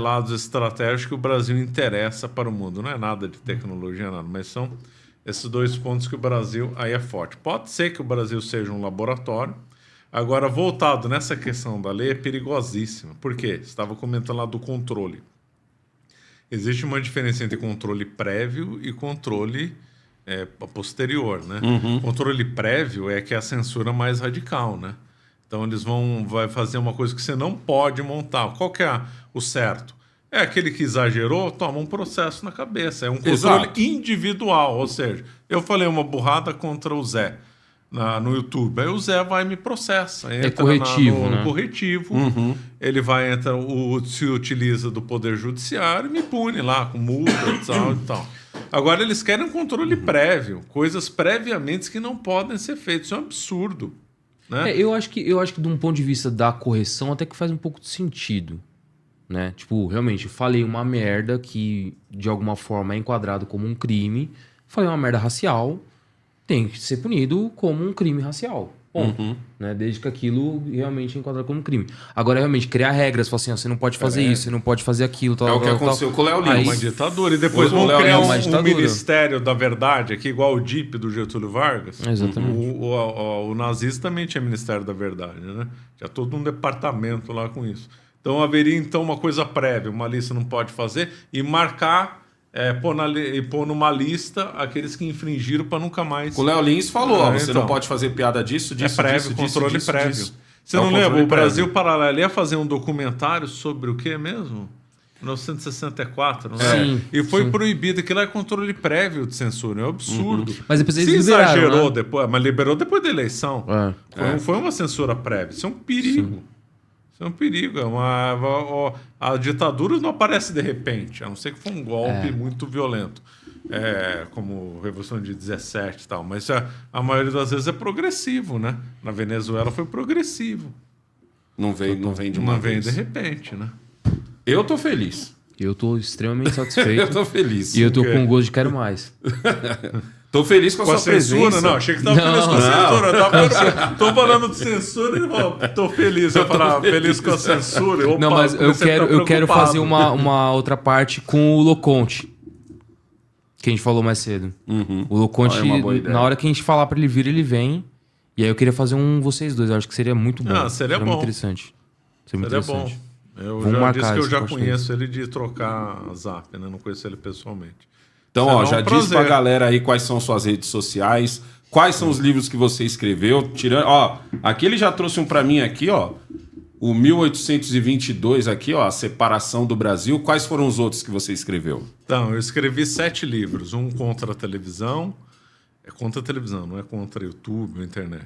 lados estratégicos que o Brasil interessa para o mundo. Não é nada de tecnologia, nada, mas são esses dois pontos que o Brasil aí é forte. Pode ser que o Brasil seja um laboratório. Agora, voltado nessa questão da lei, é perigosíssima. Por quê? Você estava comentando lá do controle. Existe uma diferença entre controle prévio e controle posterior, né? Controle prévio é que é a censura mais radical, né? Então eles vai fazer uma coisa que você não pode montar. Qual que é o certo? É aquele que exagerou, toma um processo na cabeça. É um controle individual. Ou seja, eu falei uma burrada contra o Zé no YouTube. Aí o Zé vai e me processa. Entra corretivo, no né? corretivo. Ele vai entrar, se utiliza do Poder Judiciário e me pune lá com multa e tal. Agora eles querem um controle prévio. Coisas previamente que não podem ser feitas. Isso é um absurdo. Né? Eu acho que de um ponto de vista da correção até que faz um pouco de sentido, né? Tipo, realmente, eu falei uma merda que de alguma forma é enquadrado como um crime, falei uma merda racial, tem que ser punido como um crime racial. Ponto. Né? Desde que aquilo realmente é enquadrado como um crime. Agora, realmente, criar regras, falar assim, ó, você não pode fazer isso, você não pode fazer aquilo, tal, o que aconteceu com o Léo Lins. Uma ditadura. E depois vão criar um Ministério da Verdade, aqui igual o DIP do Getúlio Vargas. Exatamente. O nazista também tinha Ministério da Verdade, né? Tinha todo um departamento lá com isso. Então haveria então uma coisa prévia, uma lista não pode fazer, e marcar, pôr numa lista aqueles que infringiram para nunca mais. O Léo Lins falou, você não pode fazer piada disso, prévio, controle prévio. Você não lembra? O Brasil Paralelo ia fazer um documentário sobre o que mesmo? 1964, não é? Sim, e foi proibido, aquilo é controle prévio de censura, é um absurdo. Mas depois eles exagerou liberaram, né? depois, mas liberou depois da eleição. Foi uma censura prévia. Isso é um perigo. Isso é um perigo. A ditadura não aparece de repente, a não ser que foi um golpe muito violento. Como a Revolução de 17 e tal. Mas a maioria das vezes é progressivo, né? Na Venezuela foi progressivo. Não vem de uma vez. Não vem de repente, né? Eu tô feliz. Eu tô extremamente satisfeito. Eu tô feliz. E eu tô com gosto de quero mais. Tô feliz com a sua censura? presença. Não, achei que tava feliz com a censura. Tô falando de censura e tô feliz. Eu falar feliz com a censura. Opa, não, mas eu quero fazer uma outra parte com o Loconte. Que a gente falou mais cedo. O Loconte, na hora que a gente falar pra ele vir, ele vem. E aí eu queria fazer vocês dois. Eu acho que seria muito bom. Seria bom. Muito interessante. Seria bom. Eu Vamos já disse que eu já podcast. conheço ele de trocar zap, né? Não conheço ele pessoalmente. Então, ó, já diz pra prazer. galera aí quais são suas redes sociais, quais são os livros que você escreveu. Tirando, ó, aqui ele já trouxe um pra mim aqui, ó. O 1822 aqui, ó, A Separação do Brasil. Quais foram os outros que você escreveu? Então, eu escrevi 7 livros. Um contra a televisão. É contra a televisão, não é contra o YouTube ou a internet.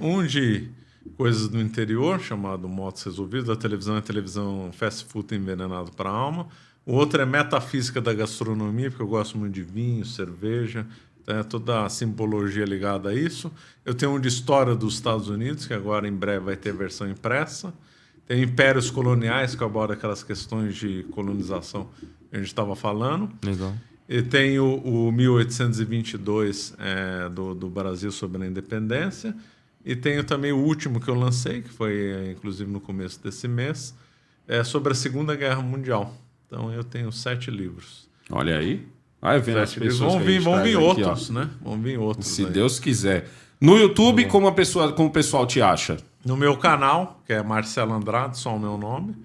Um de coisas do interior, chamado Motos Resolvidos. A televisão é televisão fast food envenenado para a alma. O outro é Metafísica da Gastronomia, porque eu gosto muito de vinho, cerveja, toda a simbologia ligada a isso. Eu tenho um de História dos Estados Unidos, que agora em breve vai ter versão impressa. Tem Impérios Coloniais, que aborda aquelas questões de colonização que a gente estava falando. Legal. E tem o 1822 do Brasil sobre a independência. E tenho também o último que eu lancei, que foi inclusive no começo desse mês, sobre a Segunda Guerra Mundial. Então eu tenho 7 livros. Olha aí. Vai vendo as pessoas vão que a gente vir traz outros, aqui, né? Vão vir outros. Se aí. Deus quiser. No YouTube, como o pessoal te acha? No meu canal, que é Marcelo Andrade, só o meu nome.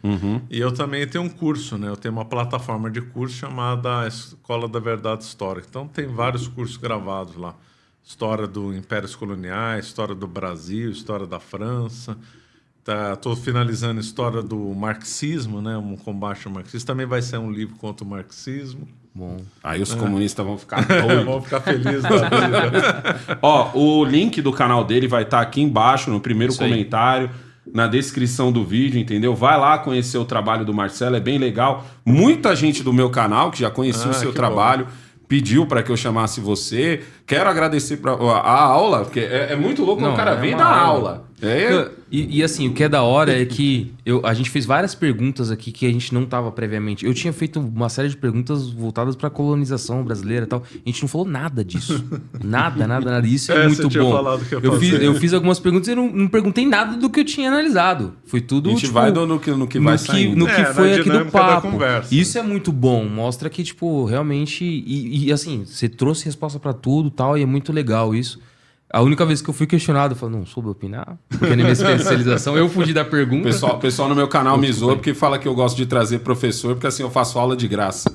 E eu também tenho um curso, né? Eu tenho uma plataforma de curso chamada Escola da Verdade Histórica. Então tem vários cursos gravados lá. História do Impérios Coloniais, História do Brasil, História da França. Estou finalizando a história do marxismo, né? Um combate ao marxismo. Também vai ser um livro contra o marxismo. Bom. Aí os comunistas vão ficar doidos. Vão ficar felizes da vida. Ó, o link do canal dele vai estar aqui embaixo, no primeiro Isso aí. comentário, na descrição do vídeo, entendeu? Vai lá conhecer o trabalho do Marcelo, é bem legal. Muita gente do meu canal, que já conhecia o seu que trabalho, pediu para que eu chamasse você. Quero agradecer a aula, porque é muito louco, Não, o cara é vem uma da aula. aula. E assim, o que é da hora é que a gente fez várias perguntas aqui que a gente não tava previamente. Eu tinha feito uma série de perguntas voltadas pra colonização brasileira e tal. A gente não falou nada disso. Nada. Isso é muito você tinha bom. falado que ia fazer. Eu fiz algumas perguntas e não perguntei nada do que eu tinha analisado. Foi tudo. A gente vai no que vai saindo. No que na foi aqui do dinâmica da papo. conversa. Isso é muito bom. Mostra que, tipo, realmente. E assim, você trouxe resposta pra tudo e tal, e é muito legal isso. A única vez que eu fui questionado, eu falei, não soube opinar, porque na minha especialização eu fugi da pergunta. O pessoal no meu canal me zoa porque fala que eu gosto de trazer professor, porque assim eu faço aula de graça.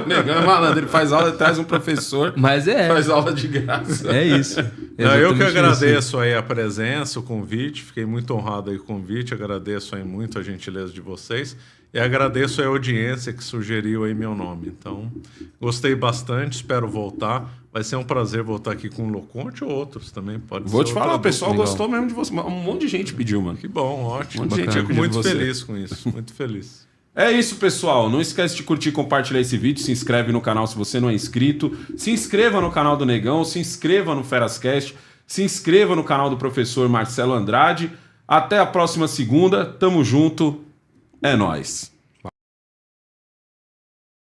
O Negão é malandro, ele faz aula, traz um professor, Mas faz aula de graça. É isso. Eu que Exatamente agradeço aí a presença, o convite. Fiquei muito honrado aí com o convite. Agradeço aí muito a gentileza de vocês. E agradeço a audiência que sugeriu aí meu nome. Então, gostei bastante, espero voltar. Vai ser um prazer voltar aqui com o Loconte ou outros também. Pode Vou ser te falar, outra o pessoal dupla. gostou mesmo de você. Um monte de gente pediu, mano. Que bom, ótimo. Um monte de gente Fico pediu muito de você. feliz com isso, muito feliz. É isso, pessoal. Não esquece de curtir e compartilhar esse vídeo. Se inscreve no canal se você não é inscrito. Se inscreva no canal do Negão. Se inscreva no Ferascast. Se inscreva no canal do professor Marcelo Andrade. Até a próxima segunda. Tamo junto. É nóis.